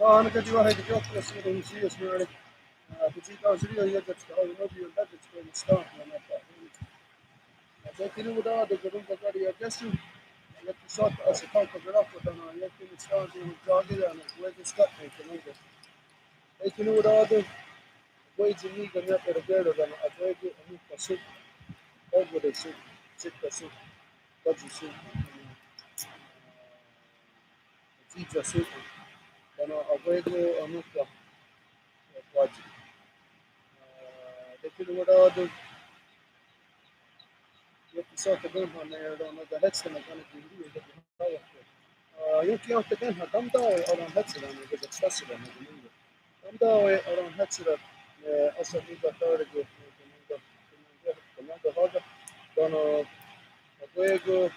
أنا كنت واحد جوك يصير يصير يصير بتجي كازري هي جت أو نبي ولا جت كل ستان أنا لكن وده ده قدوم كذا يجلسوا يتصاد أسفل كبيرة كنا يمكن ستان وجاهي أنا ويجسكت كمان لكن وده ده ويجي كنا كرجال أنا أبغى أمي كسر أبغى سوق سك كسر كذي سوق تيجي سوق أنا أبغى أمي كواجي لكن وده ده يتصاد كبيرة أنا ده هتس أنا كان كبير يمكن يوم تكلم كم ده أرام هتس أنا كذا تفسر أنا جميل كم ده أرام هتس أصلا إذا خارج كمان ده هذا كانوا أبغى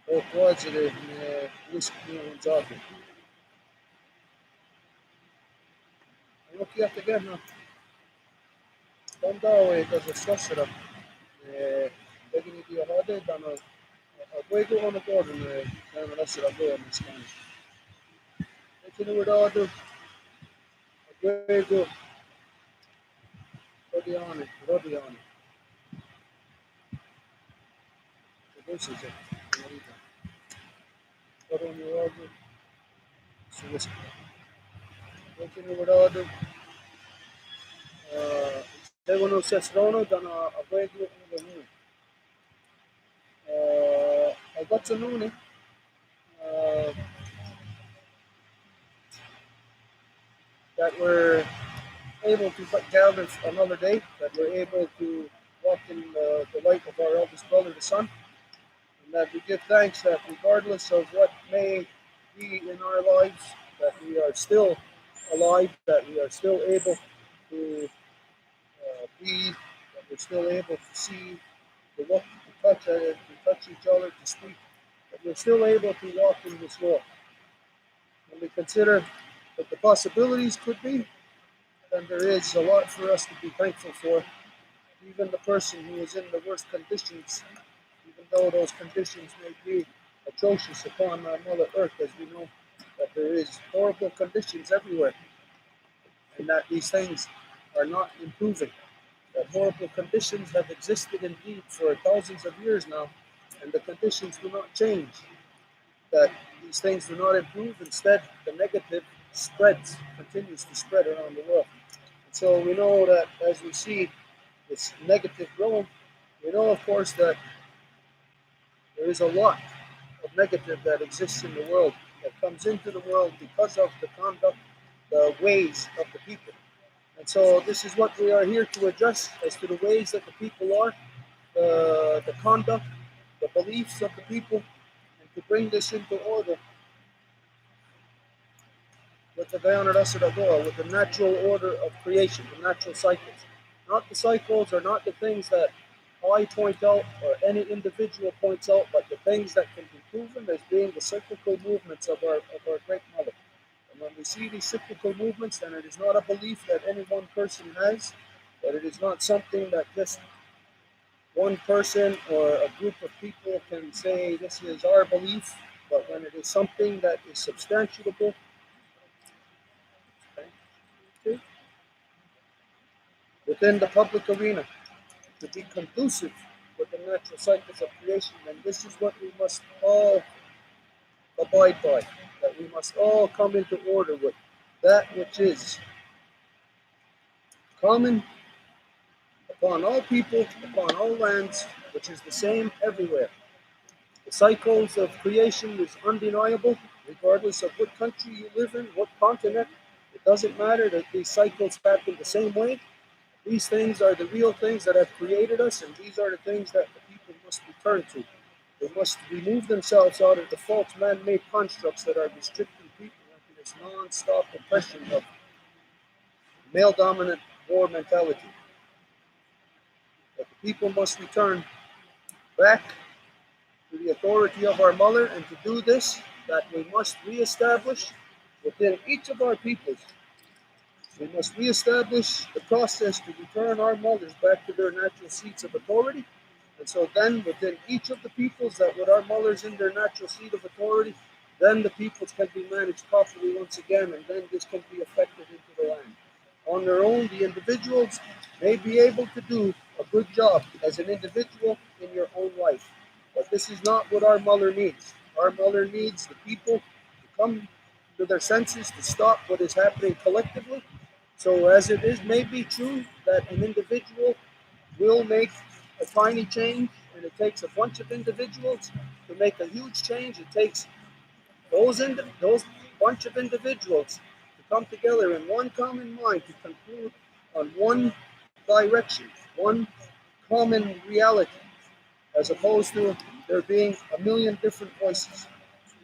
أو كواجي ويسكي ونزاجي يمكن يوم تكلم كم ده كذا تفسر لكن دي هذا كانوا أبغى أنا كورن أنا نفسي أبغى مسكين لكن وده أبغى رودياني This is it. Coroni rodo sulle Looking over devono si astrono da a poi I got to know that we're able to gather another day, that we're able to walk in the light of our eldest brother, the Son, and that we give thanks that regardless of what may be in our lives, that we are still alive, that we are still able to breathe, that we're still able to see, to look, to touch each other, to speak, that we're still able to walk in this world. When we consider what the possibilities could be, then there is a lot for us to be thankful for. Even the person who is in the worst conditions, even though those conditions may be atrocious upon Mother Earth, as we know that there is horrible conditions everywhere, and that these things are not improving. That horrible conditions have existed indeed for thousands of years now, and the conditions do not change. that these things do not improve. Instead, the negative continues to spread around the world. And so we know that as we see this negative growing, we know, of course, that there is a lot of negative that exists in the world, that comes into the world because of the conduct, the ways of the people. And so this is what we are here to address as to the ways that the people are, the conduct, the beliefs of the people, and to bring this into order with the Bayan Recital, with the natural order of creation, the natural cycles. Not the cycles or not the things that I point out or any individual points out, but the things that can be proven as being the cyclical movements of our great mother. And when we see these cyclical movements, then it is not a belief that any one person has, but it is not something that just one person or a group of people can say this is our belief, but when it is something that is substantiable within the public arena to be conclusive with the natural cycles of creation, then this is what we must all abide by, that we must all come into order with that which is common upon all people, upon all lands, which is the same everywhere. The cycles of creation is undeniable, regardless of what country you live in, what continent. It doesn't matter that these cycles happen the same way. These things are the real things that have created us, and these are the things that the people must return to. They must remove themselves out of the false man-made constructs that are restricting people into this non-stop oppression of male-dominant war mentality. That the people must return back to the authority of our mother, and to do this, that we must reestablish within each of our peoples. We must reestablish the process to return our mothers back to their natural seats of authority. And so then within each of the peoples that with our mothers in their natural seat of authority, then the peoples can be managed properly once again, and then this can be effected into the land. On their own, the individuals may be able to do a good job as an individual in your own life. But this is not what our mother needs. Our mother needs the people to come to their senses, to stop what is happening collectively. So as it is, may be true that an individual will make a tiny change, and it takes a bunch of individuals to make a huge change. It takes those bunch of individuals to come together in one common mind to conclude on one direction, one common reality, as opposed to there being a million different voices.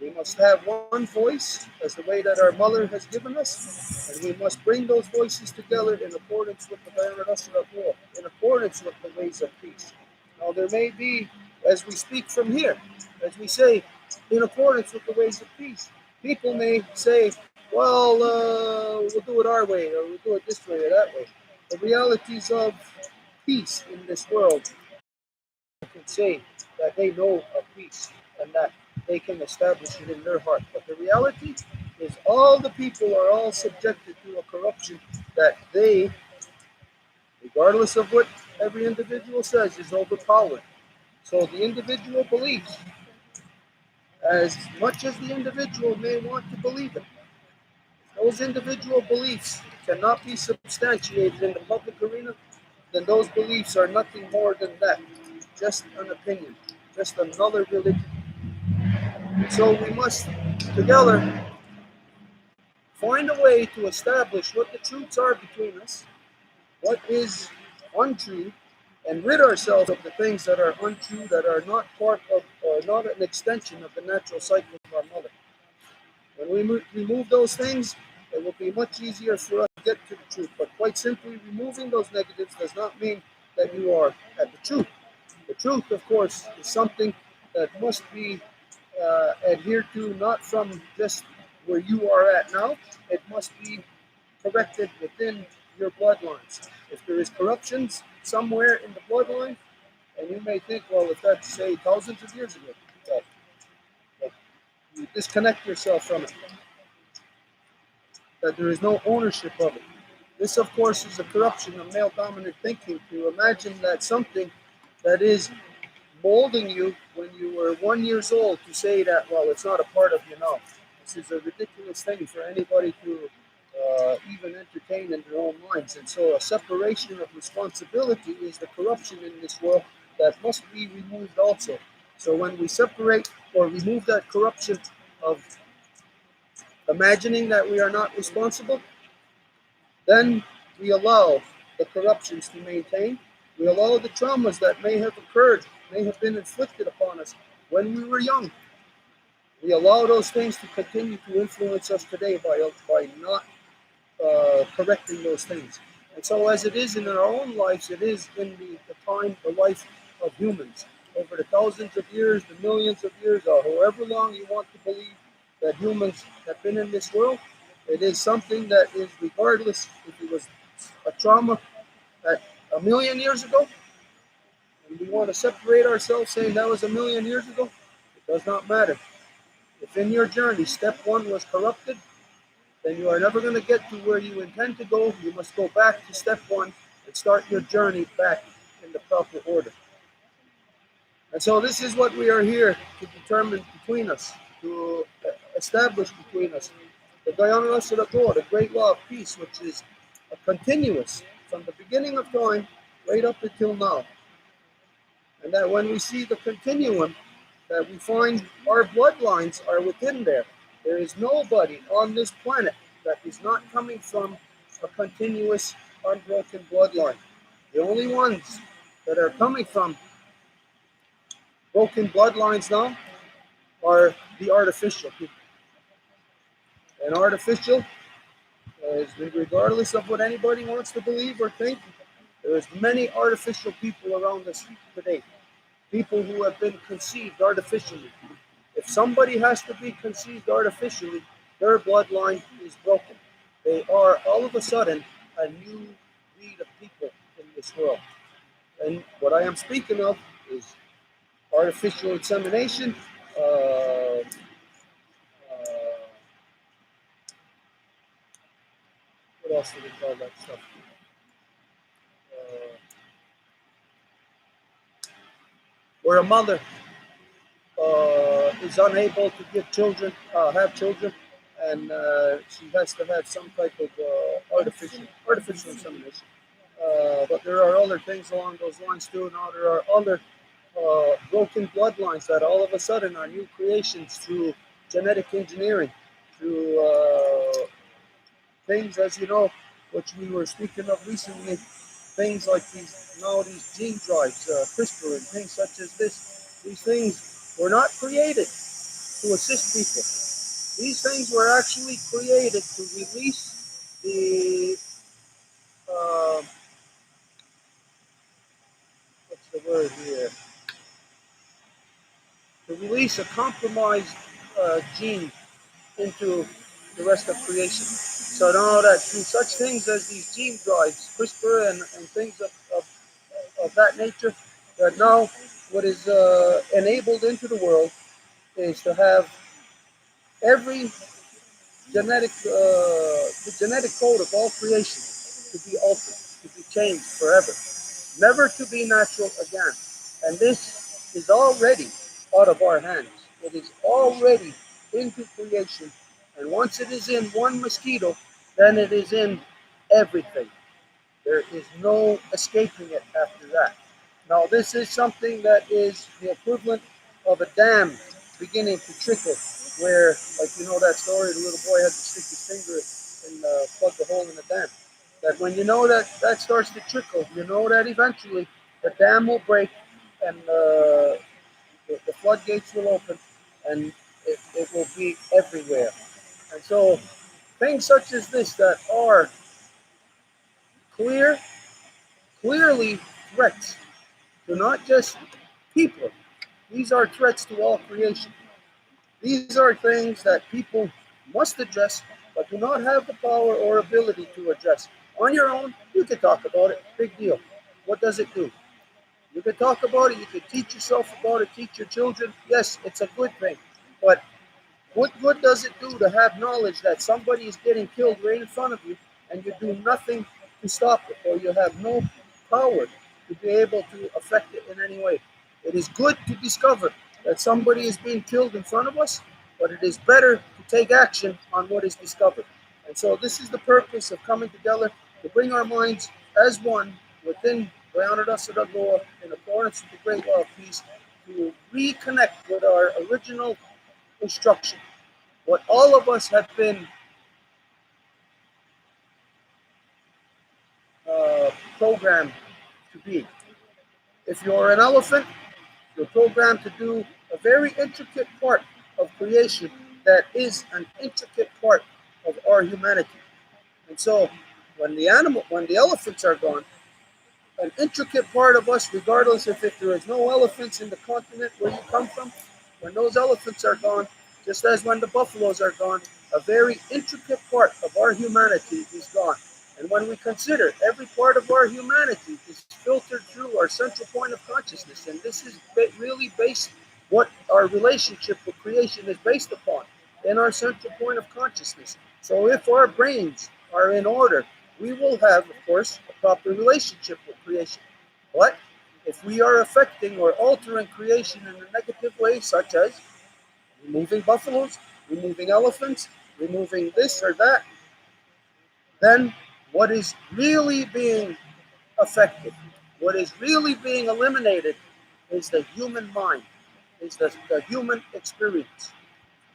We must have one voice as the way that our mother has given us, and we must bring those voices together in accordance with the Bayar, in accordance with the ways of peace. Now, there may be, as we speak from here, as we say, in accordance with the ways of peace, people may say, well, we'll do it our way, or we'll do it this way or that way. The realities of peace in this world can say that they know of peace and that they can establish it in their heart. But the reality is all the people are all subjected to a corruption that they, regardless of what every individual says, is overpowered. So the individual believes, as much as the individual may want to believe it, those individual beliefs cannot be substantiated in the public arena, then those beliefs are nothing more than that, just an opinion, just another religion. So we must together find a way to establish what the truths are between us, what is untrue, and rid ourselves of the things that are untrue, that are not part of or not an extension of the natural cycle of our mother. When we remove those things, it will be much easier for us to get to the truth. But quite simply, removing those negatives does not mean that you are at the truth. The truth, of course, is something that must be adhered to not from just where you are at now. It must be corrected within your bloodlines. If there is corruptions somewhere in the bloodline, and you may think, well, if that's, say, thousands of years ago, that you disconnect yourself from it, that there is no ownership of it. This, of course, is a corruption of male dominant thinking to imagine that something that is molding you when you were 1 years old to say that, well, it's not a part of you now. This is a ridiculous thing for anybody to even entertain in their own minds. And so a separation of responsibility is the corruption in this world that must be removed also. So when we separate or remove that corruption of imagining that we are not responsible, then we allow the corruptions to maintain. We allow the traumas that may have occurred, may have been inflicted upon us when we were young. We allow those things to continue to influence us today by not correcting those things. And so, as it is in our own lives, it is in the time, the life of humans. Over the thousands of years, the millions of years, or however long you want to believe that humans have been in this world, it is something that is, regardless if it was a trauma at a million years ago, and we want to separate ourselves saying that was a million years ago, it does not matter. If in your journey step one was corrupted, then you are never going to get to where you intend to go. You must go back to step one and start your journey back in the proper order. And so this is what we are here to determine between us, to establish between us. The Gayana Surato, the great law of peace, which is a continuous from the beginning of time right up until now. And that when we see the continuum, that we find our bloodlines are within there. There is nobody on this planet that is not coming from a continuous, unbroken bloodline. The only ones that are coming from broken bloodlines now are the artificial people. And artificial is regardless of what anybody wants to believe or think, there's many artificial people around us today. People who have been conceived artificially. If somebody has to be conceived artificially, their bloodline is broken. They are all of a sudden a new breed of people in this world. And what I am speaking of is artificial insemination, uh, what else do we call that stuff? Uh, where a mother is unable to give children, have children, and she has to have some type of artificial insemination. But there are other things along those lines too. Now there are other broken bloodlines that all of a sudden are new creations through genetic engineering, through things, as you know, which we were speaking of recently, things like these gene drives, CRISPR, and things such as this. These things were not created to assist people. These things were actually created to release the uh, what's the word here? To release a compromised gene into the rest of creation. So now that through such things as these gene drives, CRISPR and things of that nature, that now what is enabled into the world is to have every the genetic code of all creation to be altered, to be changed forever, never to be natural again. And this is already out of our hands. It is already into creation. And once it is in one mosquito, then it is in everything. There is no escaping it after that. Now, this is something that is the equivalent of a dam beginning to trickle, where, like you know that story, the little boy had to stick his finger and plug the hole in the dam. That when you know that that starts to trickle, you know that eventually the dam will break and the floodgates will open and it will be everywhere. And so things such as this that are clear, clearly threats to not just people, these are threats to all creation. These are things that people must address, but do not have the power or ability to address. On your own, you can talk about it, big deal. What does it do? You can talk about it, you can teach yourself about it, teach your children. Yes, it's a good thing. But what good does it do to have knowledge that somebody is getting killed right in front of you and you do nothing to stop it, or you have no power to be able to affect it in any way? It is good to discover that somebody is being killed in front of us, but it is better to take action on what is discovered. And so this is the purpose of coming together to bring our minds as one within Bayanada Sadagoa in accordance with the great law of peace to reconnect with our original instruction, what all of us have been programmed to be. If you're an elephant, you're programmed to do a very intricate part of creation that is an intricate part of our humanity. And so when the elephants are gone, an intricate part of us, regardless if there is no elephants in the continent where you come from, when those elephants are gone, just as when the buffaloes are gone, a very intricate part of our humanity is gone. And when we consider every part of our humanity is filtered through our central point of consciousness, and this is really based what our relationship with creation is based upon in our central point of consciousness. So if our brains are in order, we will have, of course, a proper relationship with creation. But if we are affecting or altering creation in a negative way, such as removing buffaloes, removing elephants, removing this or that, then what is really being affected, what is really being eliminated is the human mind, is the human experience.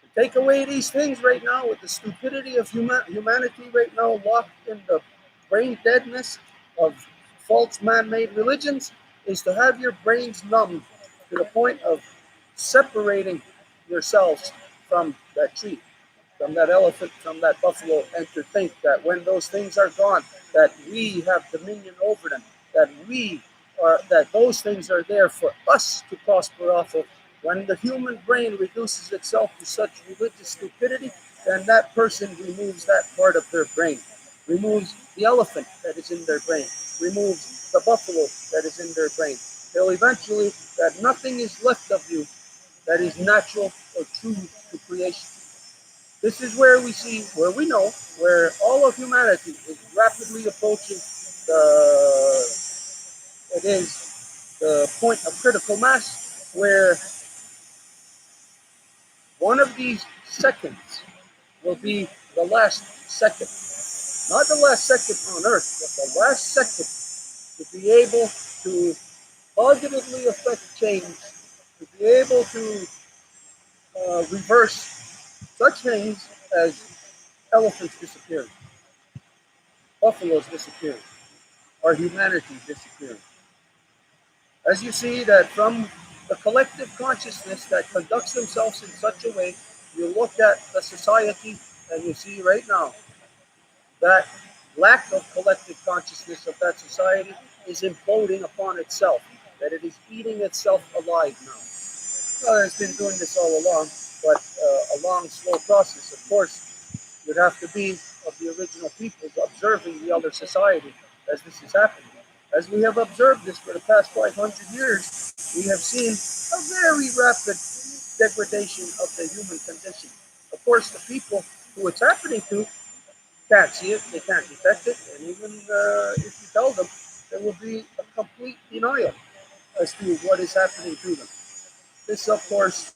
To take away these things right now with the stupidity of humanity right now locked in the brain deadness of false man-made religions is to have your brains numb to the point of separating yourselves from that tree, from that elephant, from that buffalo, and to think that when those things are gone, that we have dominion over them, that we are, that those things are there for us to prosper off of. When the human brain reduces itself to such religious stupidity, then that person removes that part of their brain, removes the elephant that is in their brain, removes the buffalo that is in their brain. Till eventually, that nothing is left of you that is natural or true to creation. This is where we see, where we know, where all of humanity is rapidly approaching it is the point of critical mass, where one of these seconds will be the last second, not the last second on Earth, but the last second to be able to positively affect change, to be able to reverse such things as elephants disappearing, buffaloes disappearing, our humanity disappearing. As you see that from the collective consciousness that conducts themselves in such a way, you look at the society and you see right now that lack of collective consciousness of that society is imploding upon itself, that it is eating itself alive now. Well, it's been doing this all along, but a long, slow process. Of course, you'd have to be of the original peoples observing the other society as this is happening. As we have observed this for the past 500 years, we have seen a very rapid degradation of the human condition. Of course, the people who it's happening to can't see it, they can't detect it, and even if you tell them, there will be a complete denial as to what is happening to them. This, of course,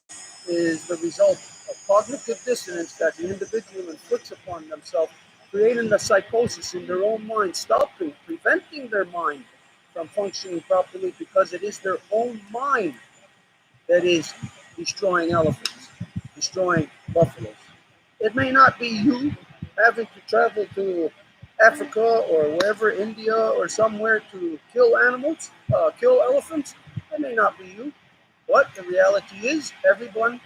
is the result of cognitive dissonance that the individual inflicts upon themselves, creating a psychosis in their own mind, stopping, preventing their mind from functioning properly because it is their own mind that is destroying elephants, destroying buffaloes. It may not be you having to travel to Africa or wherever, India or somewhere to kill animals, kill elephants. It may not be you. But the reality is, everyone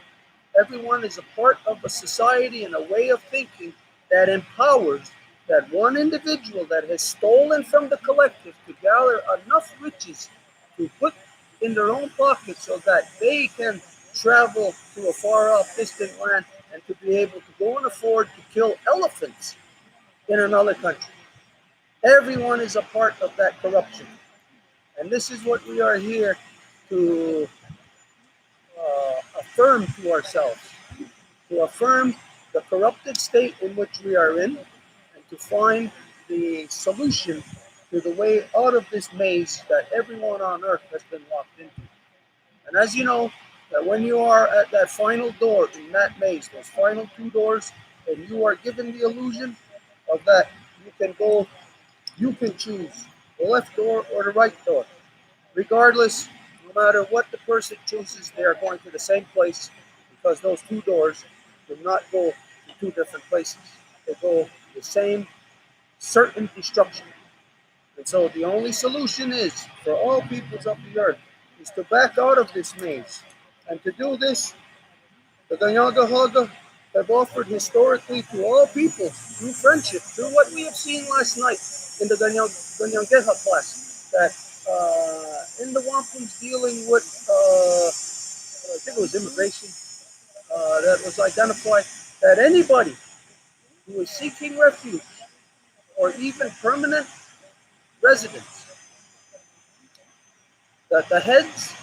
is a part of a society and a way of thinking that empowers that one individual that has stolen from the collective to gather enough riches to put in their own pockets so that they can travel to a far off distant land and to be able to go and afford to kill elephants in another country. Everyone is a part of that corruption. And this is what we are here to affirm to ourselves, to affirm the corrupted state in which we are in, and to find the solution to the way out of this maze that everyone on earth has been locked into. And as you know, that when you are at that final door in that maze, those final two doors, and you are given the illusion of that you can go, you can choose the left door or the right door. Regardless, no matter what the person chooses, they are going to the same place because those two doors do not go to two different places. They go to the same certain destruction. And so the only solution is for all peoples of the earth is to back out of this maze. And to do this, the Ganyaga Haga have offered historically to all people through friendship, through what we have seen last night in the Ganyangeha class, that in the Wampums dealing with, I think it was immigration, that was identified that anybody who is seeking refuge or even permanent residence, that the heads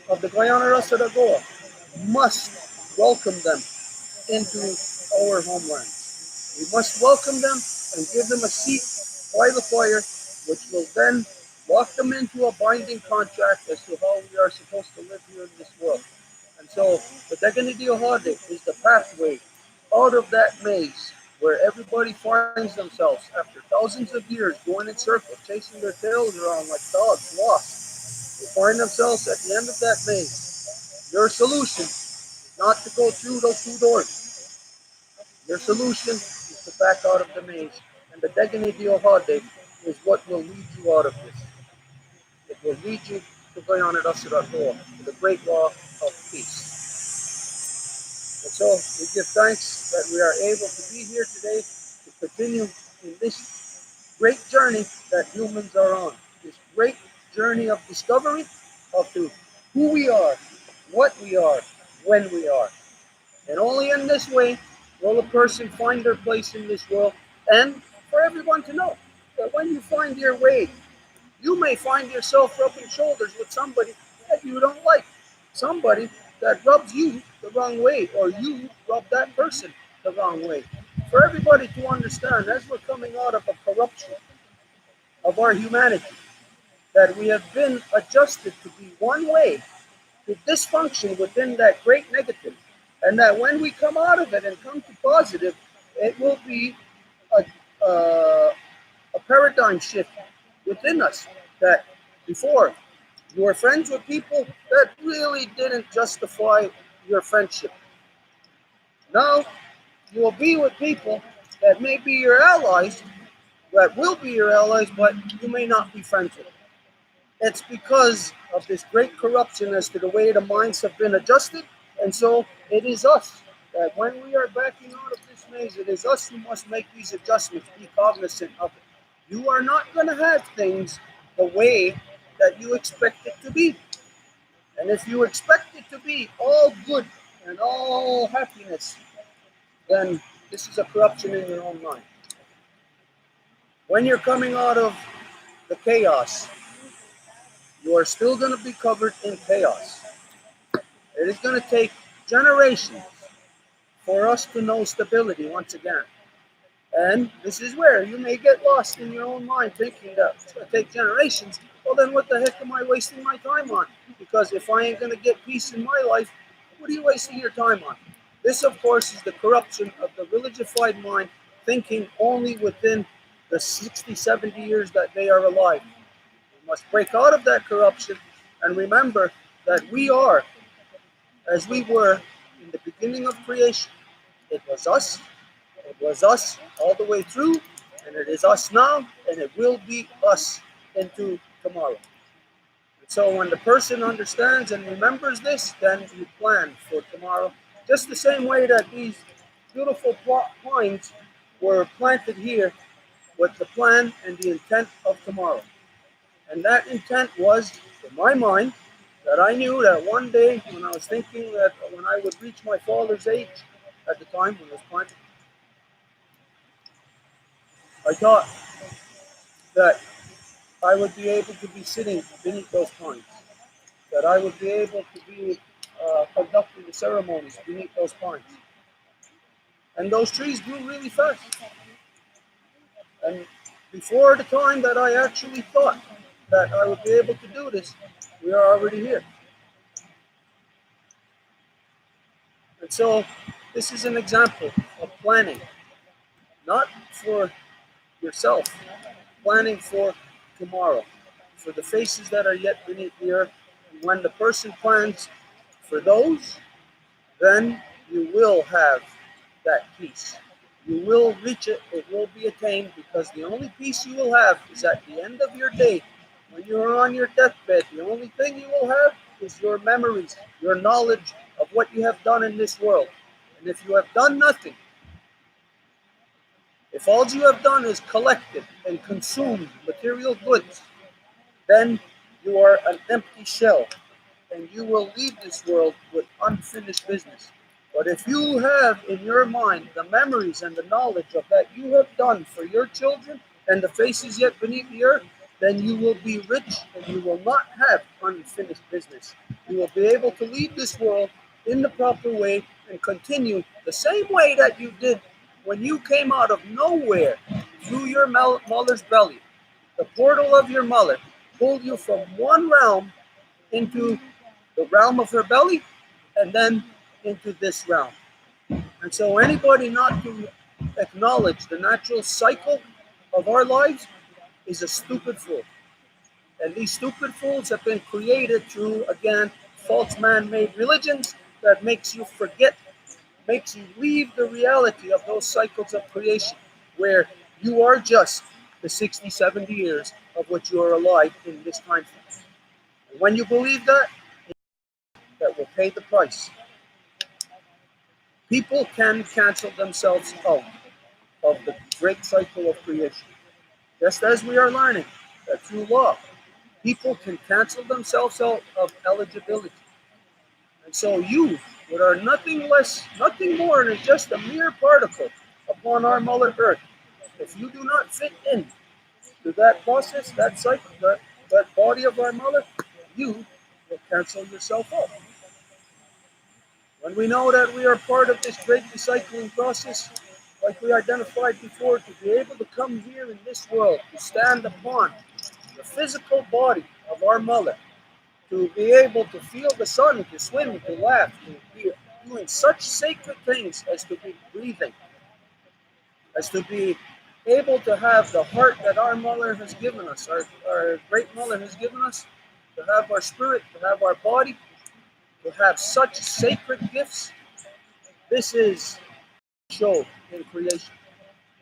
of the Guyana Rasadagoa must welcome them into our homeland. We must welcome them and give them a seat by the fire, which will then lock them into a binding contract as to how we are supposed to live here in this world. And so the Deganidi Ohade is the pathway out of that maze where everybody finds themselves after thousands of years going in circles, chasing their tails around like dogs lost. They find themselves at the end of that maze. Your solution is not to go through those two doors. Your solution is to back out of the maze. And the Degani Diohade is what will lead you out of this. It will lead you to Guyana Rasirato, to the great law of peace. And so we give thanks that we are able to be here today to continue in this great journey that humans are on. This great journey of discovery of who we are, what we are, when we are. And only in this way will a person find their place in this world, and for everyone to know that when you find your way, you may find yourself rubbing shoulders with somebody that you don't like, somebody that rubs you the wrong way, or you rub that person the wrong way. For everybody to understand, as we're coming out of a corruption of our humanity, that we have been adjusted to be one way, to dysfunction within that great negative, and that when we come out of it and come to positive, it will be a paradigm shift within us. That before you were friends with people that really didn't justify your friendship. Now you will be with people that may be your allies, that will be your allies, but you may not be friends with. It's because of this great corruption as to the way the minds have been adjusted. And so it is us that when we are backing out of this maze, it is us who must make these adjustments, be cognizant of it. You are not going to have things the way that you expect it to be. And if you expect it to be all good and all happiness, then this is a corruption in your own mind. When you're coming out of the chaos, you are still going to be covered in chaos. It is going to take generations for us to know stability once again. And this is where you may get lost in your own mind thinking that it's going to take generations. Well, then what the heck am I wasting my time on? Because if I ain't going to get peace in my life, what are you wasting your time on? This, of course, is the corruption of the religified mind, thinking only within the 60, 70 years that they are alive. We must break out of that corruption and remember that we are as we were in the beginning of creation. It was us. It was us all the way through, and it is us now, and it will be us into tomorrow. And so when the person understands and remembers this, then you plan for tomorrow. Just the same way that these beautiful pines were planted here with the plan and the intent of tomorrow. And that intent was, in my mind, that I knew that one day when I was thinking that when I would reach my father's age at the time when I was planted, I thought that I would be able to be sitting beneath those pines, that I would be able to be conducting the ceremonies beneath those pines. And those trees grew really fast. And before the time that I actually thought that I would be able to do this, we are already here. And so this is an example of planning, not for yourself, planning for tomorrow, for the faces that are yet beneath the earth. And when the person plans for those, then you will have that peace. You will reach it, it will be attained, because the only peace you will have is at the end of your day. When you are on your deathbed, the only thing you will have is your memories, your knowledge of what you have done in this world. And if you have done nothing, if all you have done is collected and consumed material goods, then you are an empty shell, and you will leave this world with unfinished business. But if you have in your mind the memories and the knowledge of that you have done for your children and the faces yet beneath the earth, then you will be rich and you will not have unfinished business. You will be able to leave this world in the proper way and continue the same way that you did when you came out of nowhere through your mother's belly. The portal of your mother pulled you from one realm into the realm of her belly and then into this realm. And so, anybody not to acknowledge the natural cycle of our lives is a stupid fool. And these stupid fools have been created through, again, false man made religions that makes you forget, makes you leave the reality of those cycles of creation, where you are just the 60, 70 years of which you are alive in this time frame. And when you believe that, that will pay the price. People can cancel themselves out of the great cycle of creation. Just as we are learning that through law, people can cancel themselves out of eligibility. And so you, that are nothing less, nothing more than just a mere particle upon our Mother Earth, if you do not fit in to that process, that cycle, that body of our Mother, you will cancel yourself out. When we know that we are part of this great recycling process, like we identified before, to be able to come here in this world, to stand upon the physical body of our mother, to be able to feel the sun, to swim, to laugh, to be doing such sacred things as to be breathing, as to be able to have the heart that our mother has given us, our great mother has given us, to have our spirit, to have our body, to have such sacred gifts. This is show in creation,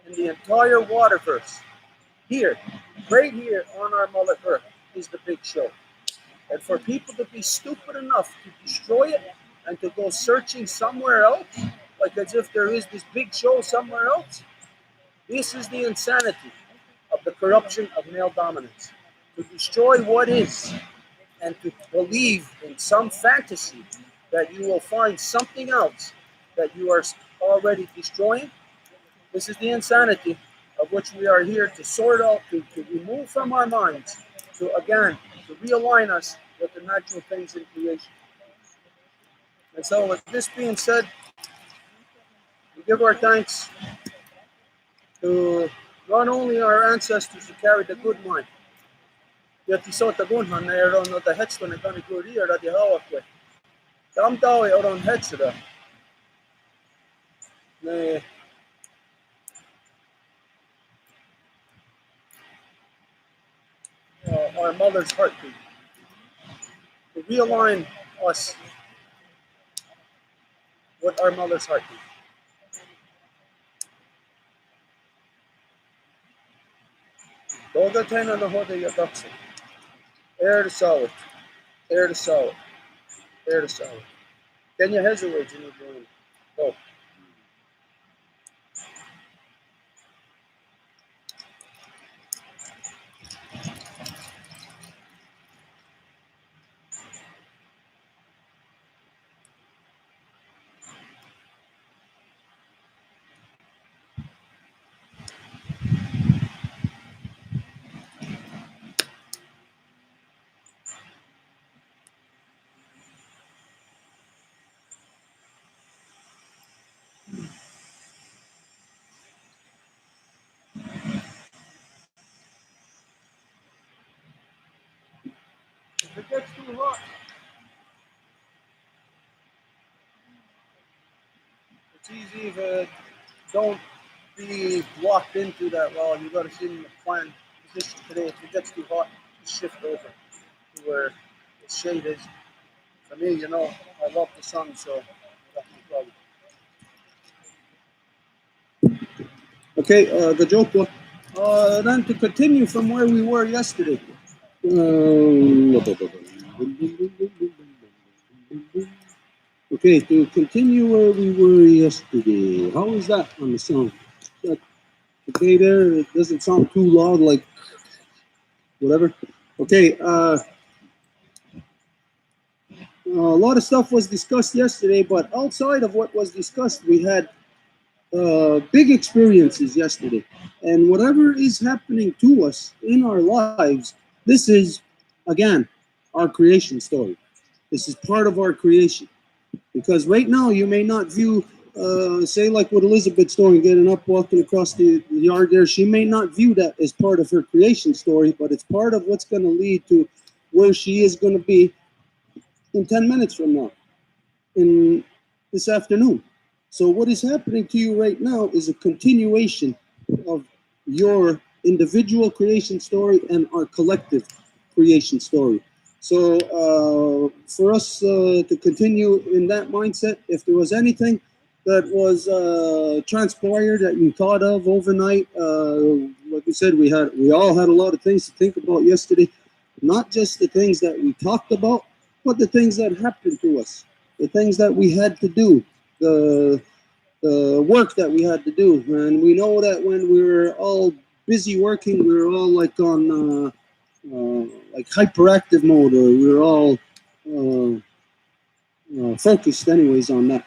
in the entire waterverse. Here, right here on our Mother Earth, is the big show. And for people to be stupid enough to destroy it and to go searching somewhere else, like as if there is this big show somewhere else, this is the insanity of the corruption of male dominance. To destroy what is and to believe in some fantasy that you will find something else that you are already destroying. This is the insanity of which we are here to sort out, to remove from our minds, to again, to realign us with the natural things in creation. And so, with this being said, we give our thanks to not only our ancestors who carried the good mind, yet the sota gunhan na eron no the hetsto na kani kuria ra di hawakwe. Tam tao e oron hetsida. Ne our mother's heartbeat, to realign us with our mother's heartbeat. Doga tena no hode yataksa. Air to solid, air to solid, air to solid. Kenya has a word you need to learn. Oh, if it gets too hot, Eve, don't be locked into that. Well, you got to sit in the plan position today. If it gets too hot, just shift over to where the shade is. For me, I love the sun, so that's no problem. Okay, the joke was then to continue from where we were yesterday. Okay, to continue where we were yesterday. How is that on the sound? That okay there? It doesn't sound too loud, like whatever. Okay, a lot of stuff was discussed yesterday, but outside of what was discussed, we had big experiences yesterday. And whatever is happening to us in our lives, this is, again, our creation story. This is part of our creation. Because right now, you may not view, say, like with Elizabeth's story, getting up, walking across the yard there, she may not view that as part of her creation story, but it's part of what's going to lead to where she is going to be in 10 minutes from now, in this afternoon. So what is happening to you right now is a continuation of your individual creation story and our collective creation story. So for us to continue in that mindset, if there was anything that was transpired that you thought of overnight, like we said, we all had a lot of things to think about yesterday. Not just the things that we talked about, but the things that happened to us, the things that we had to do, the work that we had to do. And we know that when we were all busy working, we were all like on like hyperactive mode, or we were all focused anyways on that.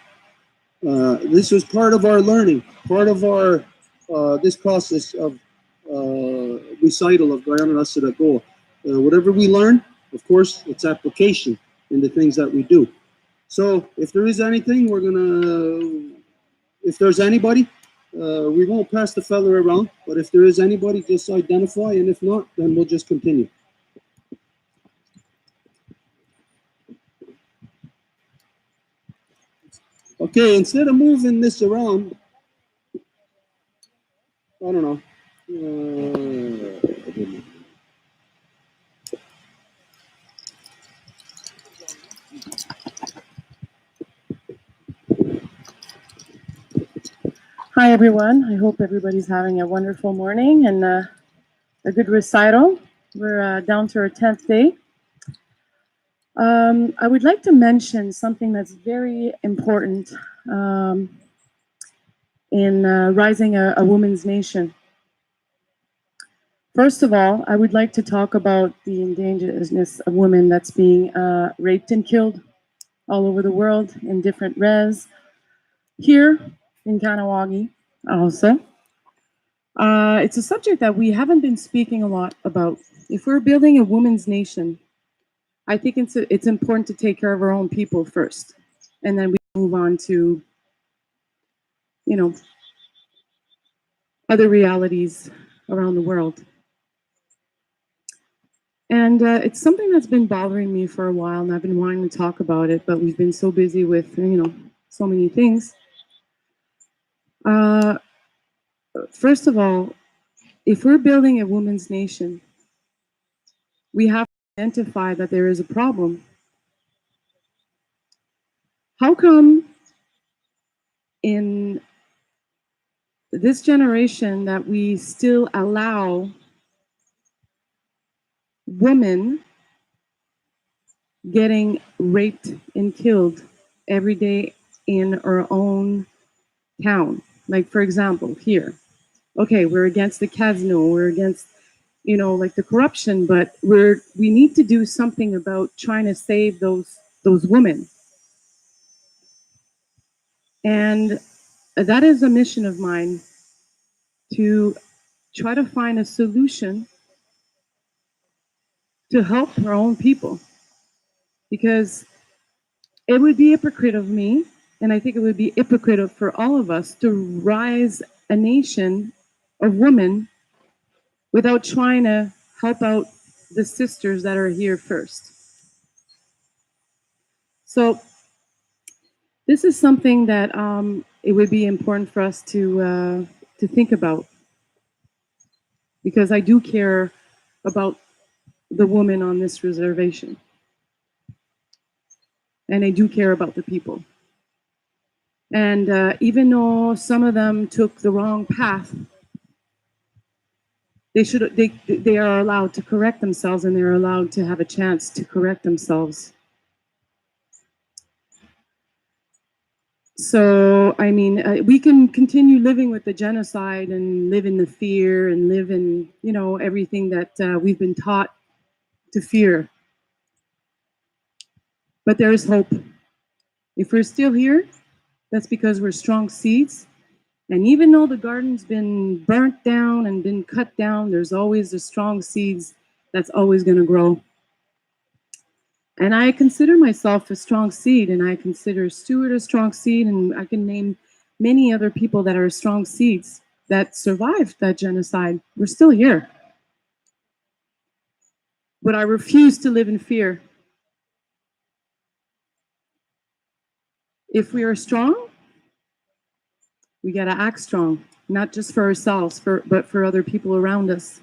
This was part of our learning, part of our this process of recital of Guyana Recital Go. Whatever we learn, of course, it's application in the things that we do. So if there is anything, if there's anybody, we won't pass the feller around, but if there is anybody, just identify, and if not, then we'll just continue. Okay, instead of moving this around, I don't know. Hi, everyone. I hope everybody's having a wonderful morning and a good recital. We're down to our 10th day. I would like to mention something that's very important in rising a woman's nation. First of all, I would like to talk about the endangeredness of women that's being raped and killed all over the world in different res. Here in Kanawagi also. It's a subject that we haven't been speaking a lot about. If we're building a women's nation, I think it's important to take care of our own people first, and then we move on to, other realities around the world. And it's something that's been bothering me for a while, and I've been wanting to talk about it, but we've been so busy with, so many things. First of all, if we're building a women's nation, we have to identify that there is a problem. How come in this generation that we still allow women getting raped and killed every day in our own town? Like, for example, here, okay, we're against the casino, we're against, like the corruption, but we need to do something about trying to save those women. And that is a mission of mine, to try to find a solution to help our own people. Because it would be hypocrite of me, and I think it would be hypocrite for all of us to rise a nation of women without trying to help out the sisters that are here first. So this is something that it would be important for us to think about, because I do care about the woman on this reservation, and I do care about the people. And even though some of them took the wrong path, they are allowed to correct themselves, and they're allowed to have a chance to correct themselves. So I mean, we can continue living with the genocide and live in the fear and live in, you know, everything that we've been taught to fear. But there is hope. If we're still here, that's because we're strong seeds. And even though the garden's been burnt down and been cut down, there's always the strong seeds that's always going to grow. And I consider myself a strong seed, and I consider Stuart a strong seed, and I can name many other people that are strong seeds that survived that genocide. We're still here. But I refuse to live in fear. If we are strong, we got to act strong, not just for ourselves, but for other people around us.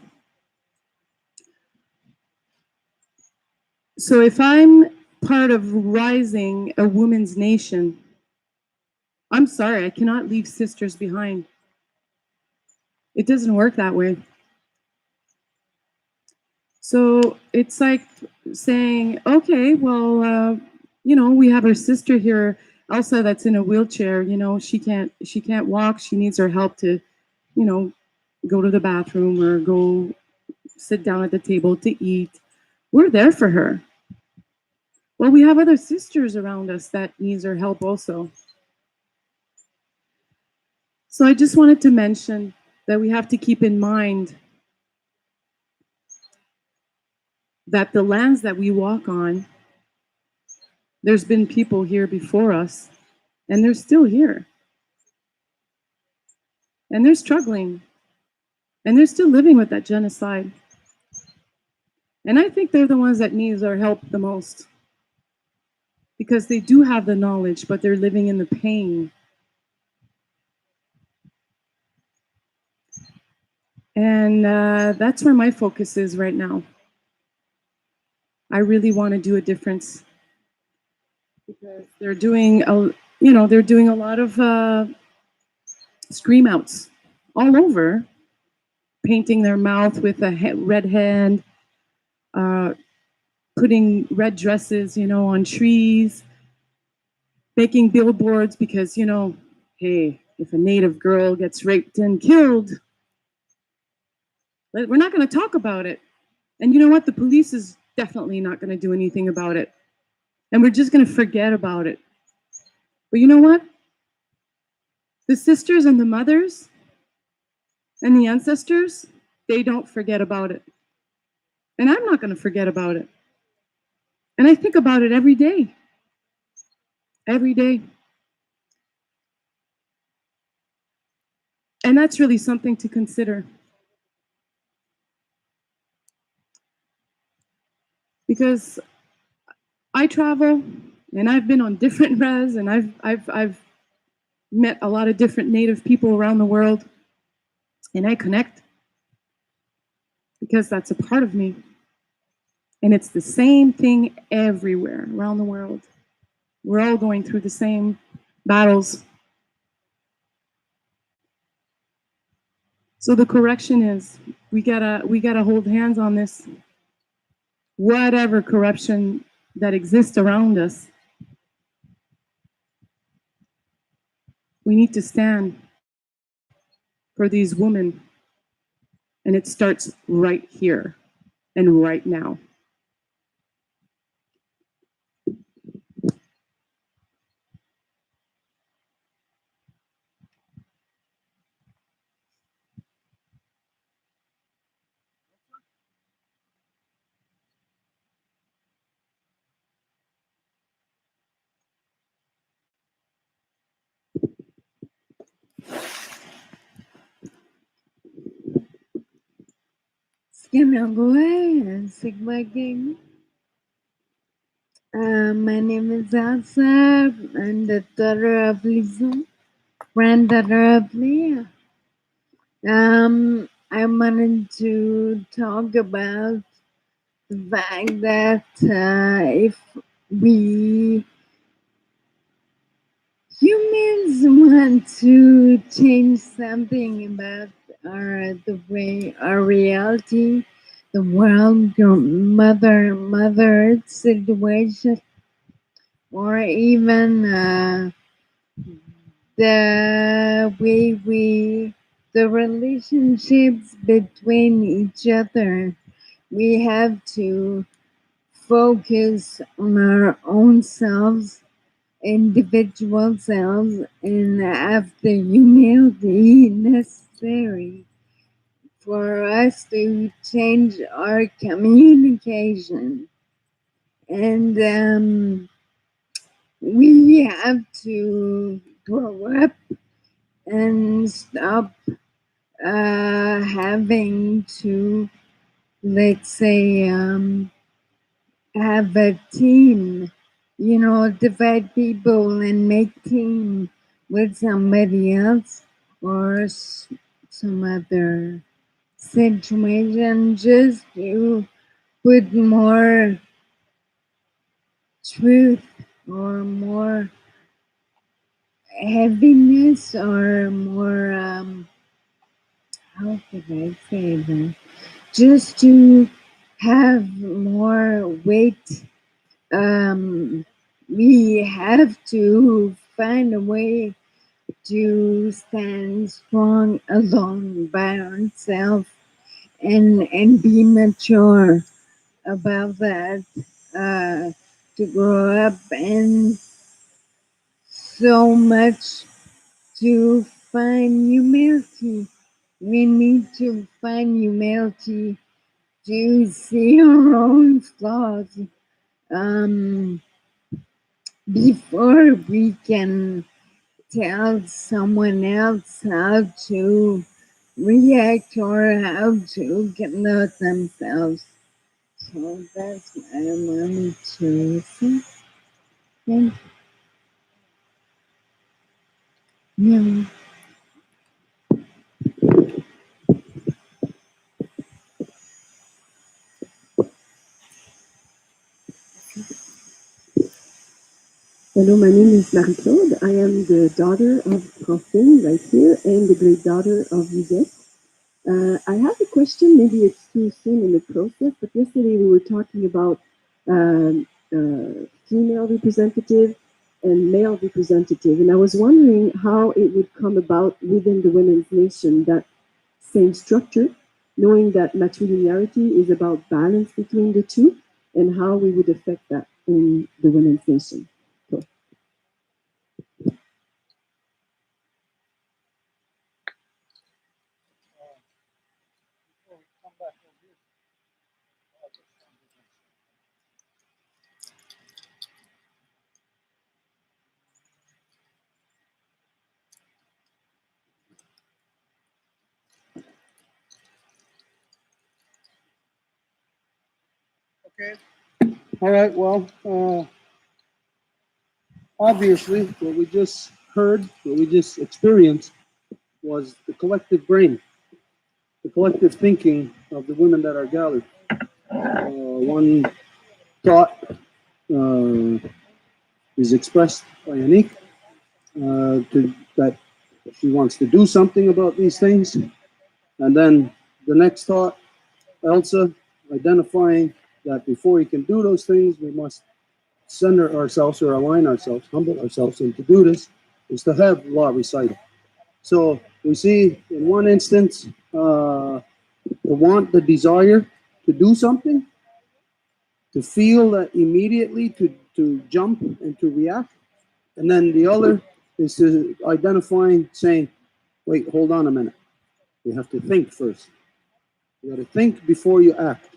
So if I'm part of rising a woman's nation, I'm sorry, I cannot leave sisters behind. It doesn't work that way. So it's like saying, okay, well, you know, we have our sister here, Elsa, that's in a wheelchair. You know, she can't walk. She needs our help to, you know, go to the bathroom or go sit down at the table to eat. We're there for her. Well, we have other sisters around us that needs our help also. So I just wanted to mention that we have to keep in mind that the lands that we walk on, there's been people here before us, and they're still here. And they're struggling. And they're still living with that genocide. And I think they're the ones that needs our help the most. Because they do have the knowledge, but they're living in the pain. And that's where my focus is right now. I really want to do a difference, because they're doing they're doing a lot of scream outs all over, painting their mouth with a red hand, uh, putting red dresses, you know, on trees, making billboards because, you know, hey, if a native girl gets raped and killed, we're not going to talk about it. And you know what? The police is definitely not going to do anything about it. And we're just going to forget about it. But you know what? The sisters and the mothers and the ancestors, they don't forget about it. And I'm not going to forget about it. And I think about it every day. Every day. And that's really something to consider. Because I travel and I've been on different res, and I've met a lot of different native people around the world, and I connect because that's a part of me. And it's the same thing everywhere around the world. We're all going through the same battles. So the correction is we gotta hold hands on this. Whatever corruption that exists around us, we need to stand for these women. And it starts right here and right now. Gonna go ahead and sing my game. My name is Elsa. I'm the daughter of Lizzo. granddaughter of Leah. I wanted to talk about the fact that if we humans want to change something about the way our reality, the world, your mother Earth situation, or even the relationships between each other. We have to focus on our own selves, individual selves, and have the humility necessary for us to change our communication. And we have to grow up and stop having to, let's say, have a team, divide people and make team with somebody else or some other situation, just to put more truth or more heaviness or more, how could I say that? Just to have more weight. Um, we have to find a way to stand strong alone by ourselves and be mature about that. Uh, to grow up and so much to find humility. We need to find humility to see our own flaws um, before we can tell someone else how to react or how to conduct themselves. So that's what I wanted to say. Thank you. Hello, my name is Marie-Claude. I am the daughter of Francine right here and the great daughter of Yvette. I have a question. Maybe it's too soon in the process, but yesterday we were talking about female representative and male representative, and I was wondering how it would come about within the women's nation that same structure, knowing that matrilinearity is about balance between the two, and how we would affect that in the women's nation. So, Okay. All right. Well, obviously, what we just heard, what we just experienced, was the collective brain, the collective thinking of the women that are gathered. One thought uh, is expressed by Anik that she wants to do something about these things, and then the next thought, Elsa, identifying that before we can do those things, we must center ourselves or align ourselves, humble ourselves, and to do this is to have law recital. So we see in one instance the want, the desire to do something, to feel that immediately, to jump and to react. And then the other is to identifying, saying, wait, hold on a minute. You have to think first. You got to think before you act.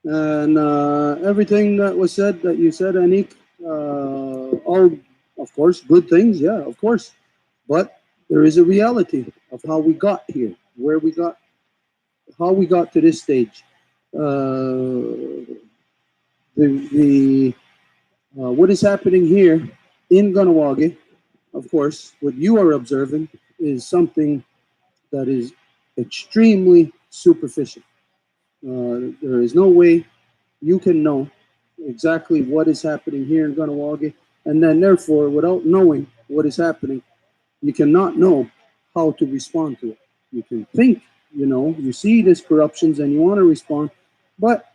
And everything that was said, that you said, Anik, all, of course, good things, yeah, of course. But there is a reality of how we got here, where we got, how we got to this stage. The what is happening here in Ganawagi of course, what you are observing is something that is extremely superficial. There is no way you can know exactly what is happening here in Ganawagi, and then therefore, without knowing what is happening, you cannot know how to respond to it. You can think, you see this corruptions and you want to respond, but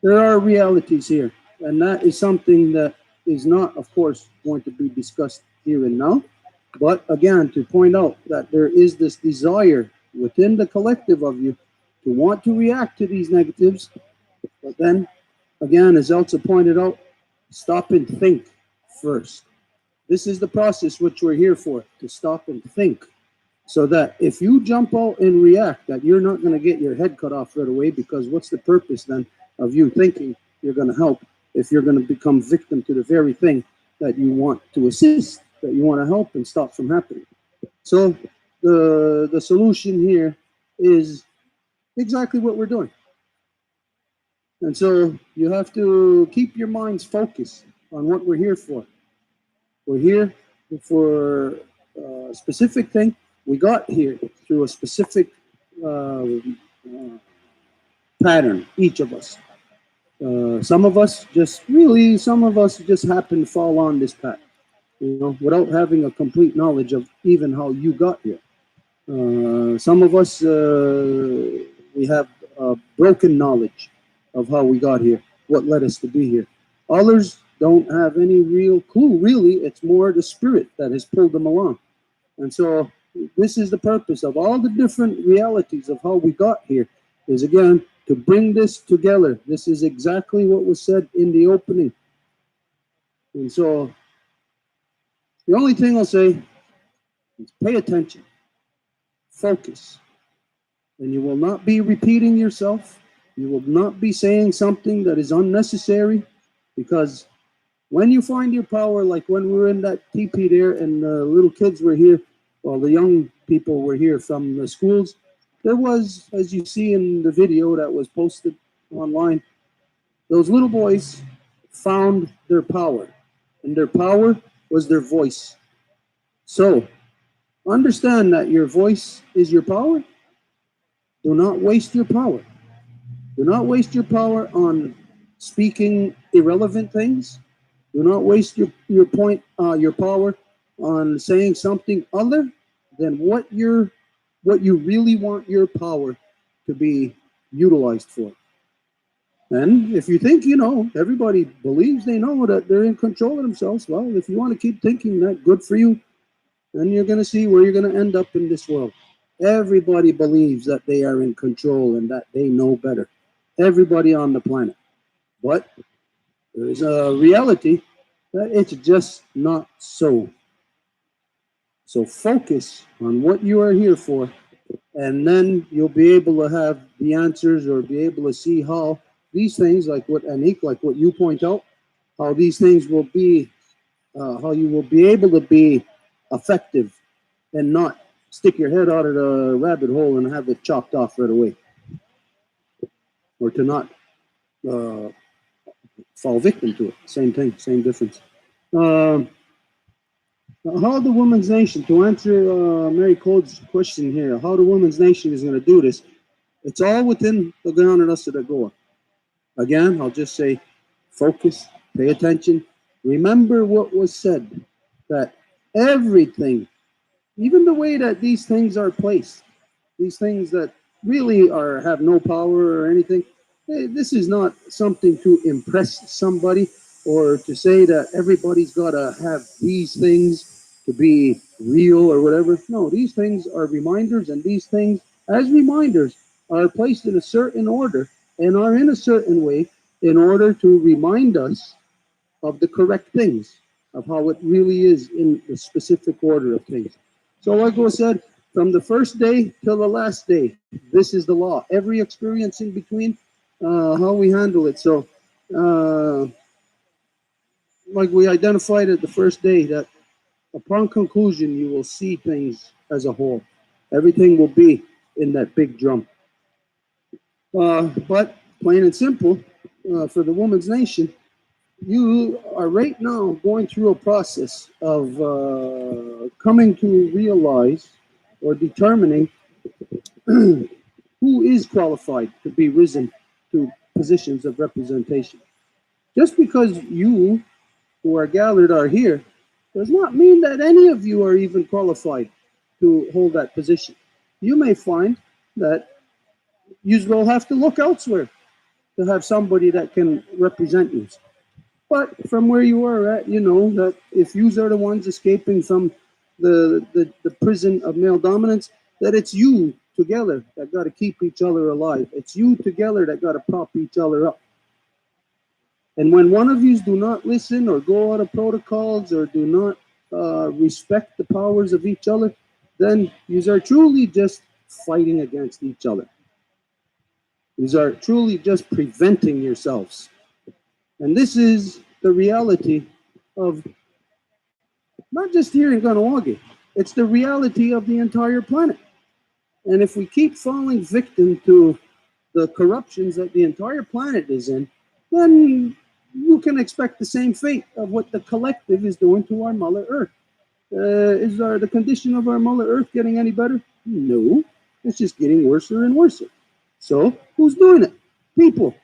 there are realities here, and that is something that is not, of course, going to be discussed here and now. But again, to point out that there is this desire within the collective of you to want to react to these negatives, but then again, as Elsa pointed out, stop and think first. This is the process which we're here for, to stop and think. So that if you jump out and react, that you're not going to get your head cut off right away, because what's the purpose then of you thinking you're going to help if you're going to become victim to the very thing that you want to assist, that you want to help and stop from happening? So the solution here is exactly what we're doing. And so you have to keep your minds focused on what we're here for. We're here for a specific thing. We got here through a specific pattern, each of us. Some of us just happen to fall on this path, without having a complete knowledge of even how you got here. Some of us, we have broken knowledge of how we got here, what led us to be here. Others don't have any real clue, really. It's more the spirit that has pulled them along. And so this is the purpose of all the different realities of how we got here, is again to bring this together. This is exactly what was said in the opening. And so the only thing I'll say is pay attention, focus, and you will not be repeating yourself. You will not be saying something that is unnecessary, because when you find your power, like when we were in that teepee there and the little kids were here, well, the young people were here from the schools, there was, as you see in the video that was posted online, those little boys found their power, and their power was their voice. So understand that your voice is your power. Do not waste your power. Do not waste your power on speaking irrelevant things. Do not waste your power on saying something other than what you really want your power to be utilized for. And if you think, everybody believes they know that they're in control of themselves, well, if you want to keep thinking that, good for you. Then you're going to see where you're going to end up in this world. Everybody believes that they are in control and that they know better. Everybody on the planet. But there is a reality that it's just not so. So focus on what you are here for, and then you'll be able to have the answers, or be able to see how these things, like what Anik, like what you point out, how these things will be, how you will be able to be effective and not stick your head out of the rabbit hole and have it chopped off right away, or to not uh, fall victim to it. Same thing, same difference. Um, how the Women's Nation, to answer Mary Cole's question here, how the Women's Nation is going to do this, it's all within the ground of us that go. Again, I'll just say focus, pay attention, remember what was said, that everything, even the way that these things are placed, these things that really have no power or anything, this is not something to impress somebody, or to say that everybody's got to have these things to be real or whatever. No, these things are reminders, and these things, as reminders, are placed in a certain order and are in a certain way in order to remind us of the correct things, of how it really is in the specific order of things. So, like I said, from the first day till the last day, this is the law. Every experience in between, how we handle it. So, uh, like we identified at the first day, that upon conclusion, you will see things as a whole. Everything will be in that big drum. But plain and simple, for the Women's Nation, You are right now going through a process of coming to realize or determining who is qualified to be risen to positions of representation. Just because you who are gathered are here does not mean that any of you are even qualified to hold that position. You may find that you will have to look elsewhere to have somebody that can represent you. But from where you are at, you know that if you are the ones escaping from the prison of male dominance, that it's you together that got to keep each other alive. It's you together that got to prop each other up. And when one of you do not listen or go out of protocols or do not respect the powers of each other, then you are truly just fighting against each other. You are truly just preventing yourselves. And this is the reality of not just here in Ganawagi, it's the reality of the entire planet. And if we keep falling victim to the corruptions that the entire planet is in, then you can expect the same fate of what the collective is doing to our Mother Earth. The condition of our Mother Earth getting any better? No, it's just getting worse and worse. So who's doing it? People.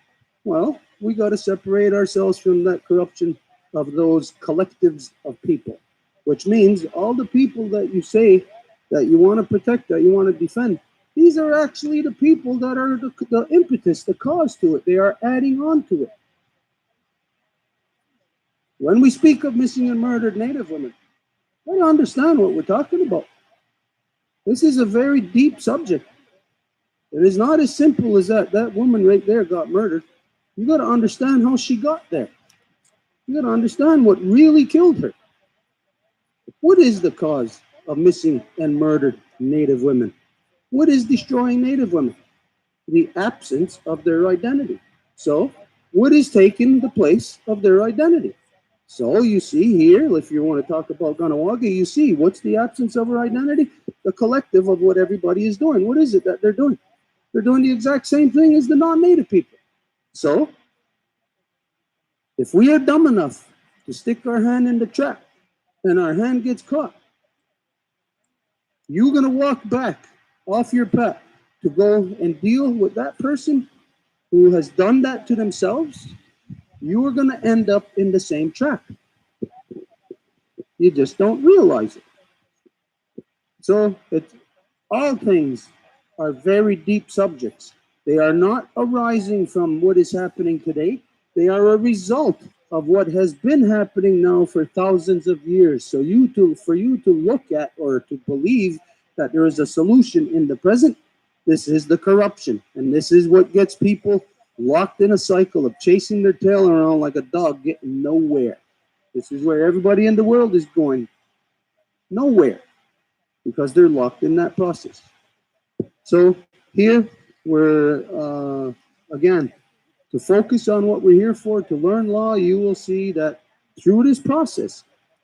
Well, we got to separate ourselves from that corruption of those collectives of people, which means all the people that you say that you want to protect, that you want to defend, these are actually the people that are the impetus, the cause to it. They are adding on to it. When we speak of missing and murdered Native women, I don't understand what we're talking about. This is a very deep subject. It is not as simple as that. That woman right there got murdered. You got to understand how she got there. You got to understand what really killed her. What is the cause of missing and murdered Native women? What is destroying Native women? The absence of their identity. So, what is taking the place of their identity? So, you see here, if you want to talk about Ganawagi, you see what's the absence of her identity? The collective of what everybody is doing. What is it that they're doing? They're doing the exact same thing as the non-native people. So, if we are dumb enough to stick our hand in the trap and our hand gets caught, you're going to walk back off your path to go and deal with that person who has done that to themselves. You are going to end up in the same trap. You just don't realize it. So, all things are very deep subjects. They are not arising from what is happening today. They are a result of what has been happening now for thousands of years. So for you to look at or to believe that there is a solution in the present, this is the corruption. And this is what gets people locked in a cycle of chasing their tail around like a dog getting nowhere. This is where everybody in the world is going nowhere because they're locked in that process. So here we're, again, to focus on what we're here for, to learn law, you will see that through this process,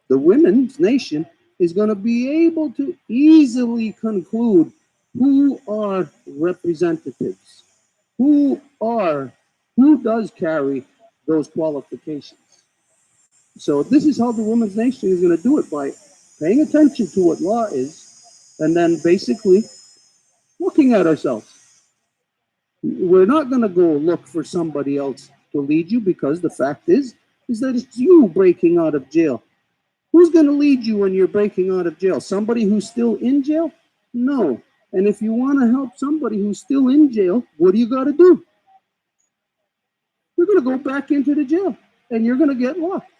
the women's nation is going to be able to easily conclude who are representatives, who does carry those qualifications. So this is how the women's nation is going to do it, by paying attention to what law is, and then basically looking at ourselves. We're not going to go look for somebody else to lead you, because the fact is that it's you breaking out of jail. Who's going to lead you when you're breaking out of jail? Somebody who's still in jail? No. And if you want to help somebody who's still in jail, what do you got to do? You're going to go back into the jail, and you're going to get locked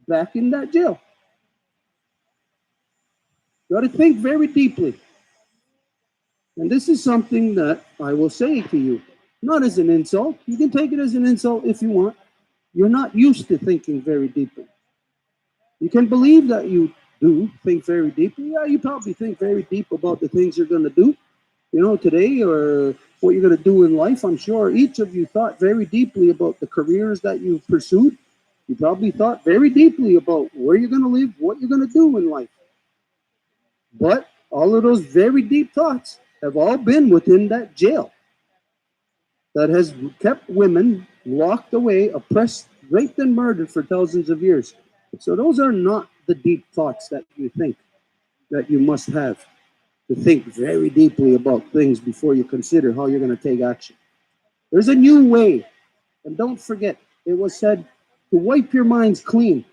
back in that jail. You got to think very deeply. And this is something that I will say to you, not as an insult. You can take it as an insult if you want. You're not used to thinking very deeply. You can believe that you do think very deeply. Yeah, you probably think very deep about the things you're going to do, today, or what you're going to do in life. I'm sure each of you thought very deeply about the careers that you've pursued. You probably thought very deeply about where you're going to live, what you're going to do in life. But all of those very deep thoughts have all been within that jail that has kept women locked away, oppressed raped and murdered for thousands of years. So those are not the deep thoughts that you think that you must have to think very deeply about things before you consider how you're going to take action. There's a new way. And don't forget, it was said to wipe your minds clean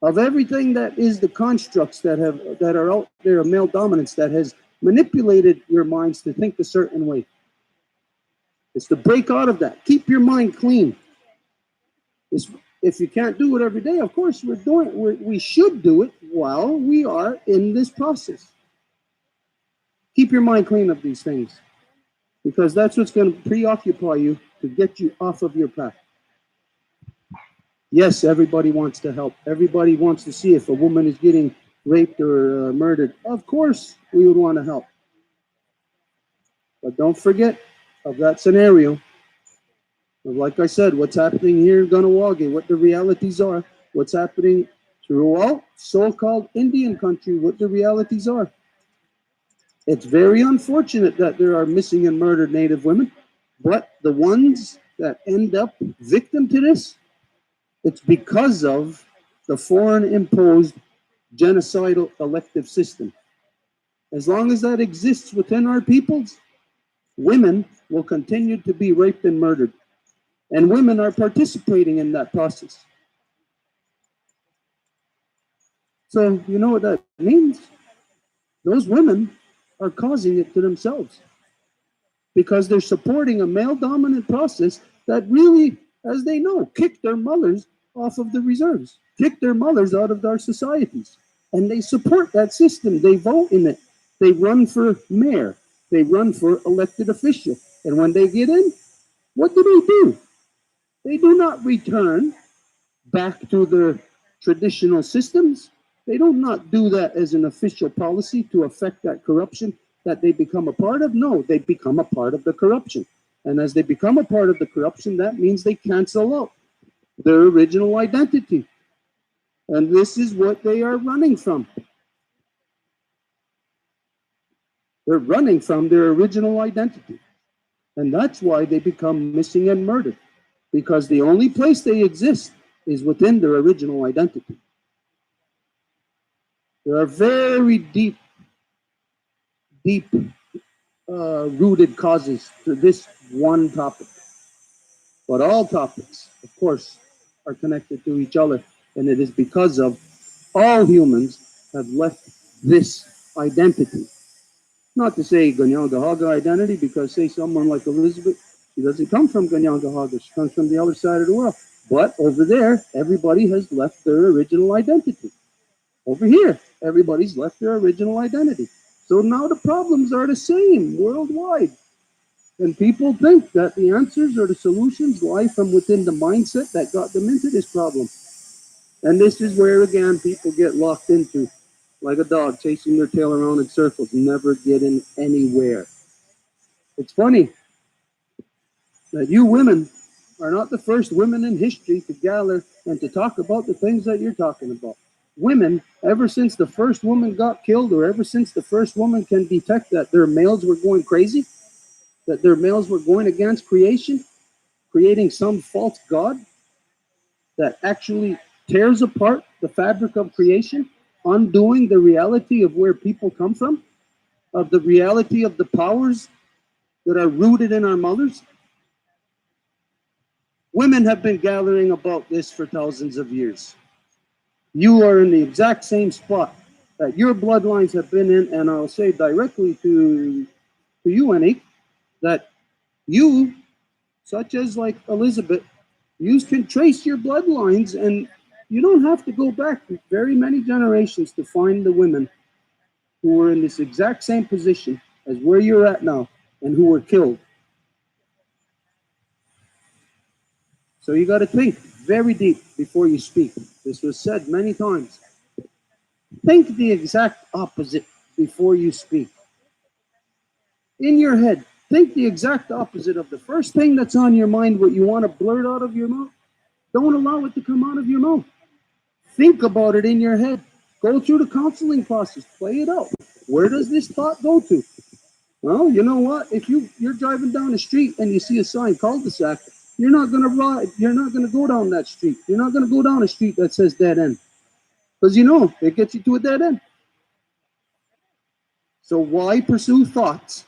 of everything that is the constructs that are out there of male dominance that has manipulated your minds to think a certain way. It's to break out of that. Keep your mind clean. If you can't do it every day, of course we should do it while we are in this process. Keep your mind clean of these things, because that's what's going to preoccupy you to get you off of your path. Yes, everybody wants to help. Everybody wants to see if a woman is getting raped or murdered. Of course, we would want to help. But don't forget of that scenario. Like I said, what's happening here in Ganawagi, what the realities are, what's happening throughout so-called Indian country, what the realities are. It's very unfortunate that there are missing and murdered Native women, but the ones that end up victim to this, it's because of the foreign-imposed genocidal elective system. As long as that exists within our peoples, women will continue to be raped and murdered. And women are participating in that process. So, you know what that means? Those women are causing it to themselves, because they're supporting a male-dominant process that really, as they know, kicked their mothers off of the reserves, kicked their mothers out of our societies. And they support that system. They vote in it. They run for mayor. They run for elected official. And when they get in, what do? They do not return back to their traditional systems. They do not do that as an official policy to affect that corruption that they become a part of. No, they become a part of the corruption. And as they become a part of the corruption, that means they cancel out their original identity. And this is what they are running from. They're running from their original identity. And that's why they become missing and murdered, because the only place they exist is within their original identity. There are very deep rooted causes to this one topic. But all topics, of course, are connected to each other. And it is because of all humans have left this identity. Not to say Ganyangahaga identity, because say someone like Elizabeth, she doesn't come from Ganyangahaga, she comes from the other side of the world. But over there, everybody has left their original identity. Over here, everybody's left their original identity. So now the problems are the same worldwide. And people think that the answers or the solutions lie from within the mindset that got them into this problem. And this is where, again, people get locked into, like a dog chasing their tail around in circles, never getting anywhere. It's funny that you women are not the first women in history to gather and to talk about the things that you're talking about. Women, ever since the first woman got killed, or ever since the first woman can detect that their males were going crazy, that their males were going against creation, creating some false god that actually tears apart the fabric of creation, undoing the reality of where people come from, of the reality of the powers that are rooted in our mothers. Women have been gathering about this for thousands of years. You are in the exact same spot that your bloodlines have been in, and I'll say directly to you, Anik, that you, such as like Elizabeth, you can trace your bloodlines, and you don't have to go back very many generations to find the women who were in this exact same position as where you're at now and who were killed. So you got to think very deep before you speak. This was said many times. Think the exact opposite before you speak. In your head, think the exact opposite of the first thing that's on your mind, what you want to blurt out of your mouth. Don't allow it to come out of your mouth. Think about it in your head. Go through the counseling process. Play it out. Where does this thought go to? Well, you know what? If you're driving down the street and you see a sign, cul-de-sac, you're not gonna ride. You're not gonna go down that street. You're not gonna go down a street that says dead end, because you know it gets you to a dead end. So why pursue thoughts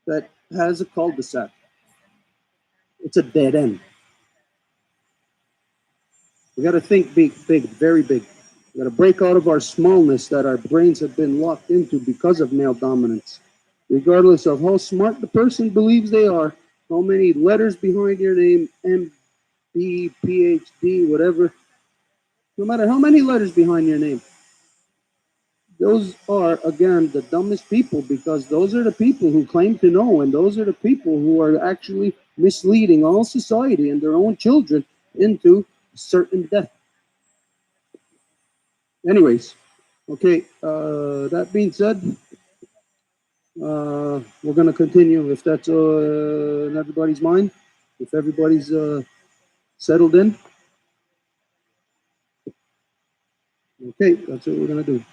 that has a cul-de-sac? It's a dead end. We got to think big, big, very big. We got to break out of our smallness that our brains have been locked into because of male dominance. Regardless of how smart the person believes they are, how many letters behind your name, MB, PhD, whatever, no matter how many letters behind your name, those are, again, the dumbest people, because those are the people who claim to know, and those are the people who are actually misleading all society and their own children into certain death. Anyways, okay, that being said, we're going to continue if that's in everybody's mind, if everybody's settled in. Okay, that's what we're going to do.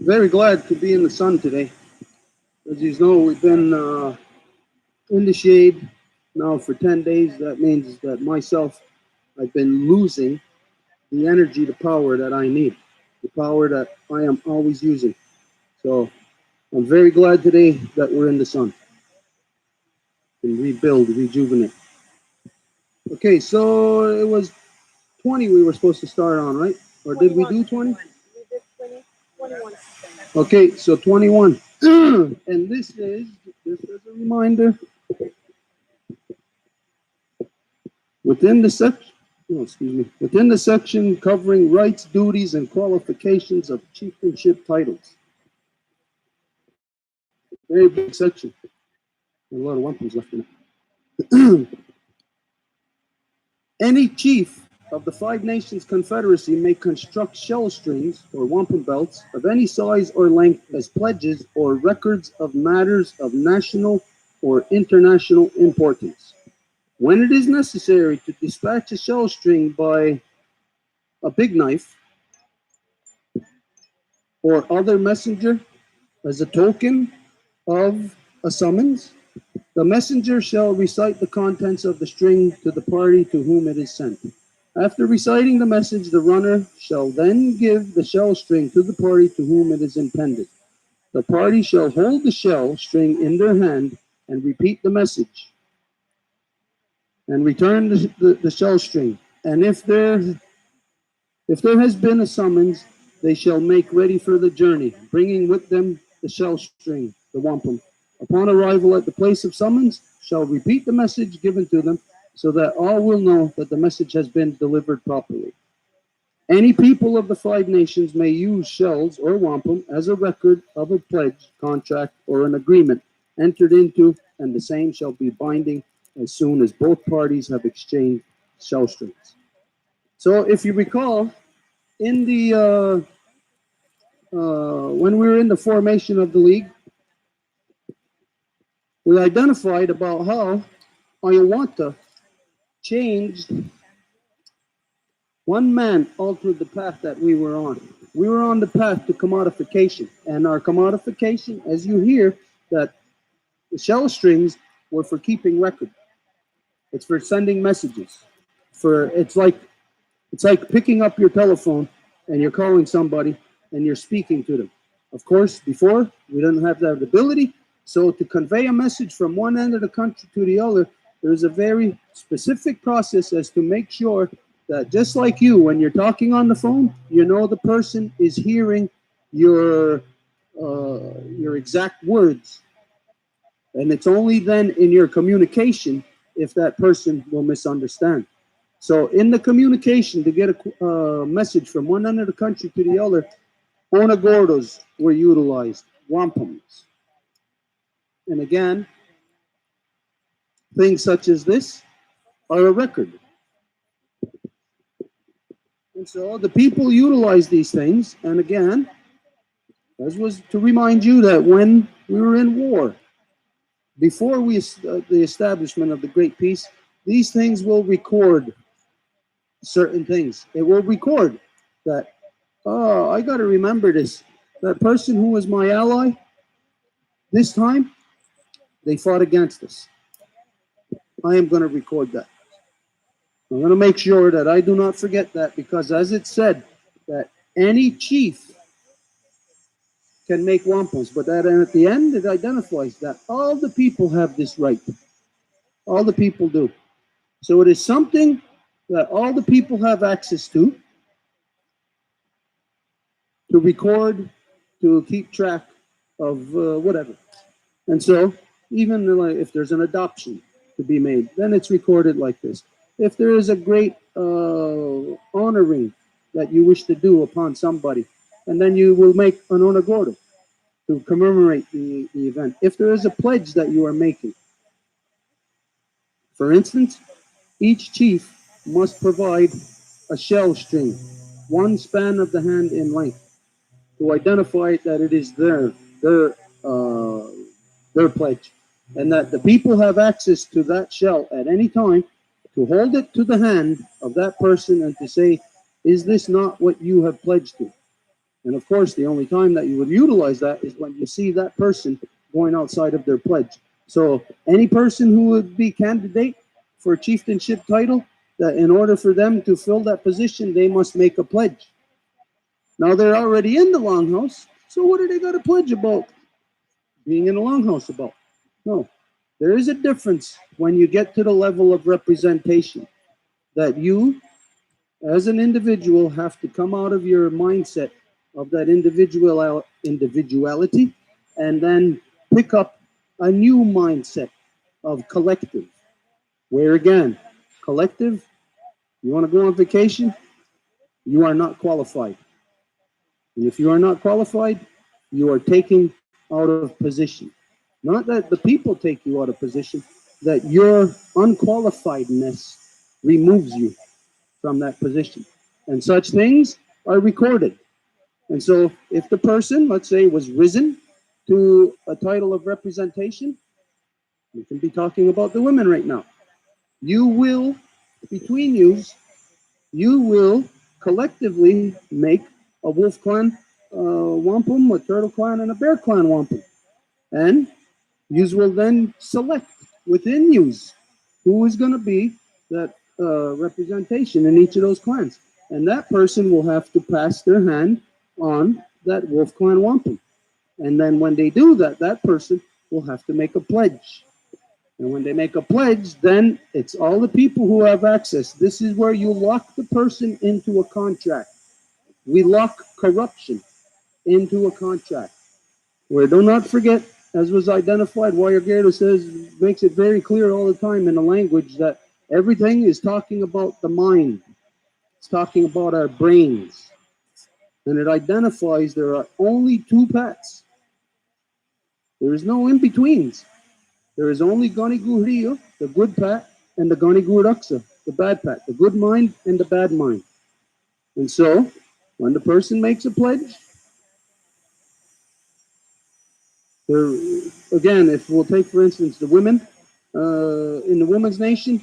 Very glad to be in the sun today. As you know, we've been in the shade now for 10 days. That means that myself, I've been losing the energy, the power that I need, the power that I am always using. So I'm very glad today that we're in the sun and rebuild, rejuvenate. Okay, so it was 20 we were supposed to start on, right? Or did we do 20? We did 21. Okay, so 21. And this is, just as a reminder, within the section, within the section covering rights, duties, and qualifications of chieftainship titles. Very big section. A lot of wampums left in it. Any chief of the Five Nations Confederacy may construct shell strings or wampum belts of any size or length as pledges or records of matters of national or international importance. When it is necessary to dispatch a shell string by a big knife or other messenger as a token of a summons, the messenger shall recite the contents of the string to the party to whom it is sent. After reciting the message, the runner shall then give the shell string to the party to whom it is intended. The party shall hold the shell string in their hand and repeat the message and return the shell string. And if there has been a summons, they shall make ready for the journey, bringing with them the shell string, the wampum. Upon arrival at the place of summons, shall repeat the message given to them, so that all will know that the message has been delivered properly. Any people of the Five Nations may use shells or wampum as a record of a pledge, contract, or an agreement entered into, and the same shall be binding as soon as both parties have exchanged shell strings. So, if you recall, in the when we were in the formation of the league, we identified about how Ayawanta changed. One man altered the path that we were on. We were on the path to commodification, and our commodification, as you hear, that the shell strings were for keeping record. It's for sending messages. It's like picking up your telephone and you're calling somebody and you're speaking to them. Of course, before we didn't have that ability. So to convey a message from one end of the country to the other, there's a very specific process as to make sure that just like you, when you're talking on the phone, you know the person is hearing your exact words, and it's only then in your communication if that person will misunderstand. So in the communication to get a message from one end of the country to the other, onagordos were utilized, wampums. And again, things such as this are a record. And so the people utilize these things. And again, as was to remind you that when we were in war, before the establishment of the Great Peace, these things will record certain things. It will record that, oh, I got to remember this. That person who was my ally, this time, they fought against us. I am going to record that. I'm going to make sure that I do not forget that, because as it said, that any chief can make wampums, but that at the end it identifies that all the people have this right. All the people do. So it is something that all the people have access to record, to keep track of whatever. And so, even if there's an adoption to be made, then it's recorded like this. If there is a great honoring that you wish to do upon somebody, and then you will make an onagoro to commemorate the event. If there is a pledge that you are making, for instance, each chief must provide a shell string, one span of the hand in length, to identify that it is uh, their pledge, and that the people have access to that shell at any time to hold it to the hand of that person and to say, "Is this not what you have pledged to?" And of course, the only time that you would utilize that is when you see that person going outside of their pledge. So any person who would be candidate for a chieftainship title, that in order for them to fill that position, they must make a pledge. Now they're already in the longhouse, so what are they going to pledge about being in the longhouse about? No, there is a difference when you get to the level of representation that you, as an individual, have to come out of your mindset of that individuality and then pick up a new mindset of collective. Where again, collective, you want to go on vacation, you are not qualified. And if you are not qualified, you are taken out of position. Not that the people take you out of position, that your unqualifiedness removes you from that position. And such things are recorded. And so if the person, let's say, was risen to a title of representation, we can be talking about the women right now. You will, between you will collectively make a wolf clan wampum, a turtle clan, and a bear clan wampum. And you will then select within yous who is going to be that representation in each of those clans. And that person will have to pass their hand on that wolf clan wampum. And then when they do that, that person will have to make a pledge. And when they make a pledge, then it's all the people who have access. This is where you lock the person into a contract. We lock corruption into a contract. Where do not forget, as was identified, Warrior Gerda says, makes it very clear all the time in the language that everything is talking about the mind. It's talking about our brains. And it identifies there are only two paths. There is no in-betweens. There is only Ganigu Rio, the good path, and the Ganigu Raksa, the bad path, the good mind and the bad mind. And so, when the person makes a pledge, there, again, if we'll take, for instance, the women, in the women's nation,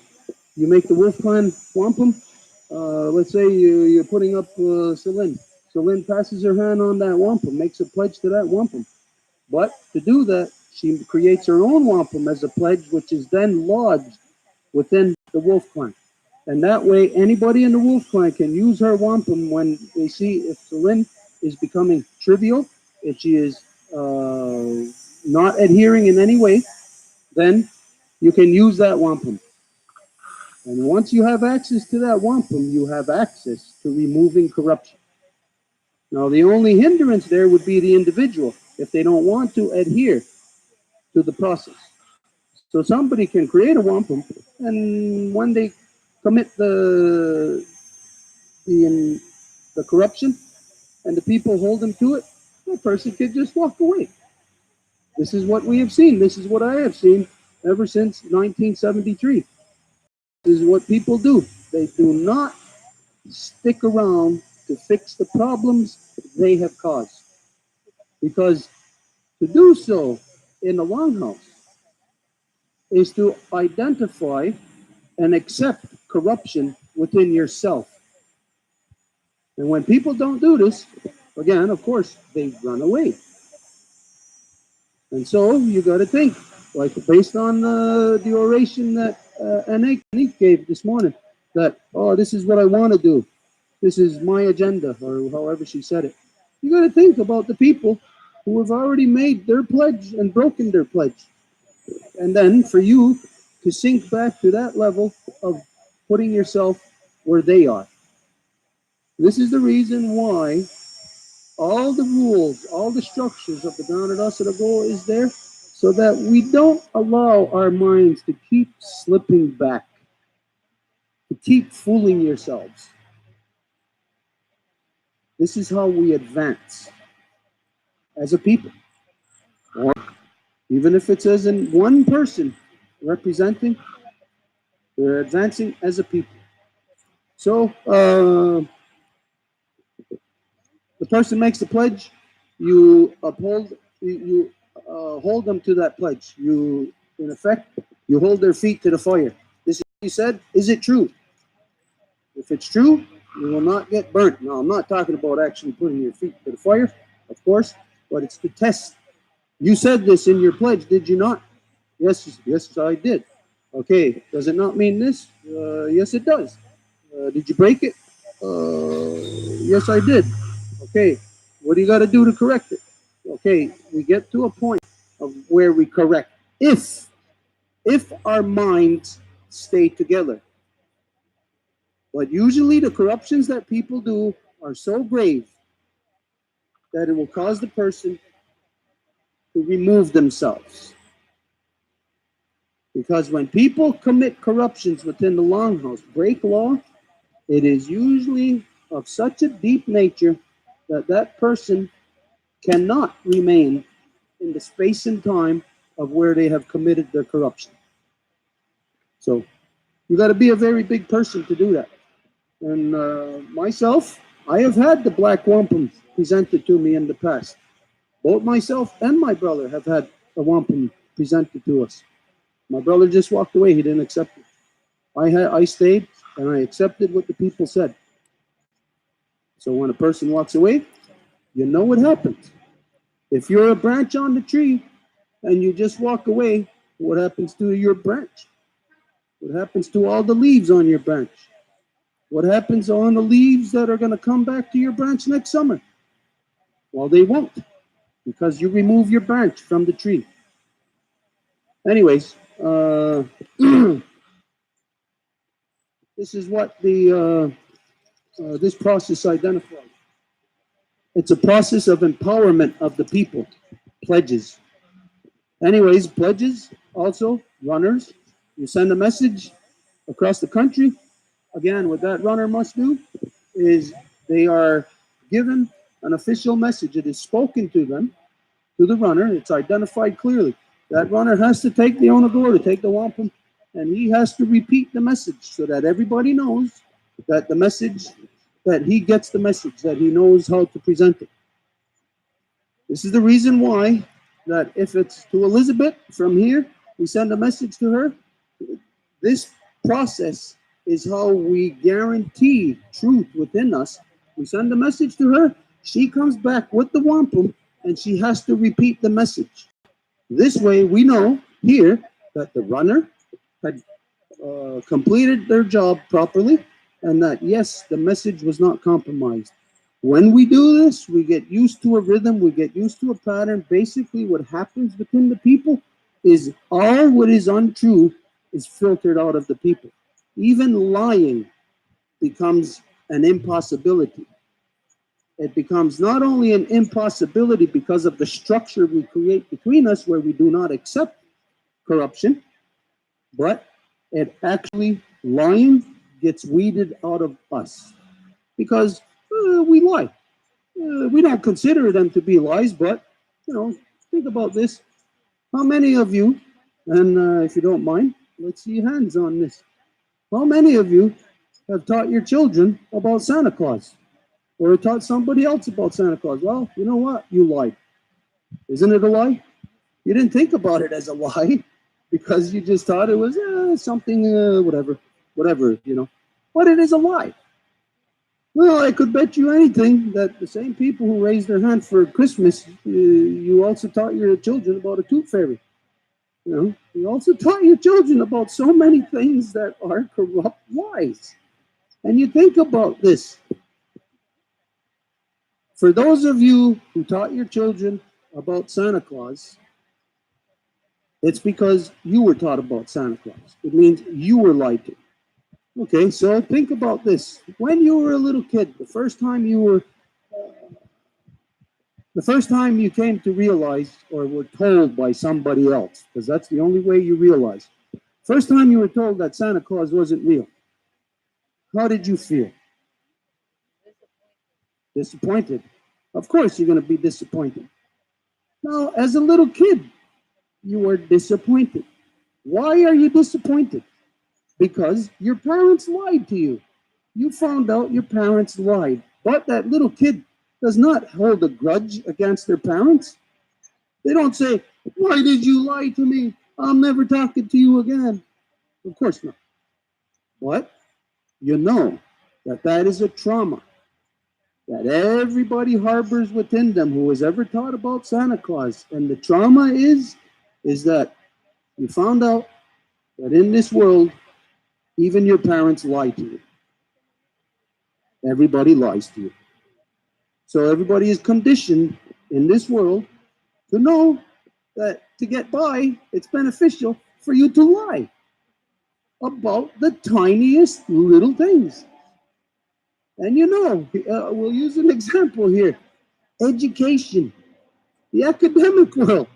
you make the wolf clan wampum. Let's say you're putting up Celine. Celine passes her hand on that wampum, makes a pledge to that wampum. But to do that, she creates her own wampum as a pledge, which is then lodged within the wolf clan. And that way, anybody in the wolf clan can use her wampum when they see if Celine is becoming trivial, if she is not adhering in any way, then you can use that wampum. And once you have access to that wampum, you have access to removing corruption. Now, the only hindrance there would be the individual if they don't want to adhere to the process. So somebody can create a wampum, and when they commit the the corruption, and the people hold them to it, that person could just walk away. This is what we have seen. This is what I have seen ever since 1973. This is what people do. They do not stick around to fix the problems they have caused. Because to do so in the longhouse is to identify and accept corruption within yourself. And when people don't do this, again, of course, they run away. And so you got to think, like based on the oration that Anik gave this morning, that, oh, this is what I want to do. This is my agenda, or however she said it. You got to think about the people who have already made their pledge and broken their pledge. And then for you to sink back to that level of putting yourself where they are. This is the reason why all the rules, all the structures of the grounded asana goal is there, so that we don't allow our minds to keep slipping back, to keep fooling yourselves. This is how we advance as a people. Or even if it says in one person representing, we're advancing as a people. So the person makes the pledge, you uphold, you hold them to that pledge. You, in effect, you hold their feet to the fire. This is what you said. Is it true? If it's true, you will not get burnt. Now, I'm not talking about actually putting your feet to the fire, of course, but it's to test. You said this in your pledge, did you not? Yes, yes, I did. Okay, does it not mean this? Yes, it does. Did you break it? Yes, I did. Okay, what do you got to do to correct it? Okay, we get to a point of where we correct if our minds stay together. But usually the corruptions that people do are so grave that it will cause the person to remove themselves. Because when people commit corruptions within the longhouse, break law, it is usually of such a deep nature that that person cannot remain in the space and time of where they have committed their corruption. So you got to be a very big person to do that. And myself, I have had the black wampum presented to me in the past. Both myself and my brother have had a wampum presented to us. My brother just walked away; he didn't accept it. I stayed and I accepted what the people said. So when a person walks away, you know what happens. If you're a branch on the tree and you just walk away, what happens to your branch? What happens to all the leaves on your branch? What happens on the leaves that are going to come back to your branch next summer? Well, they won't, because you remove your branch from the tree. Anyways, this is what this process identifies. It's a process of empowerment of the people. Pledges. Anyways, pledges also runners. You send a message across the country. Again, what that runner must do is they are given an official message. It is spoken to them, to the runner. It's identified clearly. That runner has to take the onagor, to take the wampum, and he has to repeat the message so that everybody knows that the message, that he gets the message, that he knows how to present it. This is the reason why that if it's to Elizabeth from here, we send a message to her. This process is how we guarantee truth within us. We send a message to her. She comes back with the wampum and she has to repeat the message. This way we know here that the runner had completed their job properly and that yes, the message was not compromised. When we do this, we get used to a rhythm, we get used to a pattern. Basically, what happens within the people is all what is untrue is filtered out of the people. Even lying becomes an impossibility. It becomes not only an impossibility because of the structure we create between us where we do not accept corruption, but it actually, lying gets weeded out of us because we lie. We don't consider them to be lies, but think about this. How many of you And if you don't mind, let's see hands on this. How many of you have taught your children about Santa Claus? Or taught somebody else about Santa Claus? Well, you know what? You lied. Isn't it a lie? You didn't think about it as a lie because you just thought it was something, whatever, you know. But it is a lie. Well, I could bet you anything that the same people who raised their hand for Christmas, you also taught your children about a tooth fairy. You know, you also taught your children about so many things that are corrupt lies. And you think about this. For those of you who taught your children about Santa Claus, it's because you were taught about Santa Claus. It means you were lied to. Okay, so think about this. When you were a little kid, the first time you came to realize or were told by somebody else, because that's the only way you realize. First time you were told that Santa Claus wasn't real, how did you feel? Disappointed. Of course, you're going to be disappointed. Now, as a little kid, you were disappointed. Why are you disappointed? Because your parents lied to you. You found out your parents lied. But that little kid does not hold a grudge against their parents. They don't say, "Why did you lie to me? I'm never talking to you again." Of course not. But you know that that is a trauma that everybody harbors within them who has ever thought about Santa Claus. And the trauma is that you found out that in this world, even your parents lie to you. Everybody lies to you. So everybody is conditioned in this world to know that to get by, it's beneficial for you to lie about the tiniest little things. And you know, we'll use an example here. Education, the academic world.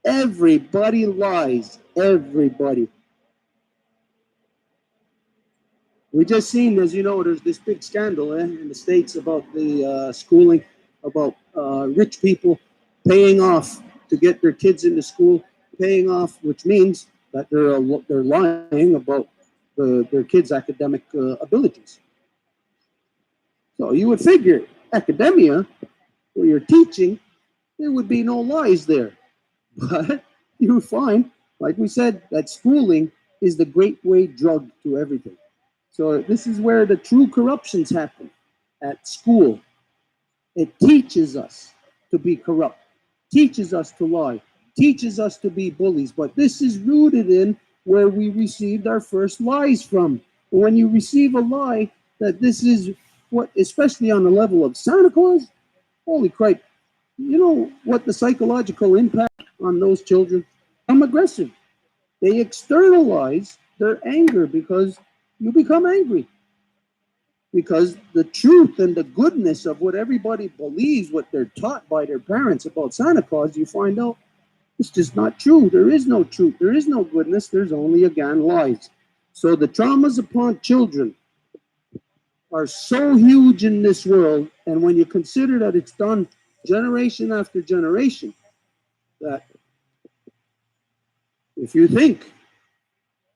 Everybody lies. Everybody. We just seen, as you know, there's this big scandal in the States about the schooling, about rich people paying off to get their kids into school, paying off, which means that they're lying about their kids' academic abilities. So you would figure academia, where you're teaching, there would be no lies there. But you find, like we said, that schooling is the gateway drug to everything. So this is where the true corruptions happen at school. It teaches us to be corrupt, teaches us to lie, teaches us to be bullies. But this is rooted in where we received our first lies from. And when you receive a lie that this is what, especially on the level of Santa Claus, holy crap, you know what the psychological impact on those children? I'm aggressive. They externalize their anger because you become angry. Because the truth and the goodness of what everybody believes, what they're taught by their parents about Santa Claus, you find out it's just not true. There is no truth. There is no goodness. There's only, again, lies. So the traumas upon children are so huge in this world. And when you consider that it's done generation after generation, that if you think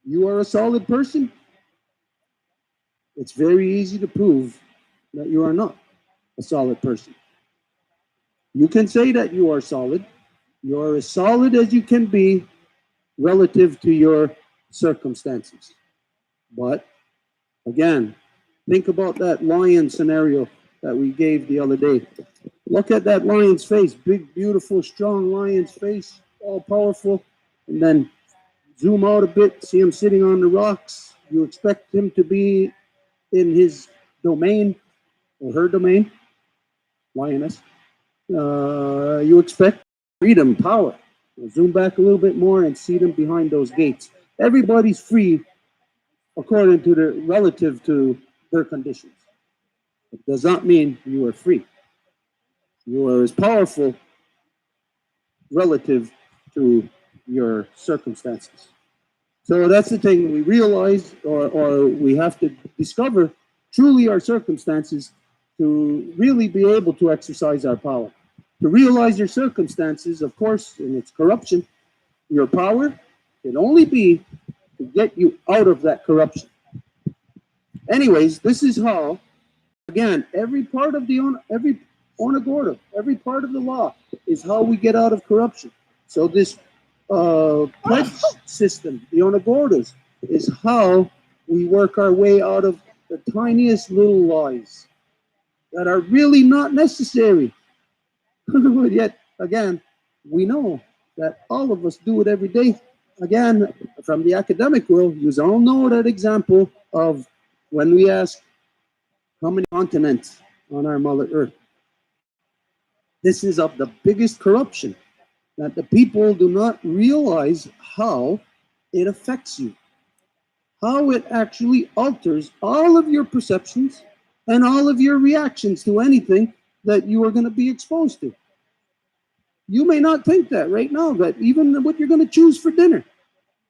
you are a solid person, it's very easy to prove that you are not a solid person. You can say that you are solid. You're as solid as you can be relative to your circumstances. But again, think about that lion scenario that we gave the other day. Look at that lion's face, big, beautiful, strong lion's face, all powerful. And then zoom out a bit, see him sitting on the rocks. You expect him to be in his domain or her domain, lioness. You expect freedom, power. Now zoom back a little bit more and see them behind those gates. Everybody's free according to their relative to their conditions. It does not mean you are free. You are as powerful relative to your circumstances. So that's the thing we realize, or we have to discover truly our circumstances to really be able to exercise our power. To realize your circumstances, of course, and its corruption, your power, can only be to get you out of that corruption. Anyways, this is how, again, every part of the every onagorda, every part of the law is how we get out of corruption. So this pledge system, the onagordas, is how we work our way out of the tiniest little lies that are really not necessary. But yet, again, we know that all of us do it every day. Again, from the academic world, you all know that example of when we ask how many continents on our Mother Earth. This is of the biggest corruption, that the people do not realize how it affects you, how it actually alters all of your perceptions and all of your reactions to anything that you are going to be exposed to. You may not think that right now, that even what you're going to choose for dinner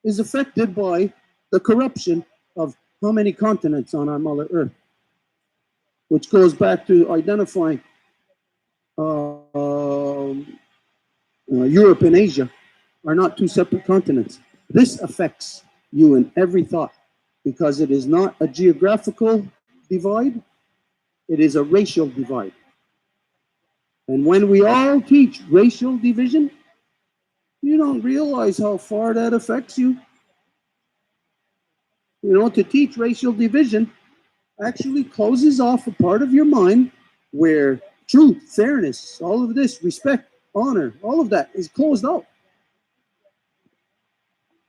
is affected by the corruption of how many continents on our Mother Earth, which goes back to identifying Europe and Asia are not two separate continents. This affects you in every thought because it is not a geographical divide, it is a racial divide. And when we all teach racial division, you don't realize how far that affects you. You know, to teach racial division actually closes off a part of your mind where truth, fairness, all of this, respect, honor, all of that is closed out.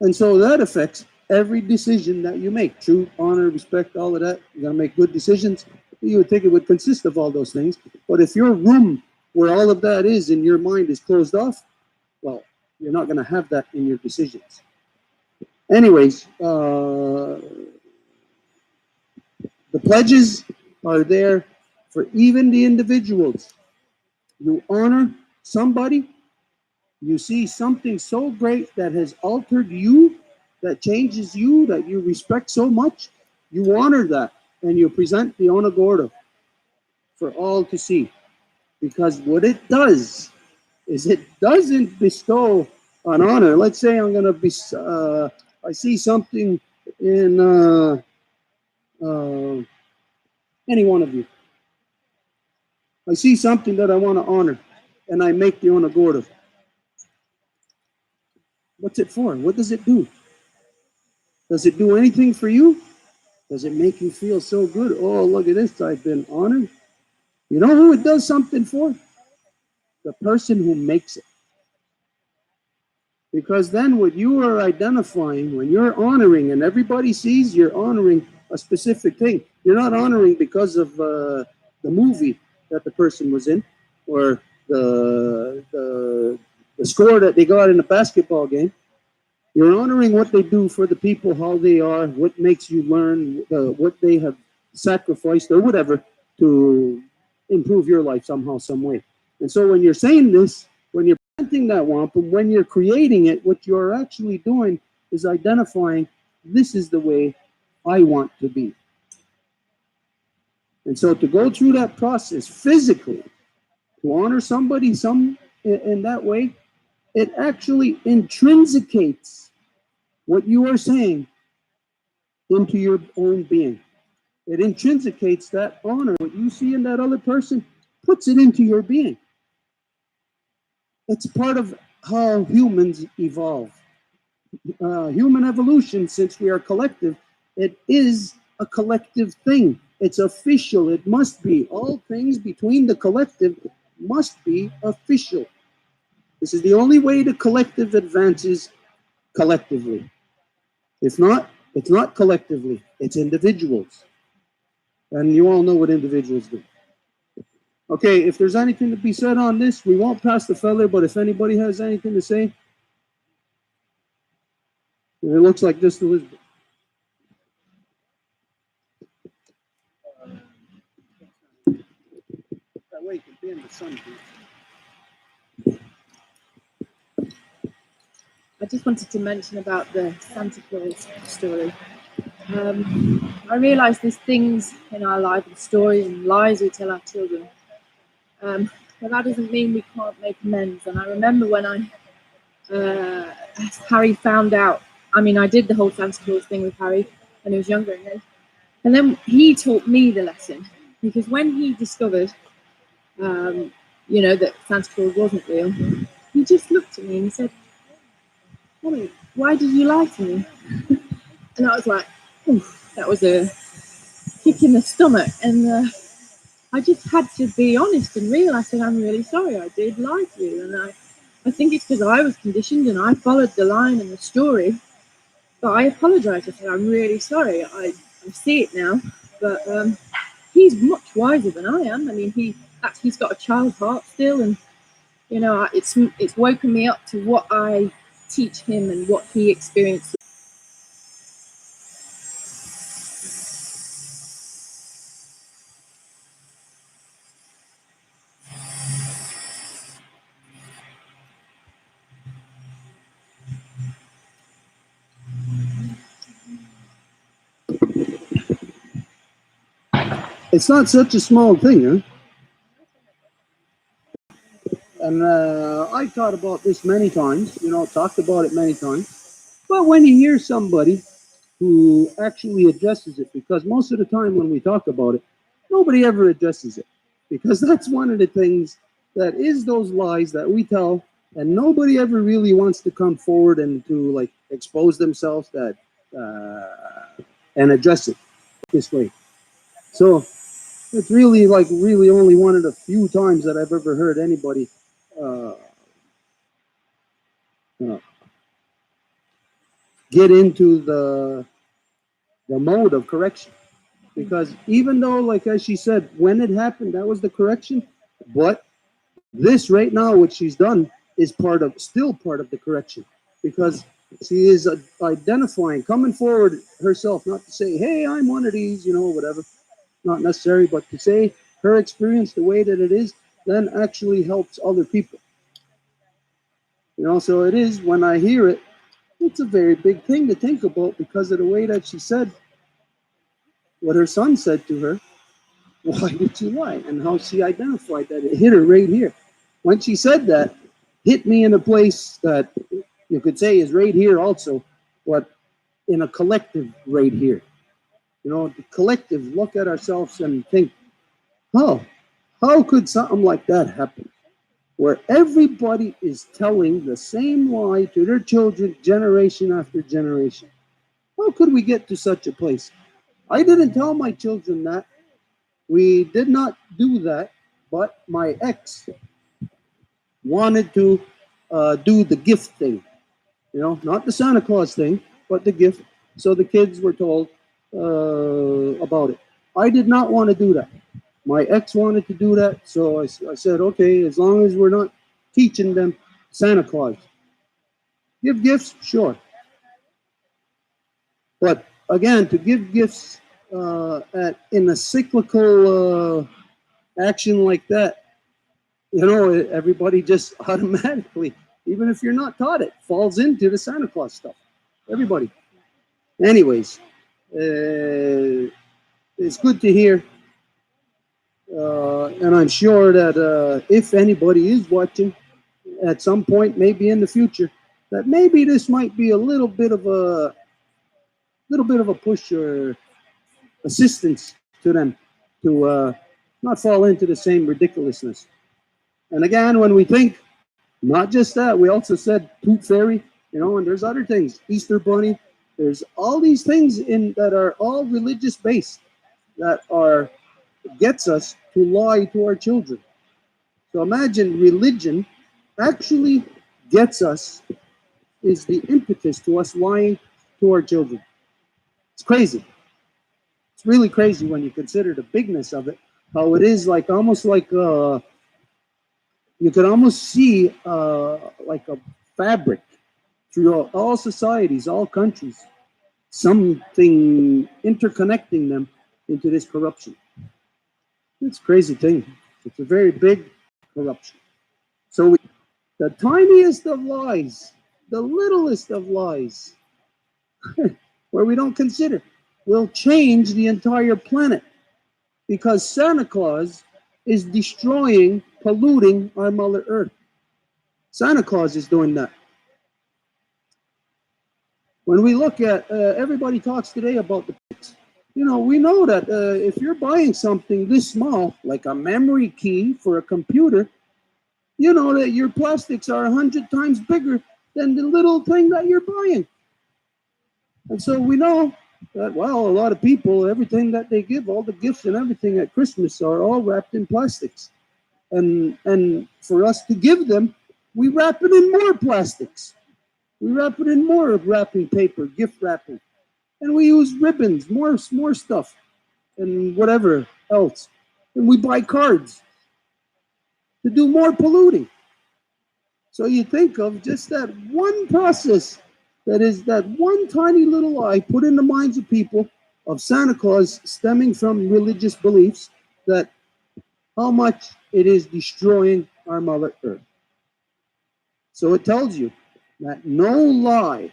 And so that affects every decision that you make. Truth, honor, respect, all of that. You gotta make good decisions. You would think it would consist of all those things. But if your room where all of that is in your mind is closed off, well, you're not gonna have that in your decisions. Anyways, the pledges are there for even the individuals. You honor somebody, you see something so great that has altered you, that changes you, that you respect so much, you honor that and you present the onagorda for all to see. Because what it does is it doesn't bestow an honor. Let's say I'm going to be, I see something in any one of you. I see something that I want to honor, and I make the onagorda. What's it for? What does it do? Does it do anything for you? Does it make you feel so good? Oh, look at this, I've been honored. You know who it does something for? The person who makes it. Because then what you are identifying, when you're honoring, and everybody sees you're honoring a specific thing, you're not honoring because of the movie that the person was in, or the score that they got in a basketball game. You're honoring what they do for the people, how they are, what makes you learn, what they have sacrificed or whatever to improve your life somehow, some way. And so when you're saying this, when you're planting that wampum, when you're creating it, what you're actually doing is identifying, this is the way I want to be. And so to go through that process physically, to honor somebody in that way, it actually intrinsicates what you are saying into your own being. It intrinsicates that honor, what you see in that other person, puts it into your being. It's part of how humans evolve. Human evolution, since we are collective, it is a collective thing. It's official. It must be. All things between the collective must be official. This is the only way the collective advances collectively. If not, it's not collectively, it's individuals. And you all know what individuals do. Okay, if there's anything to be said on this, we won't pass the feather, but if anybody has anything to say, it looks like this to Elizabeth. That way you can be in the sun, please. I just wanted to mention about the Santa Claus story. I realise there's things in our life, and stories and lies we tell our children, but that doesn't mean we can't make amends. And I remember when Harry found out I mean, I did the whole Santa Claus thing with Harry when he was younger, and then he taught me the lesson because when he discovered, that Santa Claus wasn't real, he just looked at me and he said, "Mommy, why did you lie to me?" And I was like, "Oof, that was a kick in the stomach." And I just had to be honest and real. I said, "I'm really sorry. I did lie to you." And I think it's because I was conditioned and I followed the line and the story. But I apologized. I said, "I'm really sorry. I see it now." But he's much wiser than I am. I mean, he's got a child's heart still, and it's woken me up to what I teach him and what he experienced. It's not such a small thing, huh? And I thought about this many times, talked about it many times. But when you hear somebody who actually addresses it, because most of the time when we talk about it, nobody ever addresses it. Because that's one of the things that is those lies that we tell, and nobody ever really wants to come forward and to like expose themselves that and address it this way. So it's really really only one of the few times that I've ever heard anybody uh, uh, get into the mode of correction. Because even though, like as she said, when it happened, that was the correction. But this right now, what she's done, is still part of the correction, because she is identifying, coming forward herself, not to say, "Hey, I'm one of these," whatever, not necessary, but to say her experience, the way that it is, then actually helps other people. So it is, when I hear it, it's a very big thing to think about because of the way that she said what her son said to her. Why did you lie? And how she identified that. It hit her right here. When she said that, hit me in a place that you could say is right here also, but in a collective right here. The collective look at ourselves and think, oh, how could something like that happen? Where everybody is telling the same lie to their children generation after generation. How could we get to such a place? I didn't tell my children that. We did not do that, but my ex wanted to do the gift thing, not the Santa Claus thing, but the gift. So the kids were told about it. I did not want to do that. My ex wanted to do that, so I said, okay, as long as we're not teaching them Santa Claus. Give gifts, sure. But again, to give gifts in a cyclical action like that, everybody just automatically, even if you're not taught it, falls into the Santa Claus stuff. Everybody. Anyways, it's good to hear. And I'm sure that if anybody is watching at some point, maybe in the future, that maybe this might be a little bit of a push or assistance to them to not fall into the same ridiculousness. And again, when we think, not just that, we also said Tooth Fairy, and there's other things, Easter Bunny. There's all these things that are all religious based that gets us to lie to our children. So imagine religion actually gets us, is the impetus to us lying to our children. It's crazy. It's really crazy when you consider the bigness of it. How it is almost like you could almost see like a fabric through all societies, all countries, something interconnecting them into this corruption. It's a crazy thing. It's a very big corruption. So the tiniest of lies, the littlest of lies, where we don't consider, will change the entire planet, because Santa Claus is destroying, polluting our Mother Earth. Santa Claus is doing that. When we look at, everybody talks today about the pics. We know that if you're buying something this small, like a memory key for a computer, you know that your plastics are 100 times bigger than the little thing that you're buying. And so we know that, well, a lot of people, everything that they give, all the gifts and everything at Christmas are all wrapped in plastics. And for us to give them, we wrap it in more plastics. We wrap it in more wrapping paper, gift wrapping. And we use ribbons, more stuff, and whatever else. And we buy cards to do more polluting. So you think of just that one process, that is that one tiny little lie put in the minds of people of Santa Claus, stemming from religious beliefs, that how much it is destroying our Mother Earth. So it tells you that no lie,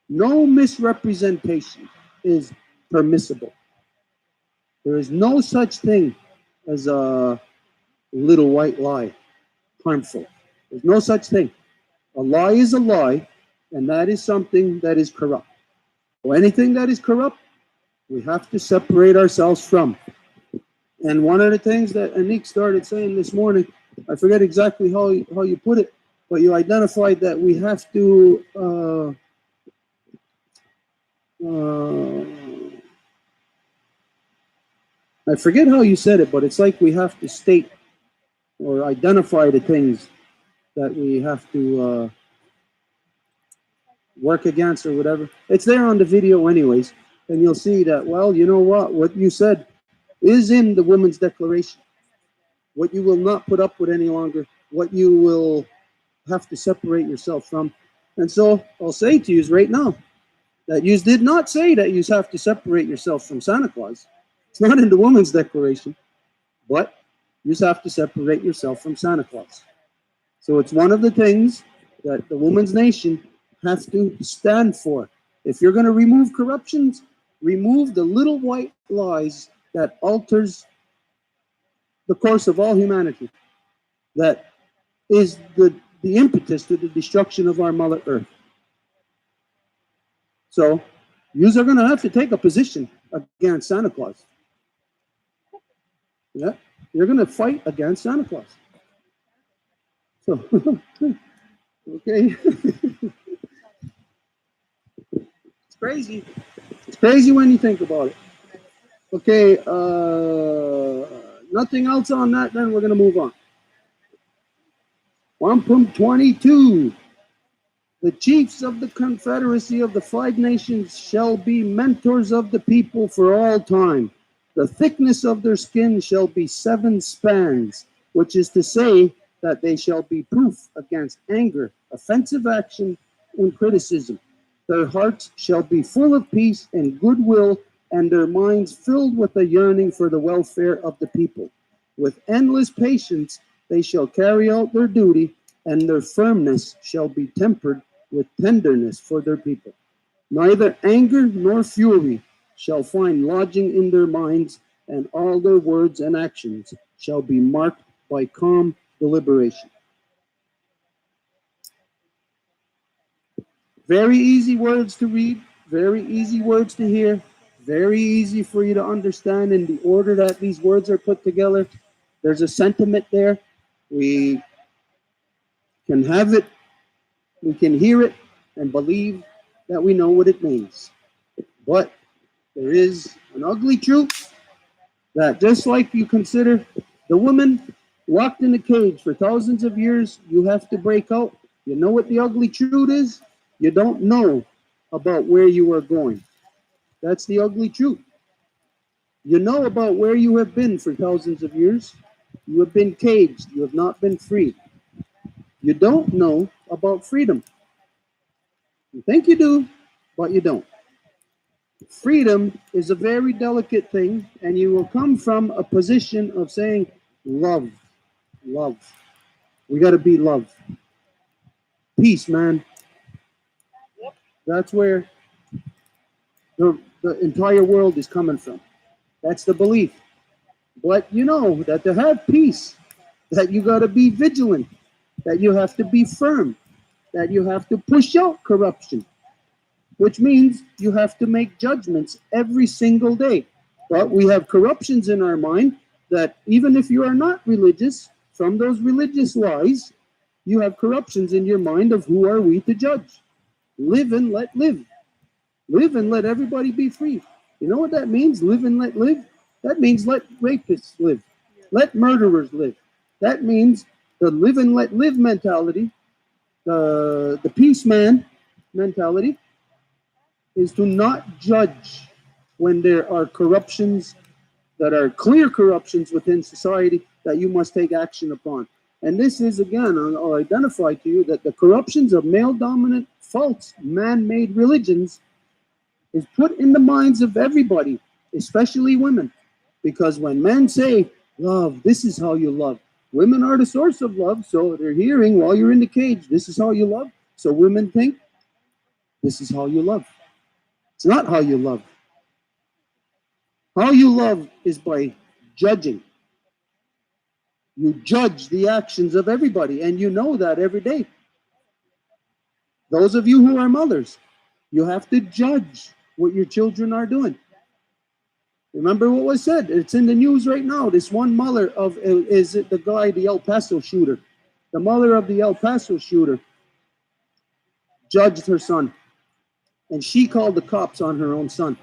no misrepresentation is permissible. There is no such thing as a little white lie, harmful. There's no such thing. A lie is a lie, and that is something that is corrupt. So anything that is corrupt, we have to separate ourselves from. And one of the things that Anik started saying this morning, I forget exactly how you put it, but you identified that we have to I forget how you said it, but it's like we have to state or identify the things that we have to work against or whatever. It's there on the video anyways, and you'll see that, well, you know what you said is in the Women's Declaration. What you will not put up with any longer, what you will have to separate yourself from. And so I'll say to you right now that you did not say that you have to separate yourself from Santa Claus. It's not in the Women's Declaration, but you just have to separate yourself from Santa Claus. So it's one of the things that the Women's Nation has to stand for. If you're going to remove corruptions, remove the little white lies that alters the course of all humanity, that is the impetus to the destruction of our Mother Earth. So you are going to have to take a position against Santa Claus. Yeah, you're going to fight against Santa Claus. So, okay. It's crazy. It's crazy when you think about it. Okay, nothing else on that, then we're going to move on. 1.22. The chiefs of the confederacy of the 5 nations shall be mentors of the people for all time. The thickness of their skin shall be 7 spans, which is to say that they shall be proof against anger, offensive action, and criticism. Their hearts shall be full of peace and goodwill, and their minds filled with a yearning for the welfare of the people. With endless patience they shall carry out their duty, and their firmness shall be tempered with tenderness for their people. Neither anger nor fury shall find lodging in their minds, and all their words and actions shall be marked by calm deliberation. Very easy words to read, very easy words to hear, very easy for you to understand in the order that these words are put together. There's a sentiment there. We can have it, we can hear it, and believe that we know what it means. But there is an ugly truth that just like you consider the woman locked in a cage for thousands of years, you have to break out. You know what the ugly truth is? You don't know about where you are going. That's the ugly truth. You know about where you have been for thousands of years. You have been caged. You have not been free. You don't know about freedom. You think you do, but you don't. Freedom is a very delicate thing, and you will come from a position of saying, love, love. We got to be love. Peace, man. That's where the entire world is coming from. That's the belief. But you know that to have peace, that you got to be vigilant, that you have to be firm, that you have to push out corruption. which means you have to make judgments every single day. But we have corruptions in our mind that even if you are not religious, from those religious lies, you have corruptions in your mind of who are we to judge. Live and let live. Live and let everybody be free. You know what that means? Live and let live? That means let rapists live. Let murderers live. That means the live and let live mentality, the peace man mentality, is to not judge when there are corruptions that are clear corruptions within society that you must take action upon. And this is, again, I'll identify to you that the corruptions of male dominant, false, man made religions is put in the minds of everybody, especially women. Because when men say, love, this is how you love, women are the source of love, so they're hearing while you're in the cage, this is how you love. So women think, this is how you love. It's not how you love. How you love is by judging. You judge the actions of everybody, and you know that every day. Those of you who are mothers, you have to judge what your children are doing. Remember what was said? It's in the news right now. This one mother of, is it the guy, the El Paso shooter? The mother of the El Paso shooter judged her son, and she called the cops on her own son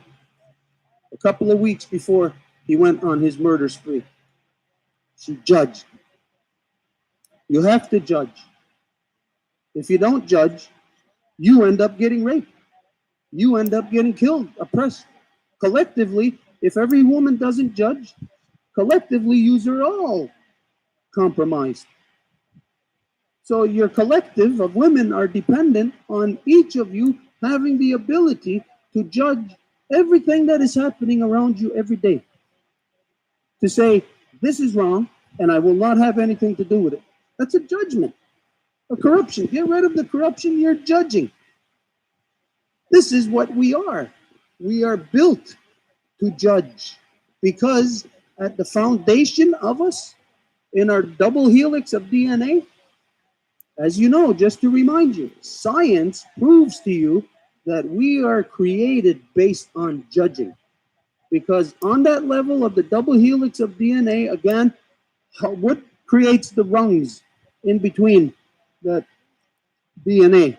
a couple of weeks before he went on his murder spree. She judged. You have to judge. If you don't judge, you end up getting raped. You end up getting killed, oppressed. Collectively, if every woman doesn't judge, collectively, you are all compromised. So your collective of women are dependent on each of you having the ability to judge everything that is happening around you every day. To say, this is wrong, and I will not have anything to do with it. That's a judgment, a corruption. Get rid of the corruption, you're judging. This is what we are. We are built to judge because at the foundation of us, in our double helix of DNA, as you know, just to remind you, science proves to you that we are created based on judging. Because on that level of the double helix of DNA, again, what creates the rungs in between that DNA?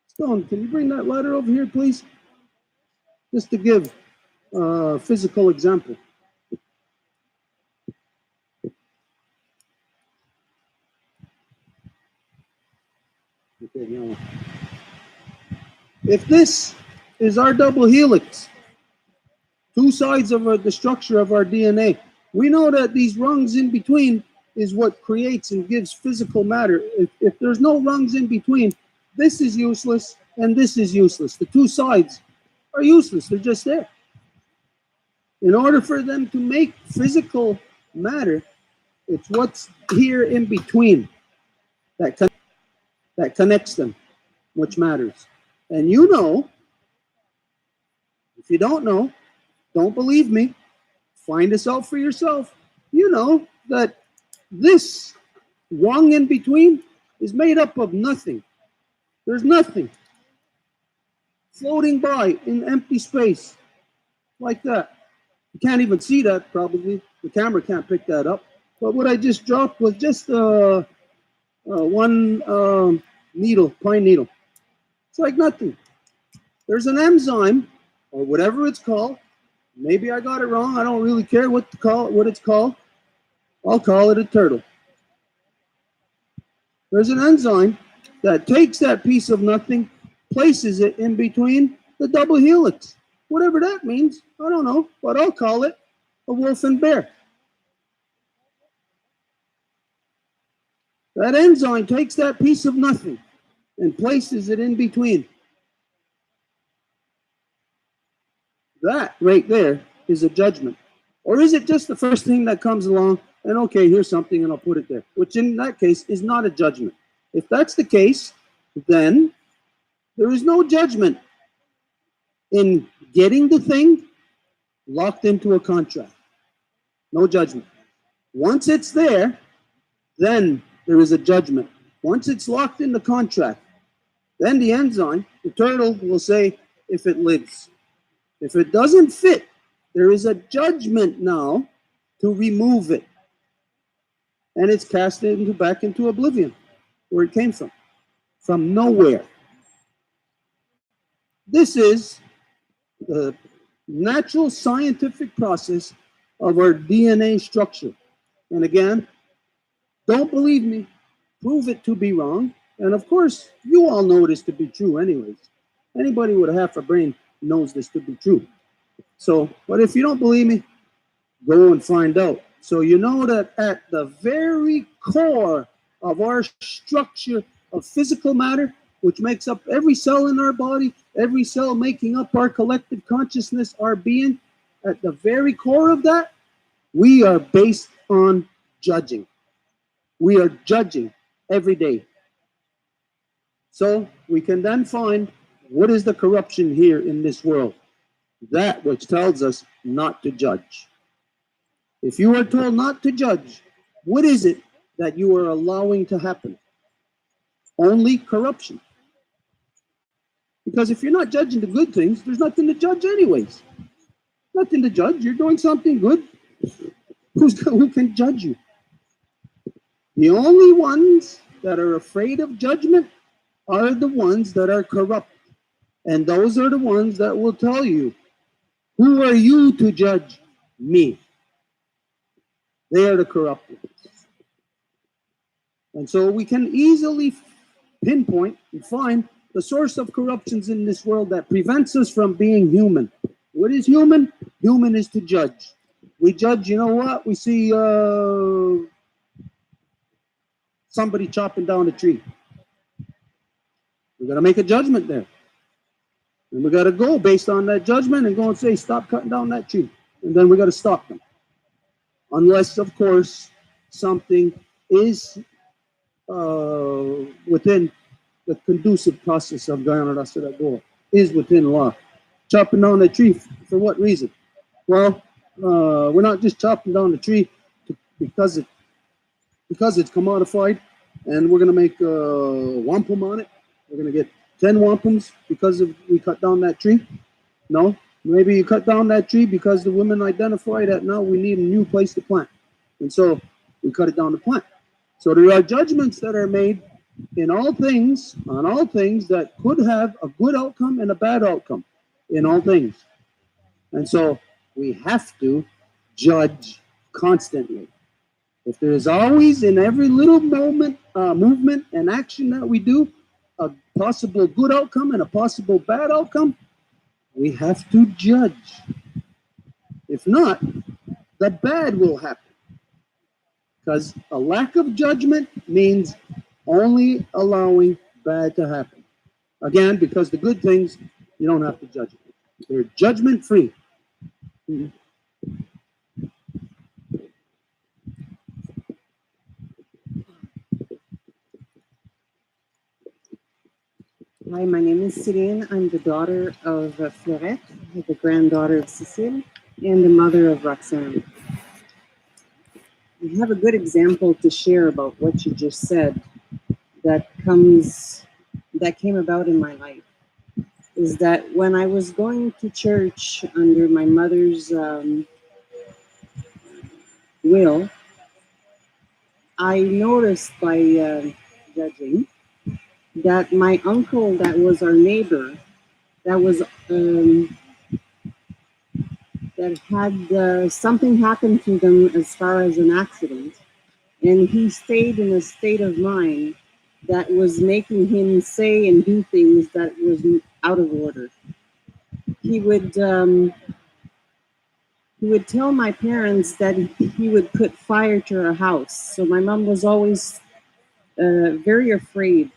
Stone, can you bring that ladder over here, please? Just to give a physical example. Okay, now, if this is our double helix, two sides of the structure of our DNA, we know that these rungs in between is what creates and gives physical matter. If there's no rungs in between, this is useless and this is useless. The two sides are useless. They're just there. In order for them to make physical matter, it's what's here in between that connects them, which matters. And you know, if you don't know, don't believe me, find this out for yourself. You know that this rung in between is made up of nothing. There's nothing floating by in empty space like that. You can't even see that, probably. The camera can't pick that up. But what I just dropped was just one needle, pine needle. It's like nothing. There's an enzyme, or whatever it's called. Maybe I got it wrong. I don't really care what it's called. I'll call it a turtle. There's an enzyme that takes that piece of nothing, places it in between the double helix. Whatever that means, I don't know, but I'll call it a wolf and bear. That enzyme takes that piece of nothing and places it in between. That right there is a judgment. Or is it just the first thing that comes along and okay, here's something and I'll put it there, which in that case is not a judgment. If that's the case, then there is no judgment in getting the thing locked into a contract. No judgment. Once it's there, then there is a judgment. Once it's locked in the contract, Then the enzyme, the turtle, will say if it lives. If it doesn't fit, there is a judgment now to remove it. And it's cast back into oblivion, where it came from nowhere. This is the natural scientific process of our DNA structure. And again, don't believe me, prove it to be wrong. And of course, you all know this to be true, anyways. Anybody with a half a brain knows this to be true. So, but if you don't believe me, go and find out. So you know that at the very core of our structure of physical matter, which makes up every cell in our body, every cell making up our collective consciousness, our being, at the very core of that, we are based on judging. We are judging every day. So we can then find what is the corruption here in this world? That which tells us not to judge. If you are told not to judge, what is it that you are allowing to happen? Only corruption. Because if you're not judging the good things, there's nothing to judge anyways. Nothing to judge. You're doing something good. Who can judge you? The only ones that are afraid of judgment are the ones that are corrupt. And those are the ones that will tell you, who are you to judge me? They are the corrupt ones. And so we can easily pinpoint and find the source of corruptions in this world that prevents us from being human. What is human? Human is to judge. We judge, you know what? We see somebody chopping down a tree. We got to make a judgment there. And we got to go based on that judgment and go and say, stop cutting down that tree. And then we got to stop them. Unless, of course, something is within the conducive process of Guyana Rasaragor, is within law. Chopping down a tree, for what reason? Well, we're not just chopping down the tree because it's commodified, and we're going to make wampum on it. We're going to get 10 wampums because we cut down that tree. No, maybe you cut down that tree because the women identify that now we need a new place to plant. And so we cut it down to plant. So there are judgments that are made in all things, on all things, that could have a good outcome and a bad outcome in all things. And so we have to judge constantly. If there is always in every little moment, movement and action that we do, a possible good outcome and a possible bad outcome, we have to judge. If not, the bad will happen. Because a lack of judgment means only allowing bad to happen. Again, because the good things, you don't have to judge. They're judgment free. Hi, my name is Céline. I'm the daughter of Fleurette, the granddaughter of Cécile, and the mother of Roxanne. I have a good example to share about what you just said that came about in my life. Is that when I was going to church under my mother's will, I noticed by judging that my uncle, that was our neighbor, that was that had something happen to them as far as an accident, and he stayed in a state of mind that was making him say and do things that was out of order. He would tell my parents that he would put fire to our house. So my mom was always very afraid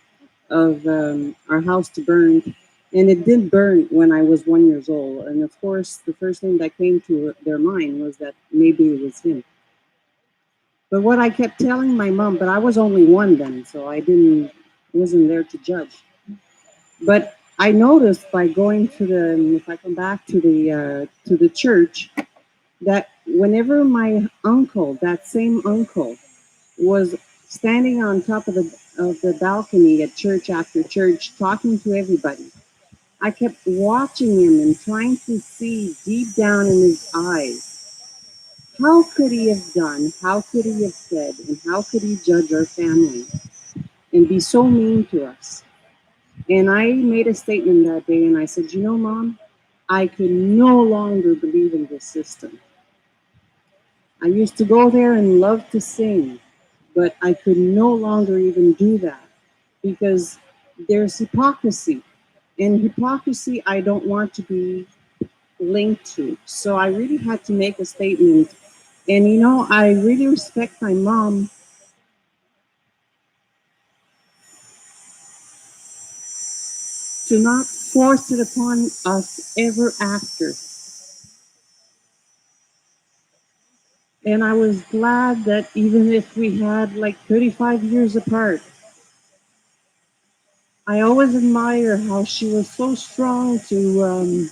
of our house to burn. And it did burn when I was 1 year old. And of course, the first thing that came to their mind was that maybe it was him. But what I kept telling my mom, but I was only one then, so wasn't there to judge. But I noticed by going to if I come back to the church, that whenever my uncle, that same uncle, was standing on top of the balcony at church after church, talking to everybody. I kept watching him and trying to see deep down in his eyes. How could he have done? How could he have said? And how could he judge our family and be so mean to us? And I made a statement that day and I said, you know, Mom, I could no longer believe in this system. I used to go there and love to sing, but I could no longer even do that because there's hypocrisy. And hypocrisy, I don't want to be linked to. So I really had to make a statement. And you know, I really respect my mom to not force it upon us ever after. And I was glad that even if we had like 35 years apart, I always admire how she was so strong to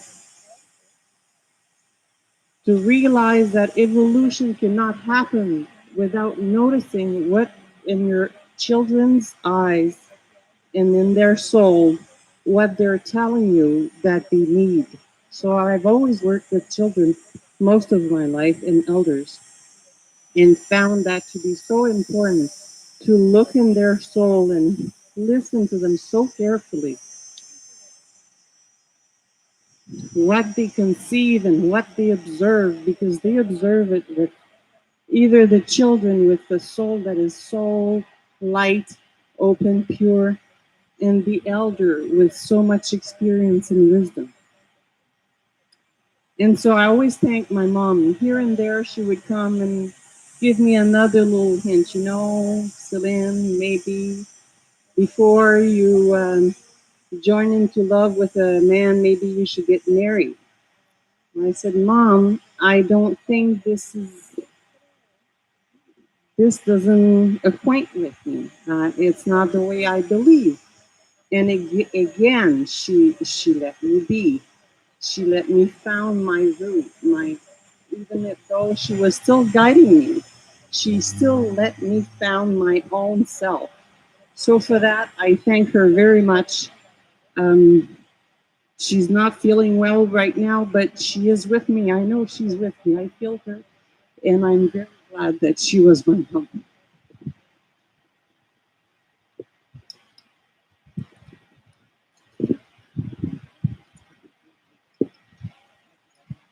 realize that evolution cannot happen without noticing what in your children's eyes and in their soul what they're telling you that they need. So I've always worked with children most of my life and elders and found that to be so important to look in their soul and listen to them so carefully, what they conceive and what they observe, because they observe it with either the children with the soul that is so light, open, pure, and the elder with so much experience and wisdom. And so I always thank my mom. Here and there, she would come and give me another little hint. You know, Celine, maybe before you join into love with a man, maybe you should get married. And I said, Mom, I don't think this doesn't acquaint with me. It's not the way I believe. And again, she let me be. She let me found my route. My even though she was still guiding me, she still let me found my own self. So for that, I thank her very much. Um, she's not feeling well right now, but she is with me. I know she's with me. I feel her, and I'm very glad that she was my mom.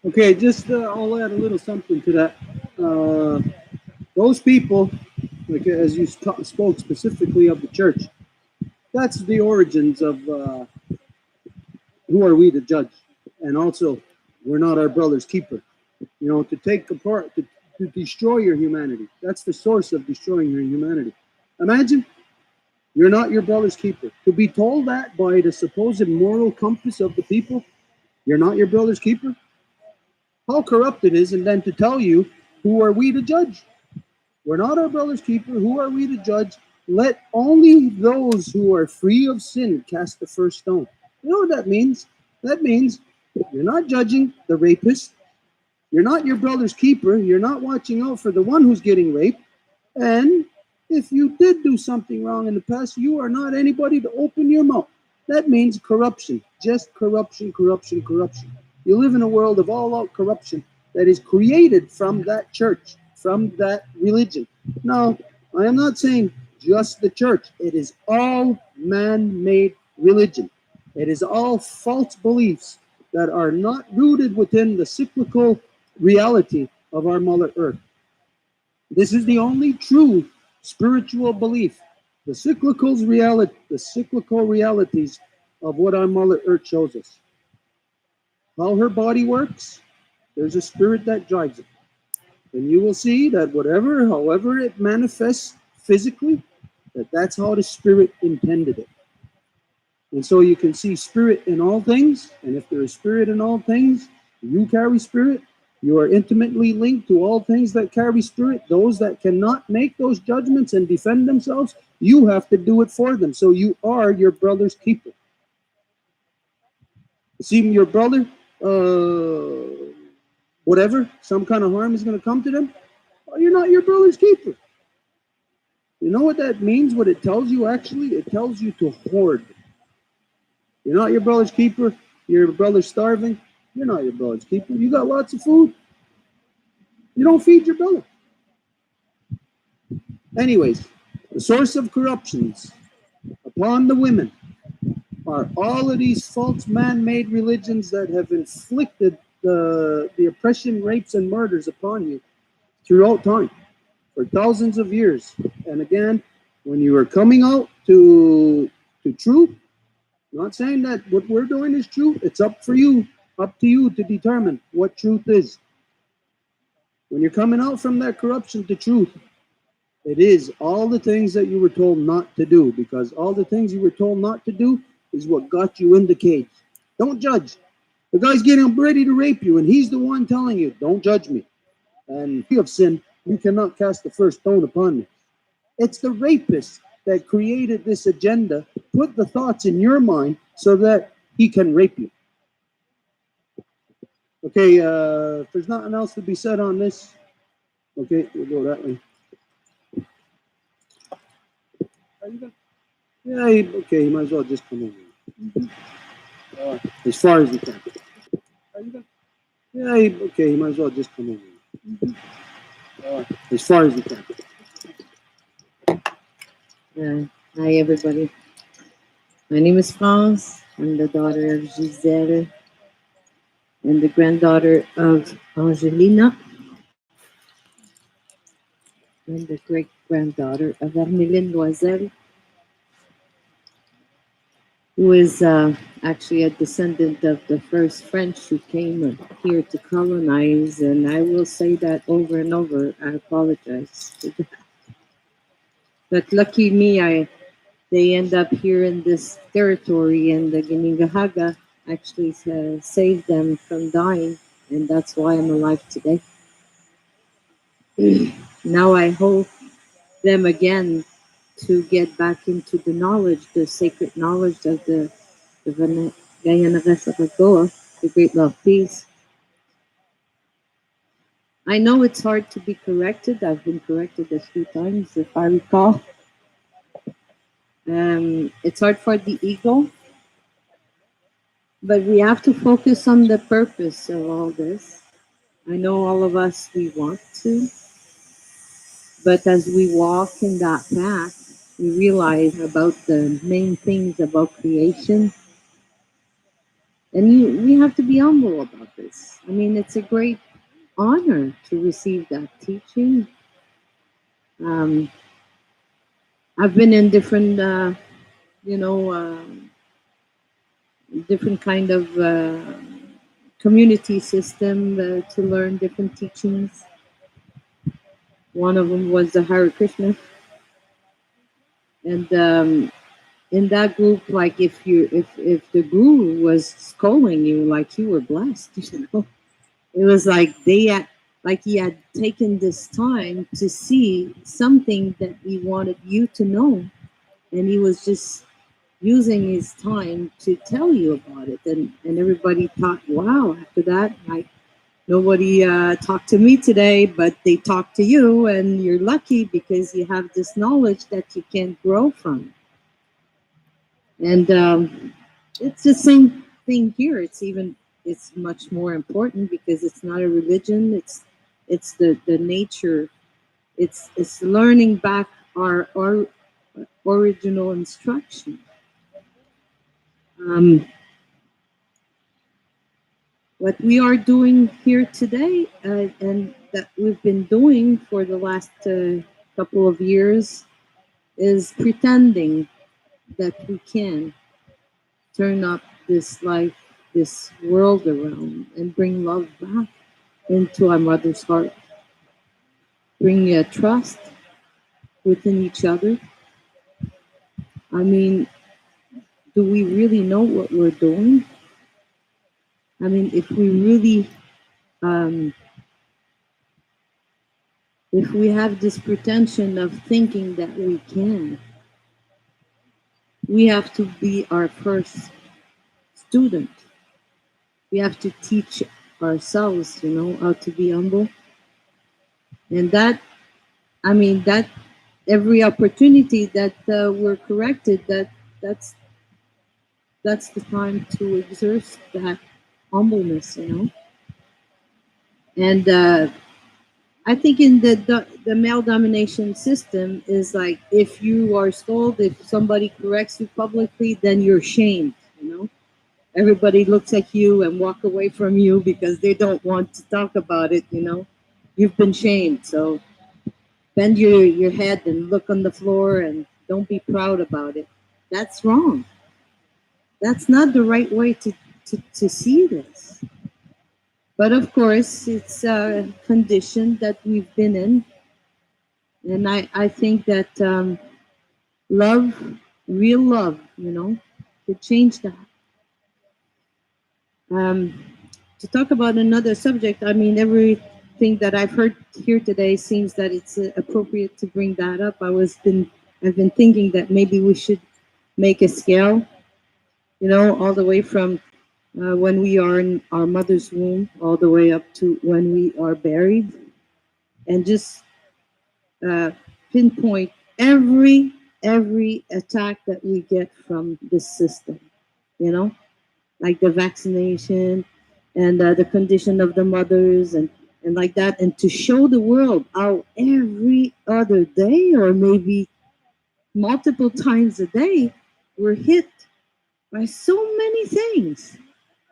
Okay, just I'll add a little something to that. Uh, those people, like as you spoke specifically of the church, that's the origins of who are we to judge, and also we're not our brother's keeper. You know, to take apart, to destroy your humanity. That's the source of destroying your humanity. Imagine you're not your brother's keeper. To be told that by the supposed moral compass of the people, you're not your brother's keeper. How corrupt it is, and then to tell you, who are we to judge? We're not our brother's keeper. Who are we to judge? Let only those who are free of sin cast the first stone. You know what that means? That means you're not judging the rapist. You're not your brother's keeper. You're not watching out for the one who's getting raped. And if you did do something wrong in the past, you are not anybody to open your mouth. That means corruption. Just corruption, corruption, corruption. You live in a world of all out corruption that is created from that church, from that religion. Now, I am not saying just the church, it is all man made religion. It is all false beliefs that are not rooted within the cyclical reality of our Mother Earth. This is the only true spiritual belief. The cyclical realities of what our Mother Earth shows us. How her body works, there's a spirit that drives it. And you will see that however it manifests physically, that's how the spirit intended it. And so you can see spirit in all things. And if there is spirit in all things, you carry spirit. You are intimately linked to all things that carry spirit. Those that cannot make those judgments and defend themselves, you have to do it for them. So you are your brother's keeper. See your brother, whatever, some kind of harm is going to come to them. Well, you're not your brother's keeper. You know what that means? What it tells you actually? It tells you to hoard. You're not your brother's keeper. Your brother's starving. You're not your brother's keeper. You got lots of food. You don't feed your brother. Anyways, the source of corruptions upon the women are all of these false man-made religions that have inflicted the oppression, rapes, and murders upon you throughout time for thousands of years. And again, when you are coming out to truth, I'm not saying that what we're doing is true. It's up to you to determine what truth is. When you're coming out from that corruption to truth, it is all the things that you were told not to do, because all the things you were told not to do is what got you in the cage. Don't judge. The guy's getting ready to rape you, and he's the one telling you, don't judge me. And if you have sinned, you cannot cast the first stone upon me. It's the rapist that created this agenda, put the thoughts in your mind so that he can rape you. Okay, if there's nothing else to be said on this, okay, we'll go that way. Yeah, okay, you might as well just come over. As far as you can. Yeah, okay, you might as well just come over. As far as you can. Hi, everybody. My name is France. I'm the daughter of Giselle and the granddaughter of Angelina and the great granddaughter of Hermeline Loisel, who is actually a descendant of the first French who came here to colonize. And I will say that over and over. I apologize. But lucky me, they end up here in this territory, and the Giningahaga actually saved them from dying, and that's why I'm alive today. Now I hope them again to get back into the knowledge, the sacred knowledge of the Gayanagasagoa, the Great Love Peace. I know it's hard to be corrected. I've been corrected a few times, if I recall. It's hard for the ego, but we have to focus on the purpose of all this. I know all of us, we want to, but as we walk in that path, we realize about the main things about creation. And we have to be humble about this. I mean, it's a great honor to receive that teaching. Um, I've been in different, you know, different kind of community system to learn different teachings. One of them was the Hare Krishna, and in that group, like if the guru was scolding you, like you were blessed, you know. It was like they had, like he had taken this time to see something that he wanted you to know, and he was just using his time to tell you about it. And everybody thought, wow, after that, like nobody talked to me today, but they talked to you, and you're lucky because you have this knowledge that you can grow from. And it's the same thing here. It's much more important because it's not a religion. It's the nature. It's learning back our original instruction. Um, what we are doing here today, and that we've been doing for the last couple of years, is pretending that we can turn up this life, this world around, and bring love back into our mother's heart. Bring trust within each other. I mean, do we really know what we're doing? I mean, um, if we have this pretension of thinking that we can, we have to be our first student. We have to teach ourselves, you know, how to be humble. And that, I mean, that every opportunity that we're corrected, that's that's the time to exert that humbleness, you know. And I think in the male domination system is like if you are scolded, if somebody corrects you publicly, then you're shamed. You know, everybody looks at you and walk away from you because they don't want to talk about it. You know, you've been shamed, so bend your head and look on the floor and don't be proud about it. That's wrong. That's not the right way to see this. But of course, it's a condition that we've been in. And I think that love, real love, you know, could change that. Um, to talk about another subject, I mean, everything that I've heard here today seems that it's appropriate to bring that up. I've been thinking that maybe we should make a scale, you know, all the way from when we are in our mother's womb, all the way up to when we are buried, and just uh, pinpoint every attack that we get from this system. You know, like the vaccination and the condition of the mothers and like that, and to show the world how every other day or maybe multiple times a day we're hit by so many things.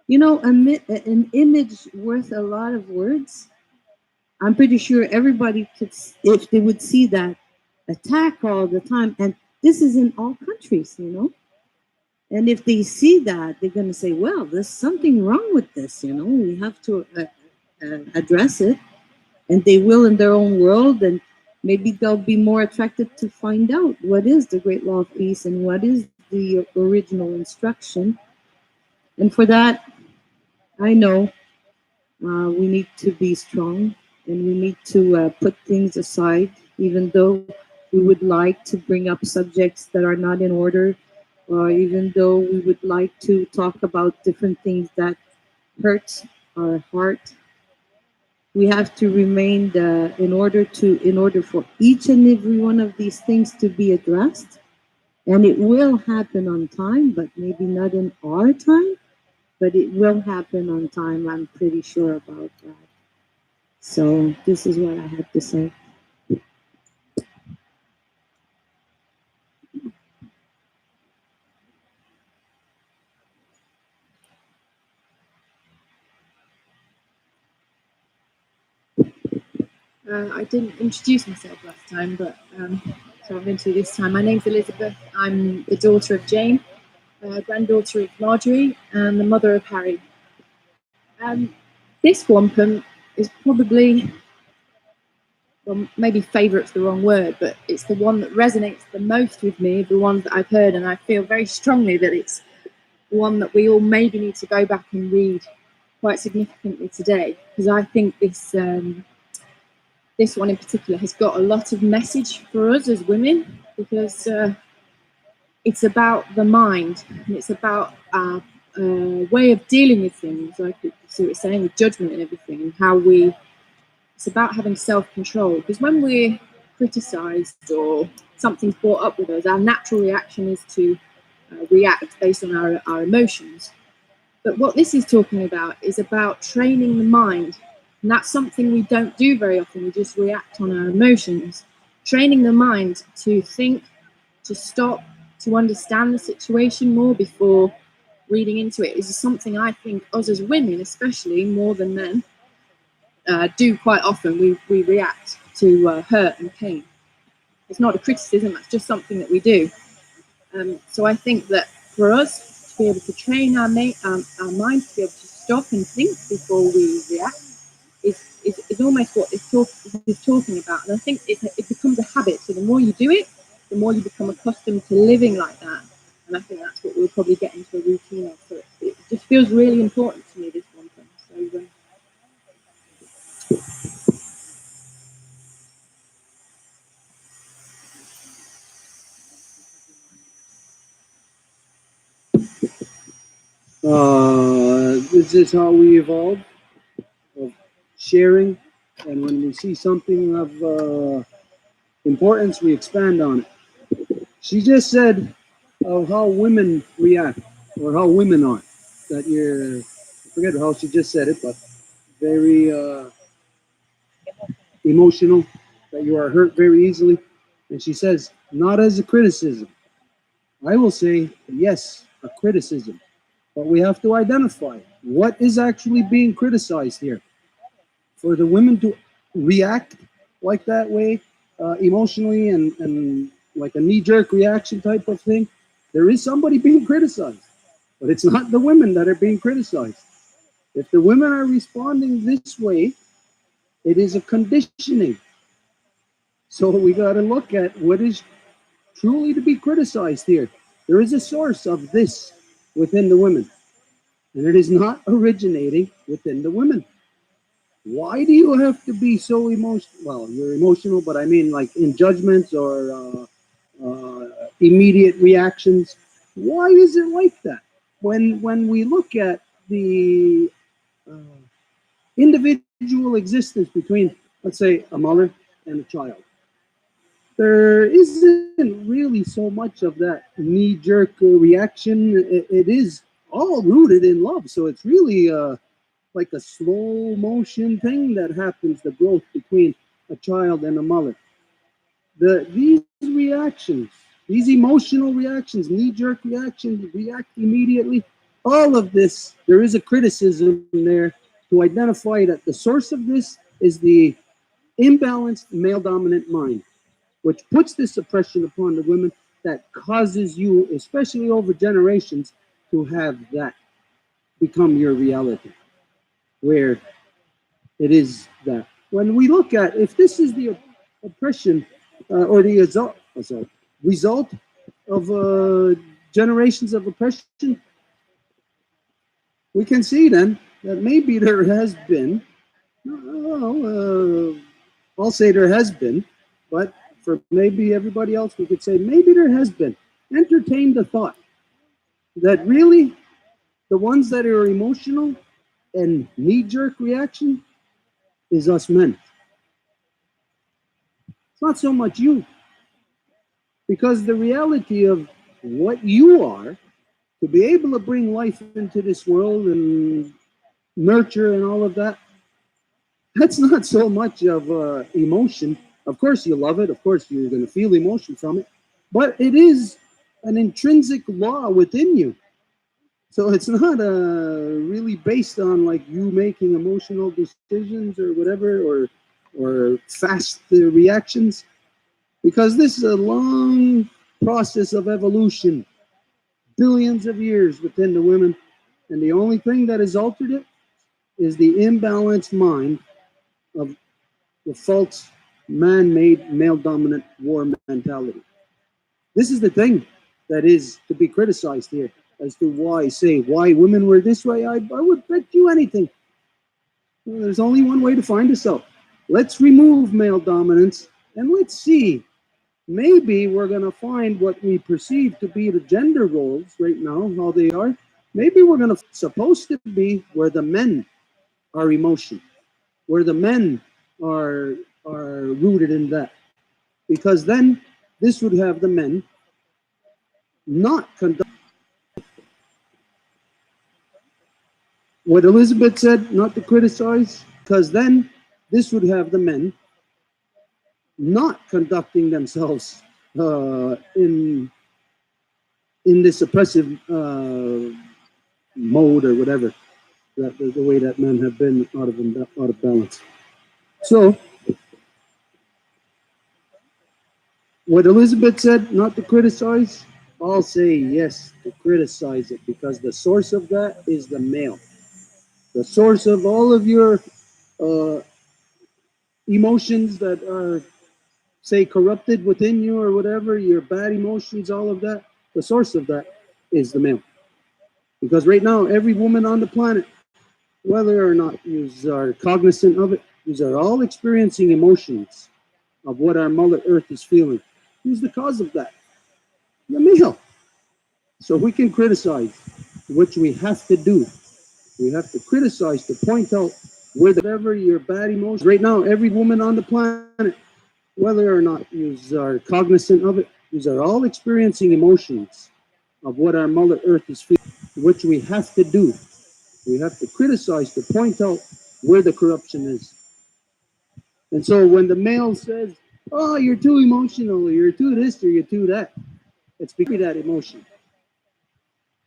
You know, an image worth a lot of words. I'm pretty sure everybody could, if they would see that attack all the time, and this is in all countries, you know. And if they see that, they're going to say, well, there's something wrong with this, you know, we have to address it. And they will in their own world, and maybe they'll be more attracted to find out what is the great law of peace and what is the original instruction. And for that, I know we need to be strong and we need to put things aside, even though we would like to bring up subjects that are not in order, or even though we would like to talk about different things that hurt our heart. We have to remain in order for each and every one of these things to be addressed. And it will happen on time, but maybe not in our time, but it will happen on time. I'm pretty sure about that. So this is what I have to say. I didn't introduce myself last time, but so I'm going to this time. My name's Elizabeth. I'm the daughter of Jane, granddaughter of Marjorie, and the mother of Harry. This wampum is probably, well, maybe favourite's the wrong word, but it's the one that resonates the most with me, the ones that I've heard, and I feel very strongly that it's the one that we all maybe need to go back and read quite significantly today, because I think this one in particular has got a lot of message for us as women, because it's about the mind and it's about our way of dealing with things, like you were saying, with judgment and everything, and how it's about having self-control. Because when we're criticized or something's brought up with us, our natural reaction is to react based on our emotions. But what this is talking about is about training the mind. And that's something we don't do very often. We just react on our emotions. Training the mind to think, to stop, to understand the situation more before reading into it is something I think us as women, especially more than men, do quite often. We react to hurt and pain. It's not a criticism, that's just something that we do. So I think that for us to be able to train our mind to be able to stop and think before we react is almost what is talking about. And I think it becomes a habit. So the more you do it, the more you become accustomed to living like that. And I think that's what we'll probably get into a routine of. So it just feels really important to me, this one thing. So This is how we evolve, of sharing, and when we see something of importance, we expand on it. She just said of how women react or how women are. That you're, I forget how she just said it, but very emotional, that you are hurt very easily. And she says, not as a criticism. I will say, yes, a criticism. But we have to identify what is actually being criticized here. For the women to react like that way, emotionally, and like a knee jerk reaction type of thing, there is somebody being criticized. But it's not the women that are being criticized. If the women are responding this way, it is a conditioning. So we got to look at what is truly to be criticized here. There is a source of this within the women, and it is not originating within the women. Why do you have to be so emotional? Well, you're emotional, but I mean like in judgments or immediate reactions. Why is it like that? When we look at the uh, individual existence between, let's say, a mother and a child, there isn't really so much of that knee jerk reaction. It is all rooted in love. So it's really like a slow motion thing that happens, the growth between a child and a mother. These reactions, these emotional reactions, knee jerk reactions, react immediately, all of this, there is a criticism there to identify that the source of this is the imbalanced male dominant mind, which puts this oppression upon the women that causes you, especially over generations, to have that become your reality, where it is that. When we look at if this is the oppression or the result of generations of oppression, we can see then that maybe there has been, I'll say there has been, but for maybe everybody else, we could say maybe there has been. Entertain the thought that really the ones that are emotional and knee jerk reaction is us men. It's not so much you, because the reality of what you are to be able to bring life into this world and nurture and all of that, that's not so much of emotion. Of course, you love it. Of course, you're going to feel emotion from it, but it is an intrinsic law within you. So it's not really based on like you making emotional decisions or whatever, or fast reactions, because this is a long process of evolution, billions of years within the women, and the only thing that has altered it is the imbalanced mind of the false man-made male-dominant war mentality. This is the thing that is to be criticized here as to why, say, why women were this way. I would bet you anything. Well, there's only one way to find this out. Let's remove male dominance and let's see. Maybe we're going to find what we perceive to be the gender roles right now, how they are. Maybe we're going to supposed to be where the men are emotion, where the men are are rooted in that. Because then this would have the men not conduct what Elizabeth said, not to criticize, because then this would have the men not conducting themselves in this oppressive mode or whatever, that the way that men have been out of balance. So what Elizabeth said, not to criticize, I'll say yes to criticize it, because the source of that is the male. The source of all of your uh, emotions that are, say, corrupted within you or whatever, your bad emotions, all of that, the source of that is the male. Because right now, every woman on the planet, whether or not you are cognizant of it, you are all experiencing emotions of what our Mother Earth is feeling. Who's the cause of that? The male. So we can criticize, which we have to do. We have to criticize to point out where whatever your bad emotions. Right now, every woman on the planet, whether or not you are cognizant of it, you are all experiencing emotions of what our Mother Earth is feeling, which we have to do. We have to criticize, to point out where the corruption is. And so when the male says, "Oh, you're too emotional, or you're too this, or you're too that," it's because of that emotion.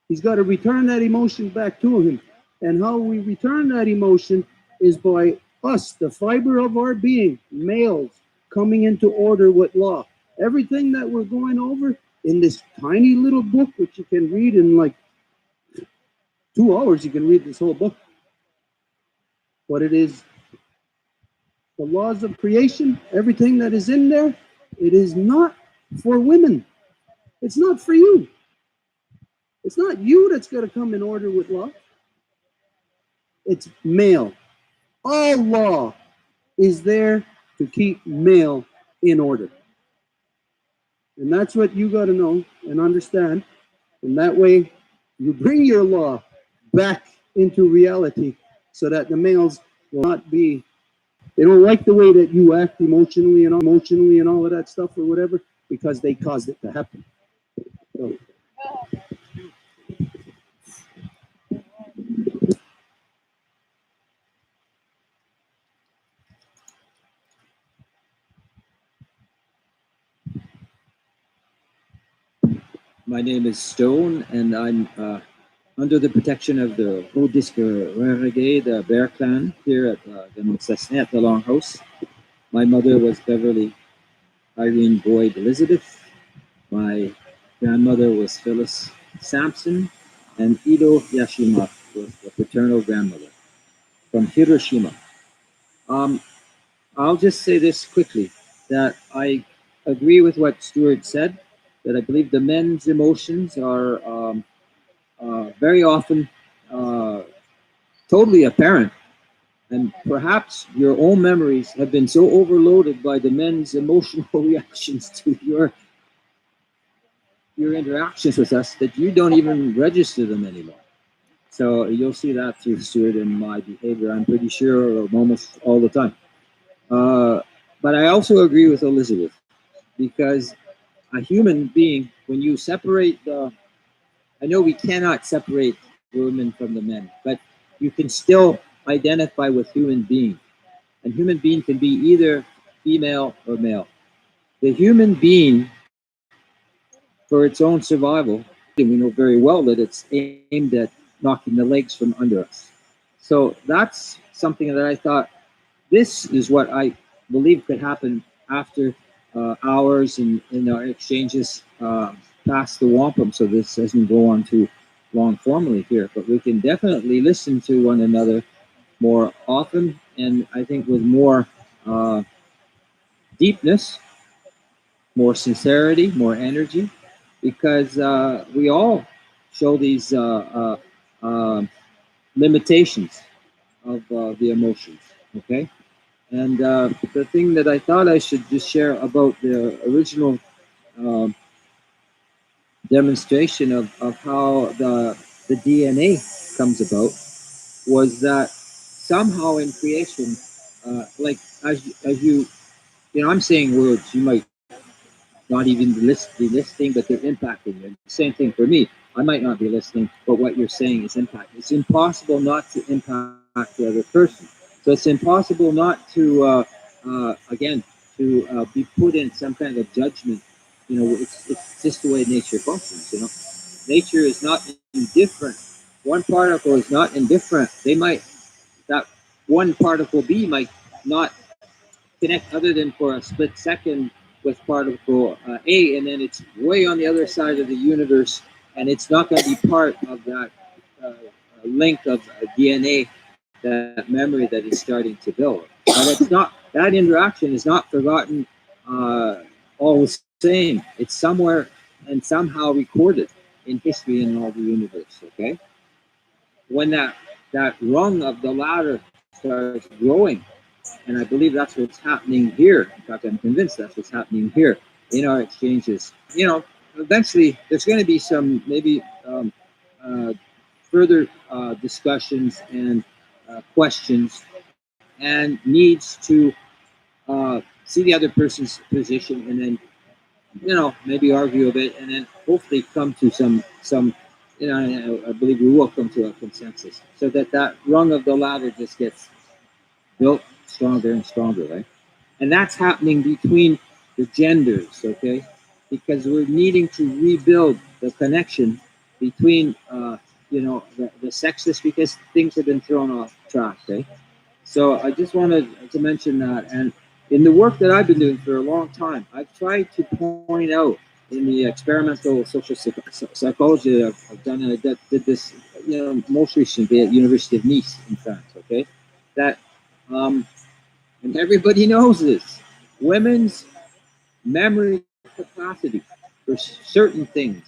He's got to return that emotion back to him. And how we return that emotion is by us, the fiber of our being, males, coming into order with law. Everything that we're going over in this tiny little book, which you can read in like 2 hours, you can read this whole book. But it is the laws of creation, everything that is in there, it is not for women. It's not for you. It's not you that's got to come in order with law. It's male. All law is there to keep male in order. And that's what you got to know and understand. And that way, you bring your law back into reality so that the males will not be, they don't like the way that you act emotionally and all of that stuff or whatever because they caused it to happen. So, my name is Stone, and I'm under the protection of the Rodiske Renegade, the Bear Clan, here at the Monsesne at the Longhouse. My mother was Beverly Irene Boyd Elizabeth. My grandmother was Phyllis Sampson, and Ido Yashima was the paternal grandmother from Hiroshima. Um, I'll just say this quickly, that I agree with what Stuart said, that I believe the men's emotions are very often uh, totally apparent. And perhaps your own memories have been so overloaded by the men's emotional reactions to your interactions with us that you don't even register them anymore. So you'll see that through Stuart and my behavior, I'm pretty sure, almost all the time. But I also agree with Elizabeth, because a human being, when you separate I know we cannot separate women from the men, but you can still identify with human being. And human being can be either female or male. The human being, for its own survival, and we know very well that it's aimed at knocking the legs from under us. So that's something that I thought, this is what I believe could happen after hours in our exchanges past the wampum. So this doesn't go on too long formally here, but we can definitely listen to one another more often, and I think with more uh, deepness, more sincerity, more energy, because we all show these limitations of the emotions. Okay. And the thing that I thought I should just share about the original um, demonstration of how the DNA comes about was that somehow in creation, like as you know, I'm saying words you might not even be listening, but they're impacting you. Same thing for me. I might not be listening, but what you're saying is impacting. It's impossible not to impact the other person. So it's impossible not to, again, to be put in some kind of judgment. You know, it's just the way nature functions. You know, nature is not indifferent. One particle is not indifferent. They might, that one particle B might not connect other than for a split second with particle A, and then it's way on the other side of the universe, and it's not going to be part of that link of DNA, that memory that is starting to build. But it's not, that interaction is not forgotten all the same. It's somewhere and somehow recorded in history and all the universe. Okay, when that rung of the ladder starts growing, and I believe that's what's happening here. In fact, I'm convinced that's what's happening here in our exchanges. You know, eventually there's going to be some maybe uh, further discussions and questions and needs to see the other person's position, and then maybe argue a bit, and then hopefully come to some. I believe we will come to a consensus, so that rung of the ladder just gets built stronger and stronger, right? And that's happening between the genders, okay? Because we're needing to rebuild the connection between, the sexes, because things have been thrown off track, okay? So I just wanted to mention that. And in the work that I've been doing for a long time, I've tried to point out in the experimental social psychology that I've done, and I did this, most recently at University of Nice in France, okay? That, and everybody knows this, women's memory capacity for certain things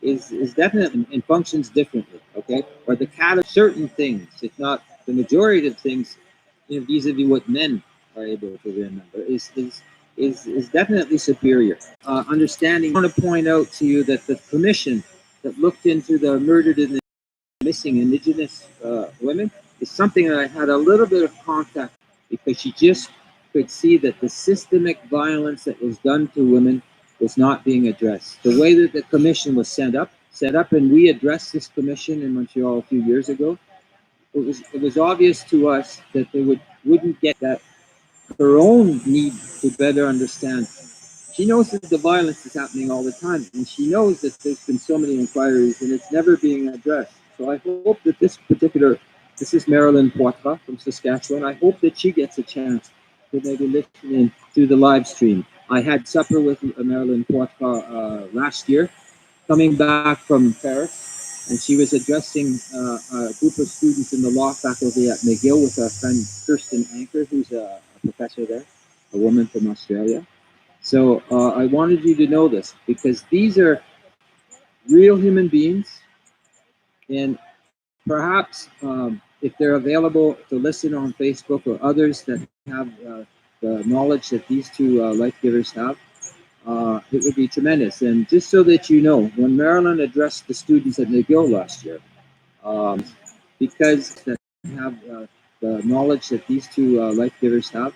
is definitely and functions differently. Okay, or the cat of certain things, if not the majority of things, vis-a-vis what men are able to remember, is definitely superior. Understanding. I want to point out to you that the commission that looked into the murdered and missing Indigenous women is something that I had a little bit of contact, because she just could see that the systemic violence that was done to women was not being addressed. The way that the commission was set up, and we addressed this commission in Montreal a few years ago. It was obvious to us that they wouldn't get that. Her own need to better understand. She knows that the violence is happening all the time, and she knows that there's been so many inquiries and it's never being addressed. So I hope that this is Marilyn Poitras from Saskatchewan. I hope that she gets a chance to maybe listen in to the live stream. I had supper with Marilyn Poitras last year, coming back from Paris, and she was addressing a group of students in the law faculty at McGill with our friend Kirsten Anker, who's a professor there, a woman from Australia. So I wanted you to know this, because these are real human beings, and perhaps if they're available to listen on Facebook, or others that have the knowledge that these two life givers have, it would be tremendous. And just so that you know, when Marilyn addressed the students at McGill last year, because that have the knowledge that these two life givers have,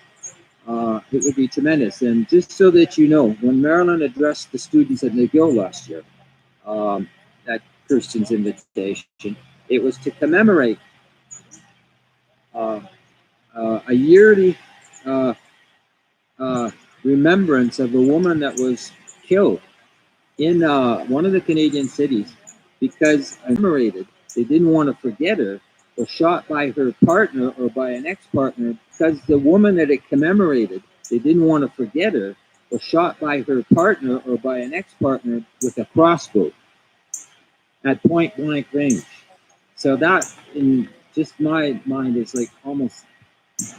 it would be tremendous. And just so that you know, when Marilyn addressed the students at McGill last year, at Kirsten's invitation, it was to commemorate uh, a yearly uh, remembrance of a woman that was killed in one of the Canadian cities, because commemorated, they didn't want to forget her, was shot by her partner or by an ex-partner, because the woman that it commemorated, they didn't want to forget her, was shot by her partner or by an ex-partner with a crossbow at point blank range. So that, in just my mind, is like almost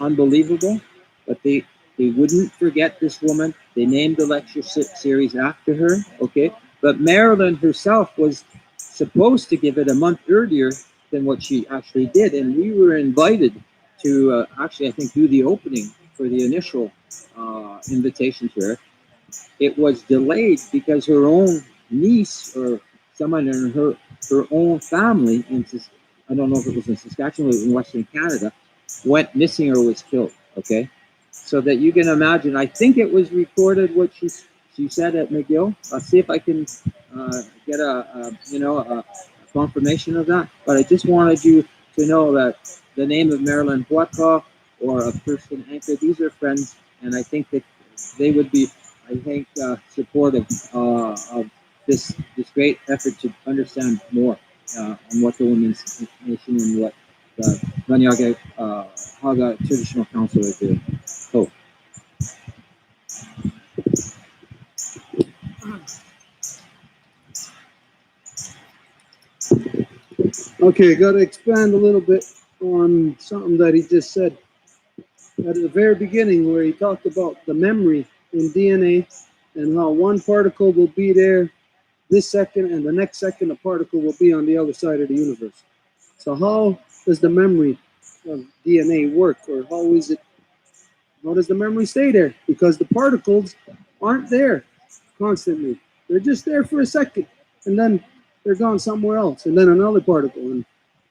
unbelievable. But they wouldn't forget this woman. They named the lecture series after her. Okay, but Marilyn herself was supposed to give it a month earlier than what she actually did, and we were invited to actually, I think, do the opening for the initial invitation to her. It was delayed because her own niece, or someone in her own family in, I don't know if it was in Saskatchewan or in Western Canada, went missing or was killed. Okay, so that you can imagine. I think it was recorded what she said at McGill. I'll see if I can get a confirmation of that. But I just wanted you to know that the name of Marilyn Poitras or of Kirsten Anker, these are friends, and I think that they would be, I think, supportive of this great effort to understand more on what the Women's Nation and what the Banyaga Haga Traditional Council is doing. So, Okay, got to expand a little bit on something that he just said at the very beginning, where he talked about the memory in DNA and how one particle will be there this second, and the next second a particle will be on the other side of the universe. So how does the memory of DNA work, or how does the memory stay there? Because the particles aren't there constantly. They're just there for a second, and then they're gone somewhere else, and then another particle. And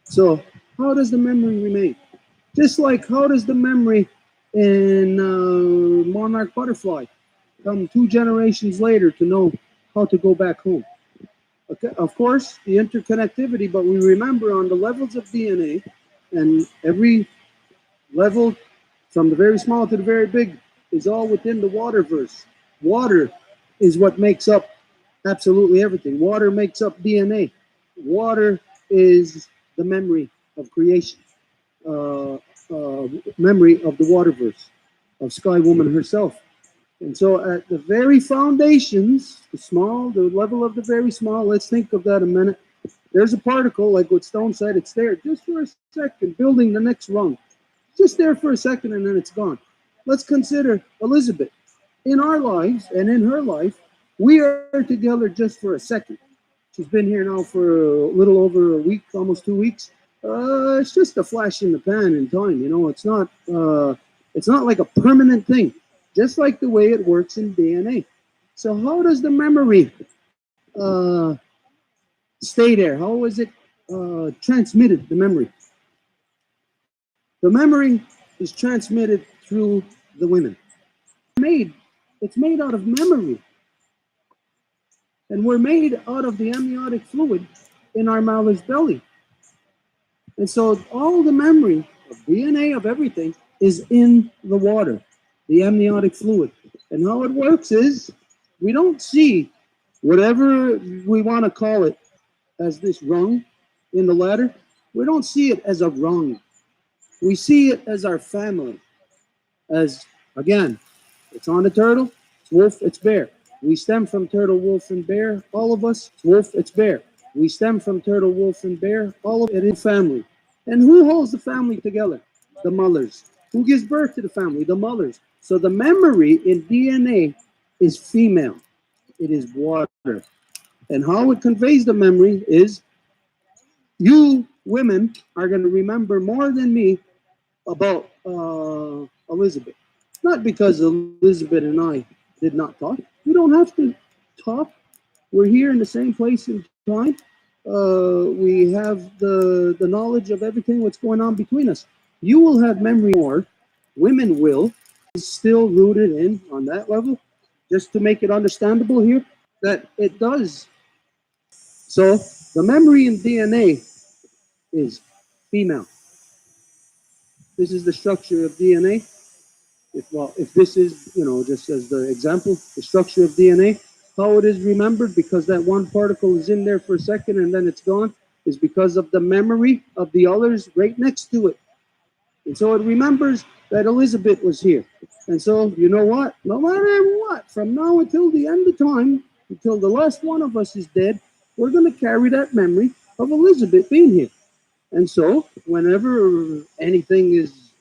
so how does the memory remain? Just like how does the memory in monarch butterfly come 2 generations later to know how to go back home. Okay, of course, the interconnectivity, but we remember on the levels of DNA, and every level from the very small to the very big is all within the waterverse. Water is what makes up absolutely everything. Water makes up DNA. Water is the memory of creation, uh, memory of the waterverse, of Sky Woman herself. And so, at the very foundations, the level of the very small, let's think of that a minute. There's a particle, like what Stone said, it's there just for a second, building the next rung. Just there for a second, and then it's gone. Let's consider Elizabeth. In our lives and in her life, we are together just for a second. She's been here now for a little over a week, almost 2 weeks. It's just a flash in the pan in time. It's not like a permanent thing, just like the way it works in DNA. So how does the memory stay there? How is it transmitted? The memory. The memory is transmitted through the women. Made. It's made out of memory, and we're made out of the amniotic fluid in our mother's belly. And so all the memory of DNA of everything is in the water, the amniotic fluid. And how it works is we don't see whatever we want to call it as this rung in the ladder. We don't see it as a rung. We see it as our family. As, again, it's on the turtle, it's wolf, it's bear. We stem from turtle, wolf, and bear. All of us, it's wolf, it's bear. We stem from turtle, wolf, and bear. All of it is family. And who holds the family together? The mothers. Who gives birth to the family? The mothers. So the memory in DNA is female. It is water. And how it conveys the memory is you women are going to remember more than me about Elizabeth. Not because Elizabeth and I did not talk. We don't have to talk. We're here in the same place and time. We have the knowledge of everything what's going on between us. You will have memory more. Women will. It's still rooted in on that level. Just to make it understandable here, that it does. So the memory in DNA is female. This is the structure of DNA. If this is, just as the example, the structure of DNA, how it is remembered, because that one particle is in there for a second and then it's gone, is because of the memory of the others right next to it. And so it remembers that Elizabeth was here. And so, you know what? No matter what, from now until the end of time, until the last one of us is dead, we're going to carry that memory of Elizabeth being here. And so, whenever anything is,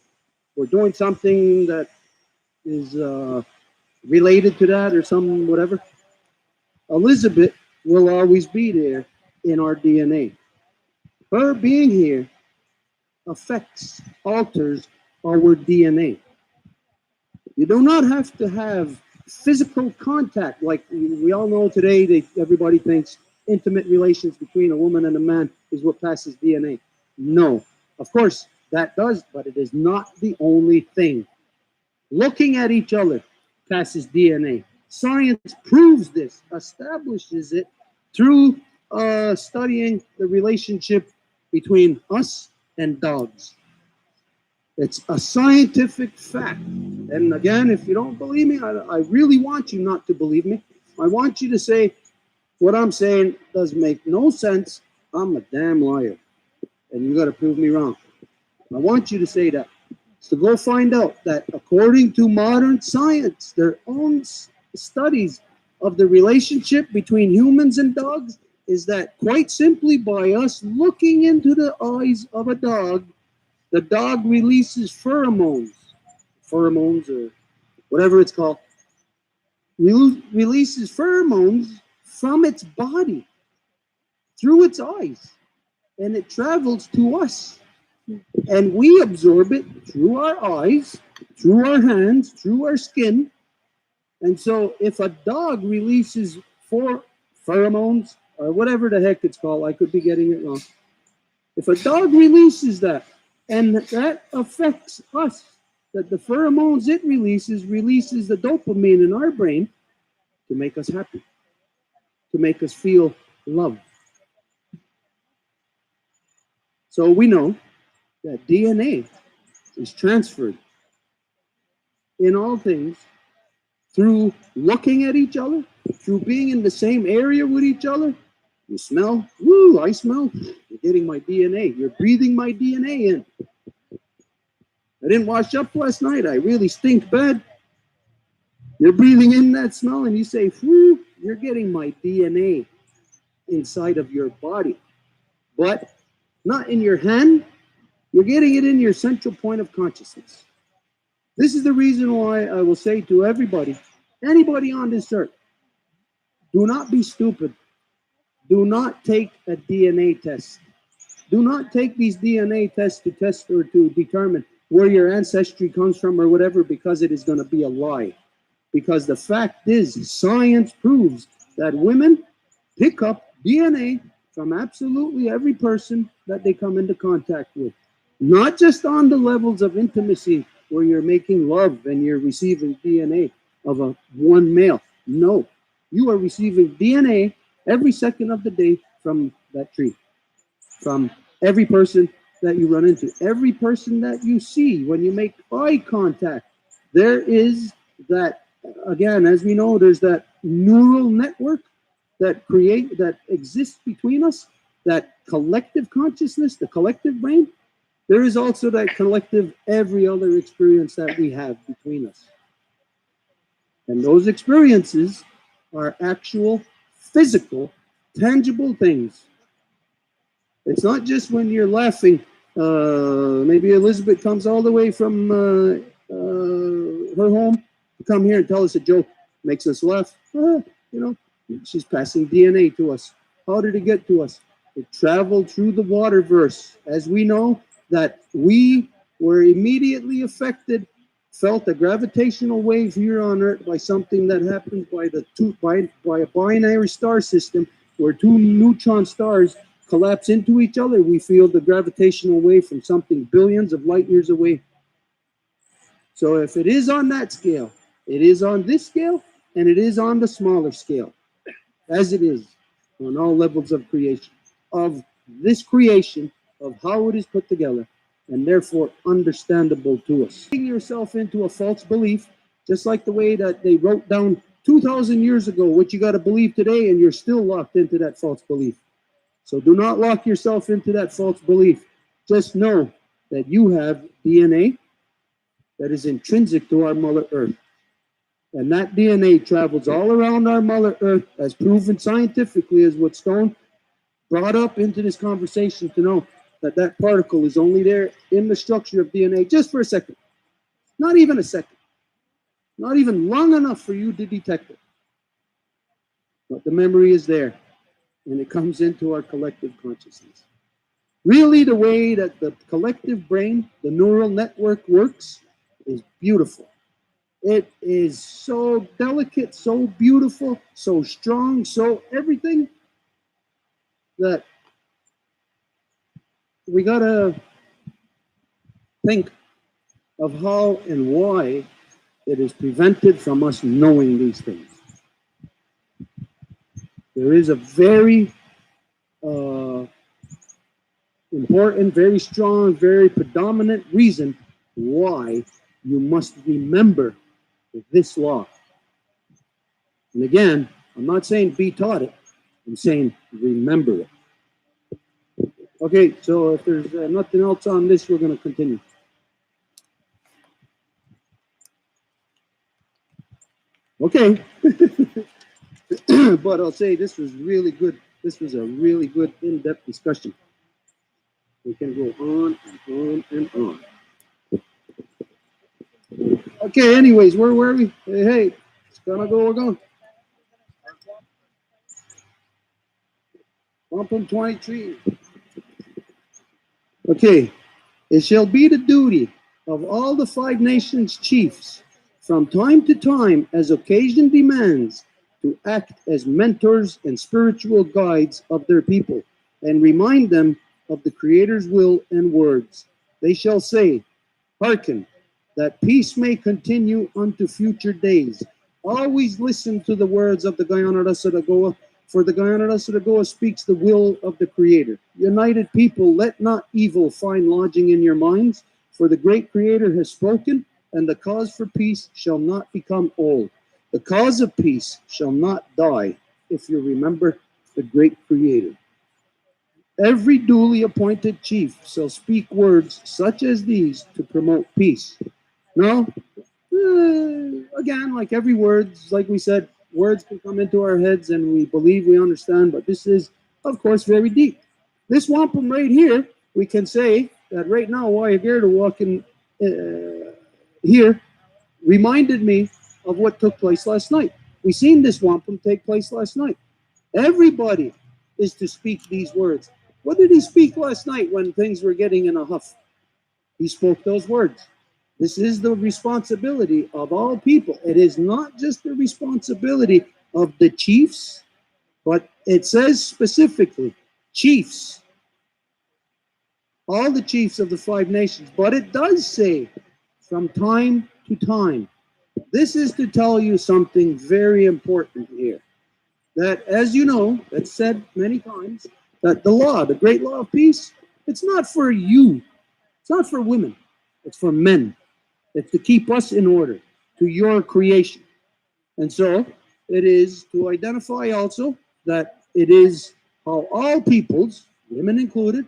we're doing something that is related to that or some whatever, Elizabeth will always be there in our DNA. Her being here affects, alters our DNA. You do not have to have physical contact. Like we all know today, everybody thinks intimate relations between a woman and a man is what passes DNA. No, of course that does, but it is not the only thing. Looking at each other passes DNA. Science proves this, establishes it through studying the relationship between us and dogs. It's a scientific fact. And again, if you don't believe me, I really want you not to believe me. I want you to say, what I'm saying does make no sense. I'm a damn liar. And you got to prove me wrong. I want you to say that. So go find out that according to modern science, their own studies of the relationship between humans and dogs, is that quite simply by us looking into the eyes of a dog, the dog releases pheromones or whatever it's called, releases pheromones from its body through its eyes, and it travels to us. And we absorb it through our eyes, through our hands, through our skin. And so if a dog releases pheromones, or whatever the heck it's called, I could be getting it wrong. If a dog releases that, and that affects us, that the pheromones it releases the dopamine in our brain to make us happy, to make us feel love. So we know that DNA is transferred in all things through looking at each other, through being in the same area with each other. You smell, woo, I smell. You're getting my DNA. You're breathing my DNA in. I didn't wash up last night. I really stink bad. You're breathing in that smell and you say, whoo, you're getting my DNA inside of your body. But not in your hand. You're getting it in your central point of consciousness. This is the reason why I will say to everybody, anybody on this earth, do not be stupid. Do not take a DNA test. Do not take these DNA tests to test or to determine where your ancestry comes from or whatever, because it is going to be a lie. Because the fact is, science proves that women pick up DNA from absolutely every person that they come into contact with. Not just on the levels of intimacy where you're making love and you're receiving DNA of a one male. No, you are receiving DNA every second of the day from that tree, from every person that you run into, every person that you see when you make eye contact. There is that, again, as we know, there's that neural network that exists between us, that collective consciousness, the collective brain. There is also that collective every other experience that we have between us. And those experiences are actual, physical, tangible things. It's not just when you're laughing. Maybe Elizabeth comes all the way from her home to come here and tell us a joke, makes us laugh. She's passing DNA to us. How did it get to us? It traveled through the waterverse. As we know, that we were immediately affected, felt a gravitational wave here on Earth by something that happened by a binary star system where two neutron stars collapse into each other. We feel the gravitational wave from something billions of light years away. So if it is on that scale, it is on this scale, and it is on the smaller scale, as it is on all levels of creation, of this creation, of how it is put together, and therefore understandable to us. Putting yourself into a false belief, just like the way that they wrote down 2,000 years ago what you got to believe today, and you're still locked into that false belief. So do not lock yourself into that false belief. Just know that you have DNA that is intrinsic to our Mother Earth. And that DNA travels all around our Mother Earth, as proven scientifically, as what Stone brought up into this conversation, to know that that particle is only there in the structure of DNA just for a second. Not even a second. Not even long enough for you to detect it. But the memory is there, and it comes into our collective consciousness. Really, the way that the collective brain, the neural network works, is beautiful. It is so delicate, so beautiful, so strong, so everything, that we gotta think of how and why it is prevented from us knowing these things. There is a very important, very strong, very predominant reason why you must remember this law. And again, I'm not saying be taught it, I'm saying remember it. Okay, so if there's nothing else on this, we're going to continue. Okay. But I'll say this was really good. This was a really good in-depth discussion. We can go on and on and on. Okay, anyways, where were we? Hey, it's gonna go, we're going. Wampum 23. Okay. It shall be the duty of all the 5 nations' chiefs, from time to time, as occasion demands, to act as mentors and spiritual guides of their people, and remind them of the Creator's will and words. They shall say, hearken, that peace may continue unto future days. Always listen to the words of the Guyana Rasadagoa, for the Guyana Rasadagoa speaks the will of the Creator. United people, let not evil find lodging in your minds, for the great Creator has spoken, and the cause for peace shall not become old. The cause of peace shall not die, if you remember the great Creator. Every duly appointed chief shall speak words such as these to promote peace. Now, again, like every word, like we said, words can come into our heads and we believe we understand, but this is, of course, very deep. This wampum right here, we can say that right now, Waiagirda walking here reminded me of what took place last night. We seen this wampum take place last night. Everybody is to speak these words. What did he speak last night when things were getting in a huff? He spoke those words. This is the responsibility of all people. It is not just the responsibility of the chiefs, but it says specifically chiefs, all the chiefs of the 5 nations. But it does say from time to time. This is to tell you something very important here. That, as you know, it's said many times, that the law, the great law of peace, it's not for you. It's not for women. It's for men. It's to keep us in order to your creation. And so it is to identify also that it is how all peoples, women included,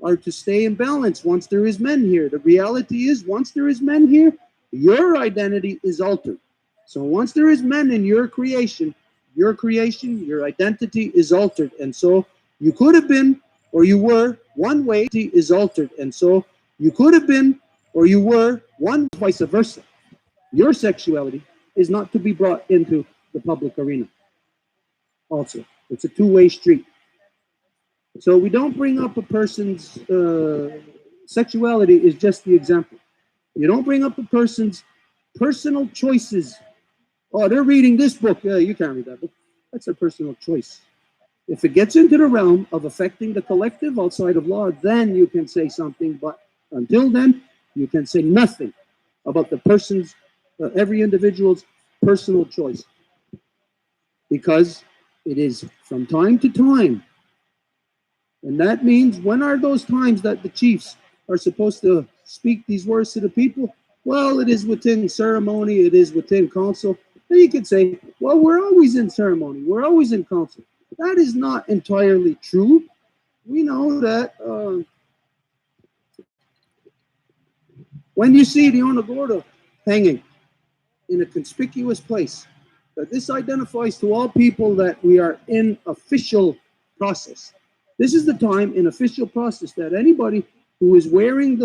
are to stay in balance once there is men here. The reality is, once there is men here, your identity is altered. So once there is men in your creation, your identity is altered. And so you could have been, or you were, one way is altered. And so you could have been, or you were, one vice versa. Your sexuality is not to be brought into the public arena. Also, it's a two-way street. So we don't bring up a person's sexuality is just the example. You don't bring up a person's personal choices. Oh, they're reading this book. Yeah, you can't read that book. That's a personal choice. If it gets into the realm of affecting the collective outside of law, then you can say something. But until then, you can say nothing about the person's, every individual's personal choice. Because it is from time to time. And that means, when are those times that the chiefs are supposed to speak these words to the people? Well, it is within ceremony, it is within council. And you could say, well, we're always in ceremony, we're always in council. That is not entirely true. We know that when you see the Onagorda hanging in a conspicuous place, that this identifies to all people that we are in official process. This is the time in official process that anybody who is wearing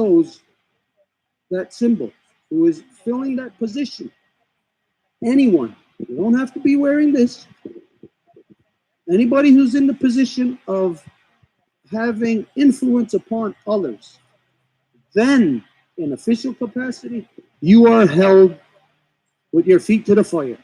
that symbol, who is filling that position, anyone, you don't have to be wearing this, anybody who's in the position of having influence upon others, then in official capacity, you are held with your feet to the fire.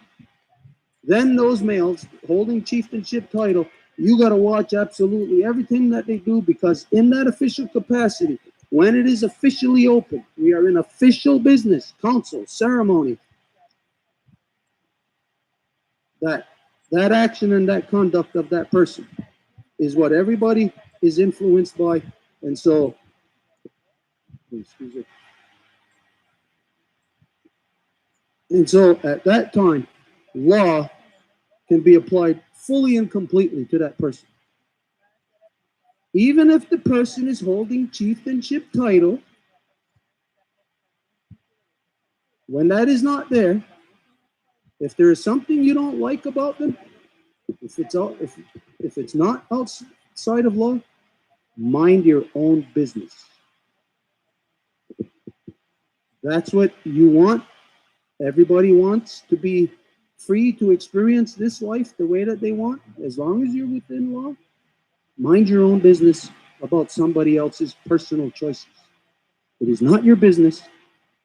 Then those males holding chieftainship title, you got to watch absolutely everything that they do, because in that official capacity, when it is officially open, we are in official business, council, ceremony, that action and that conduct of that person is what everybody is influenced by. And so, at that time, law can be applied fully and completely to that person. Even if the person is holding chieftainship title, when that is not there, if there is something you don't like about them, if it's not outside of law, mind your own business. That's what you want. Everybody wants to be free to experience this life the way that they want. As long as you're within law, mind your own business about somebody else's personal choices. It is not your business.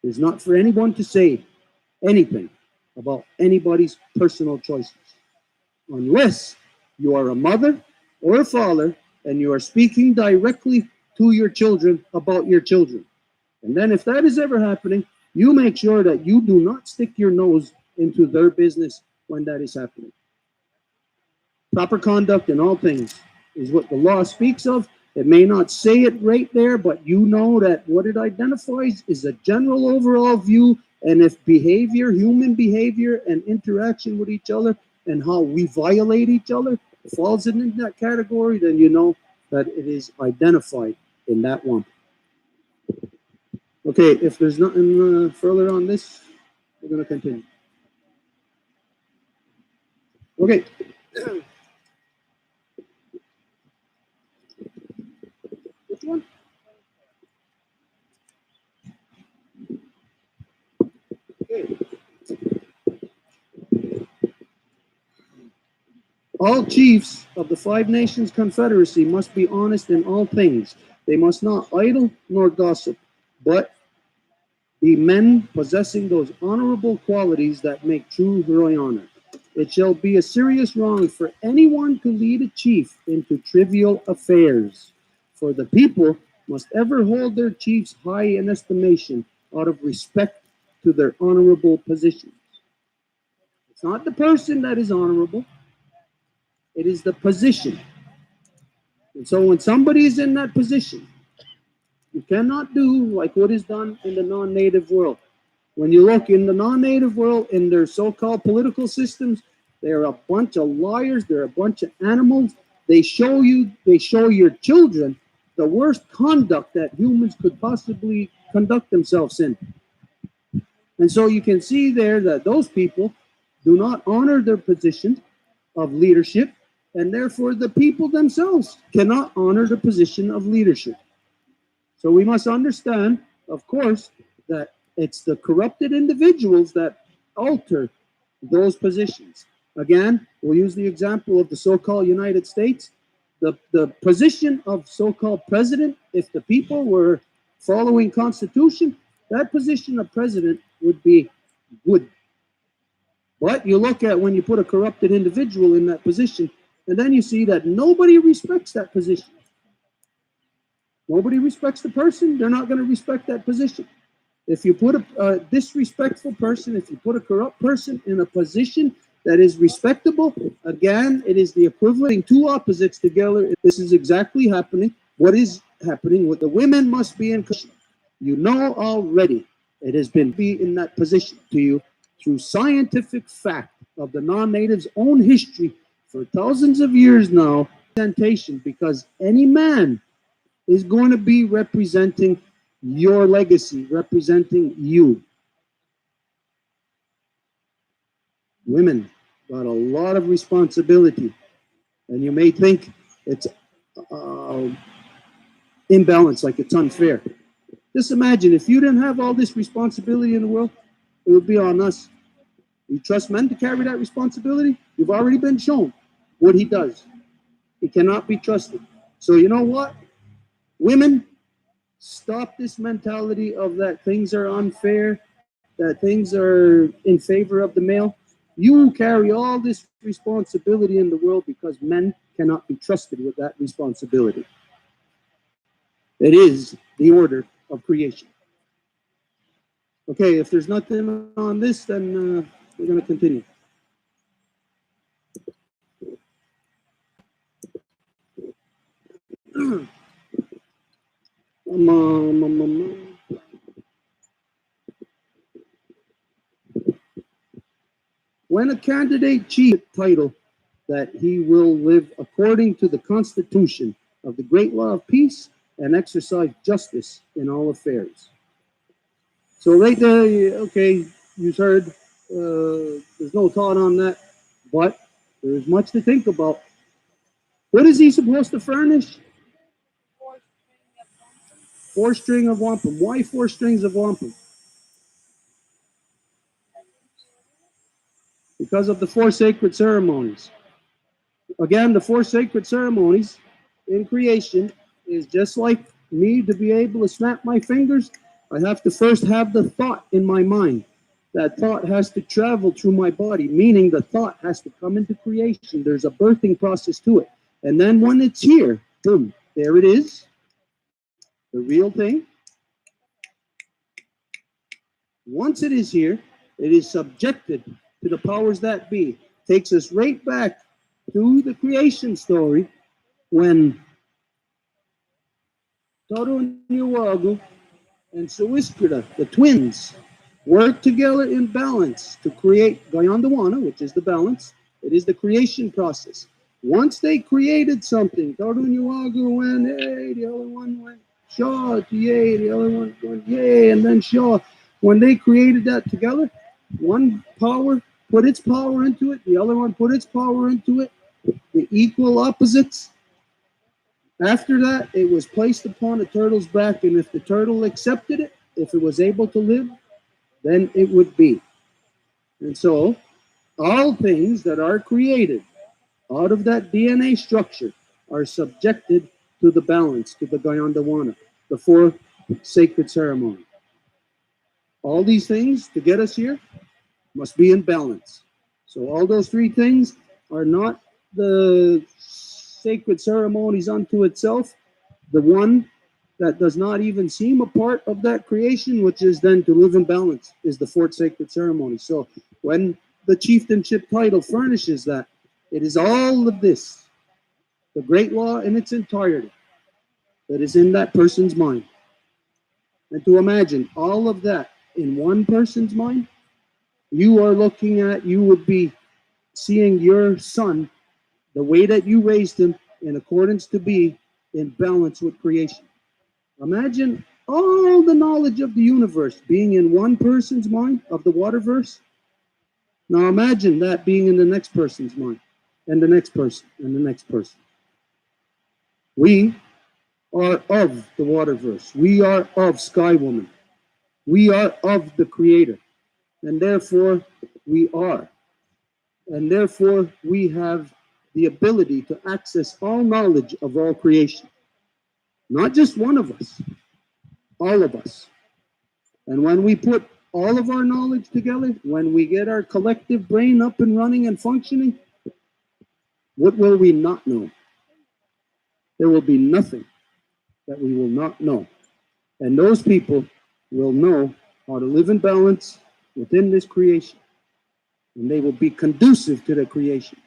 It is not for anyone to say anything about anybody's personal choices, unless you are a mother or a father and you are speaking directly to your children about your children. And then if that is ever happening, You make sure that you do not stick your nose into their business when that is happening. Proper conduct in all things is what the law speaks of. It may not say it right there, but you know that what it identifies is a general overall view. And if behavior, human behavior, and interaction with each other and how we violate each other falls in that category, then you know that it is identified in that one. Okay, if there's nothing further on this, we're going to continue. Okay. Which one? Okay. All chiefs of the Five Nations Confederacy must be honest in all things. They must not idle nor gossip, but be men possessing those honorable qualities that make true heroic honor. It shall be a serious wrong for anyone to lead a chief into trivial affairs, for the people must ever hold their chiefs high in estimation out of respect to their honorable positions. It's not the person that is honorable, it is the position. And so when somebody is in that position, you cannot do like what is done in the non-native world. When you look in the non-native world, in their so-called political systems, they're a bunch of liars, they're a bunch of animals. They show your children the worst conduct that humans could possibly conduct themselves in. And so you can see there that those people do not honor their position of leadership, and therefore the people themselves cannot honor the position of leadership. So we must understand, of course, that it's the corrupted individuals that alter those positions. Again, we'll use the example of the so-called United States. The position of so-called president, if the people were following Constitution, that position of president would be good. But you look at when you put a corrupted individual in that position, and then you see that nobody respects that position. Nobody respects the person, they're not going to respect that position. If you put a disrespectful person, if you put a corrupt person in a position that is respectable, again, it is the equivalent of two opposites together. This is exactly happening. What is happening with the women must be in control. You know already it has been be in that position to you through scientific fact of the non-natives' own history for thousands of years now. Because any man is going to be representing your legacy, representing you. Women got a lot of responsibility, and you may think it's imbalanced, like it's unfair. Just imagine if you didn't have all this responsibility in the world, it would be on us. You trust men to carry that responsibility? You've already been shown what he does. He cannot be trusted. So you know what? Women, stop this mentality of that things are unfair, that things are in favor of the male. You carry all this responsibility in the world because men cannot be trusted with that responsibility. It is the order of creation. Okay, if there's nothing on this, then we're going to continue. When a candidate chief title that he will live according to the Constitution of the great law of peace and exercise justice in all affairs. So right there, okay, you've heard, there's no thought on that, but there's much to think about. What is he supposed to furnish? 4 string of wampum. Why 4 strings of wampum? Because of the 4 sacred ceremonies. Again, the 4 sacred ceremonies in creation is just like me to be able to snap my fingers. I have to first have the thought in my mind. That thought has to travel through my body, meaning the thought has to come into creation. There's a birthing process to it. And then when it's here, boom, there it is, the real thing. Once it is here, it is subjected to the powers that be. Takes us right back to the creation story when Toruniwagu and Suiskrita, the twins, work together in balance to create Gayandawana, which is the balance. It is the creation process. Once they created something, Toruniwagu went, hey, the other one went, Shaw, yay, the other one went, yay, and then Shaw. When they created that together, one power put its power into it, the other one put its power into it, the equal opposites. After that, it was placed upon the turtle's back, and if the turtle accepted it, if it was able to live, then it would be. And so, all things that are created out of that DNA structure are subjected to the balance, to the Gayandawana, the four sacred ceremony. All these things to get us here must be in balance. So, all those three things are not the sacred ceremonies unto itself. The one that does not even seem a part of that creation, which is then to live in balance, is the fourth sacred ceremony. So when the chieftainship title furnishes that, it is all of this, the great law in its entirety, that is in that person's mind. And to imagine all of that in one person's mind, you are looking at, you would be seeing your son, the way that you raised him, in accordance to be in balance with creation. Imagine all the knowledge of the universe being in one person's mind, of the waterverse. Now imagine that being in the next person's mind, and the next person, and the next person. We are of the waterverse. We are of Sky Woman. We are of the Creator. And therefore, we are. And therefore, we have the ability to access all knowledge of all creation. Not just one of us, all of us. And when we put all of our knowledge together, when we get our collective brain up and running and functioning, what will we not know? There will be nothing that we will not know. And those people will know how to live in balance within this creation. And they will be conducive to the creation.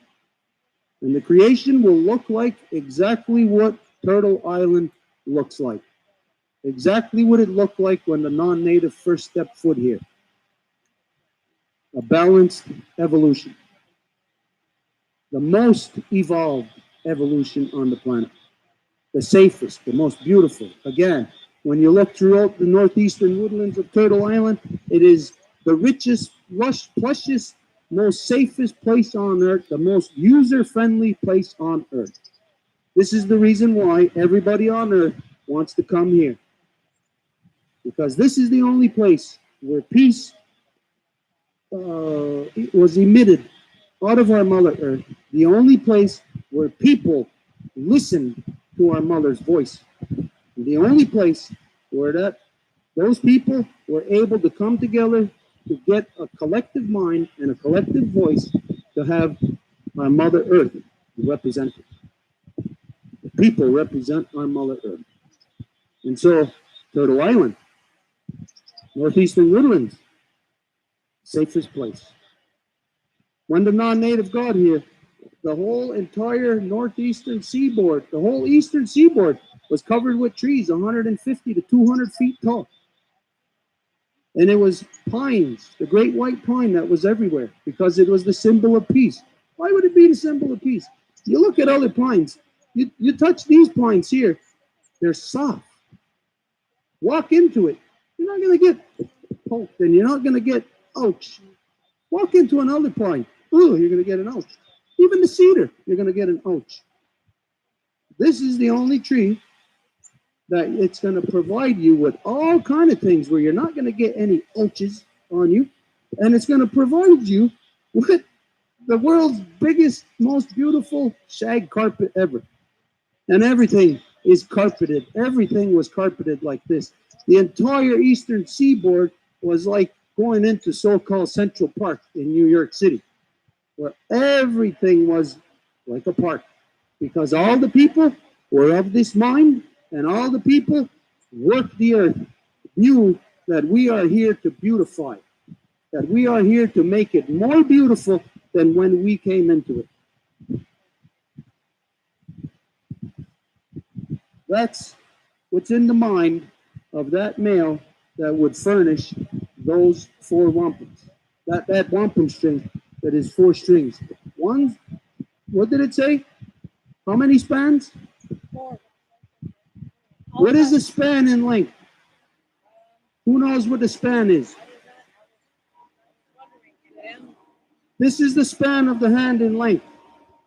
And the creation will look like exactly what Turtle Island looks like. Exactly what it looked like when the non-native first stepped foot here. A balanced evolution. The most evolved evolution on the planet. The safest, the most beautiful. Again, when you look throughout the northeastern woodlands of Turtle Island, it is the richest, lush, plushest, most safest place on earth, the most user-friendly place on earth. This is the reason why everybody on earth wants to come here. Because this is the only place where peace was emitted out of our Mother Earth, the only place where people listened to our Mother's voice, the only place where those people were able to come together to get a collective mind and a collective voice to have our Mother Earth represented. The people represent our Mother Earth. And so, Turtle Island, northeastern woodlands, safest place. When the non-native got here, the whole entire northeastern seaboard, the whole eastern seaboard was covered with trees 150 to 200 feet tall. And it was pines, the great white pine that was everywhere because it was the symbol of peace. Why would it be the symbol of peace? You look at other pines, you touch these pines here, they're soft. Walk into it, you're not going to get poked and you're not going to get ouch. Walk into another pine, oh, you're going to get an ouch. Even the cedar, you're going to get an ouch. This is the only tree that it's going to provide you with all kind of things where you're not going to get any ouches on you, and it's going to provide you with the world's biggest, most beautiful shag carpet ever. And everything is carpeted. Everything was carpeted like this. The entire eastern seaboard was like going into so-called Central Park in New York City, where everything was like a park, because all the people were of this mind, and all the people worked the earth, knew that we are here to beautify, that we are here to make it more beautiful than when we came into it. That's what's in the mind of that male that would furnish those four wampums. That wampum string that is four strings. One, what did it say? How many spans? What is the span in length? Who knows what the span is? This is the span of the hand in length.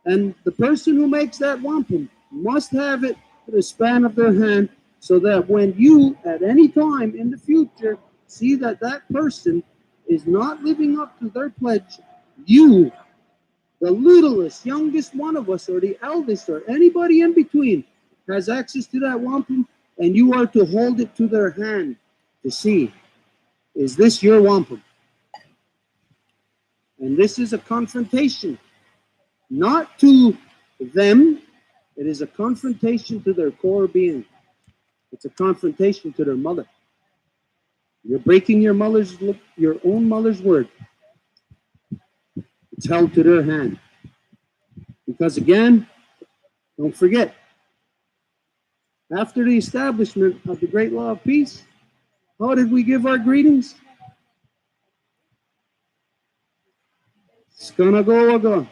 And the person who makes that wampum must have it to the span of their hand so that when you, at any time in the future, see that that person is not living up to their pledge, you, the littlest, youngest one of us, or the eldest, or anybody in between, has access to that wampum, and you are to hold it to their hand to see, is this your wampum? And this is a confrontation, not to them, it is a confrontation to their core being. It's a confrontation to their mother. You're breaking your own mother's word. It's held to their hand. Because again, don't forget, after the establishment of the great law of peace, how did we give our greetings? Skanagoaga.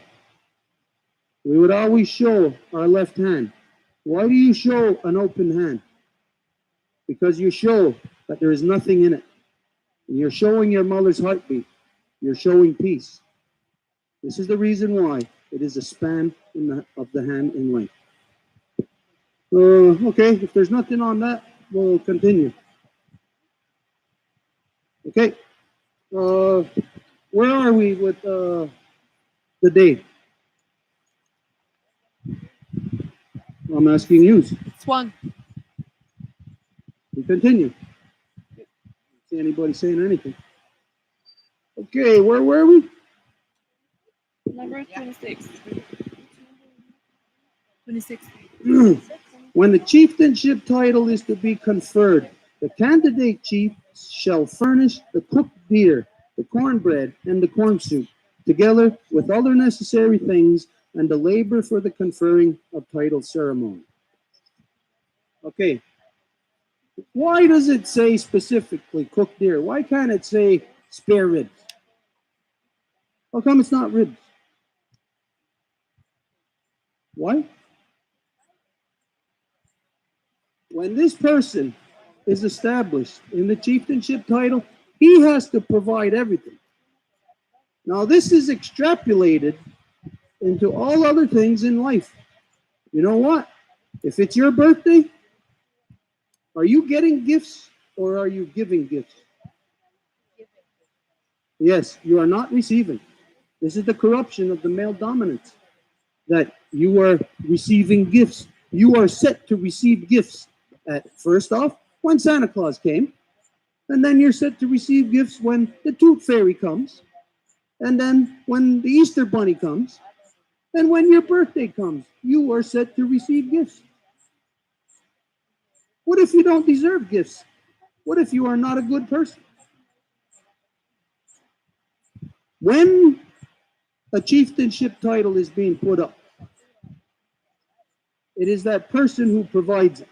We would always show our left hand. Why do you show an open hand? Because you show that there is nothing in it. And you're showing your mother's heartbeat. You're showing peace. This is the reason why it is a span of the hand in length. Okay, if there's nothing on that, we'll continue. Okay, where are we with the date? I'm asking you. It's one. We continue. See anybody saying anything? Okay, where were we? Number 26. 26. When the chieftainship title is to be conferred, the candidate chief shall furnish the cooked deer, the cornbread, and the corn soup, together with other necessary things, and the labor for the conferring of title ceremony. Okay. Why does it say specifically cooked deer? Why can't it say spare ribs? How come it's not ribs? Why? When this person is established in the chieftainship title, he has to provide everything. Now, this is extrapolated into all other things in life. You know what? If it's your birthday, are you getting gifts or are you giving gifts? Yes, you are not receiving. This is the corruption of the male dominance, that you are receiving gifts. You are set to receive gifts at first off when Santa Claus came, and then you're set to receive gifts when the Tooth Fairy comes, and then when the Easter Bunny comes, and when your birthday comes, you are set to receive gifts. What if you don't deserve gifts? What if you are not a good person? When a chieftainship title is being put up, it is that person who provides it.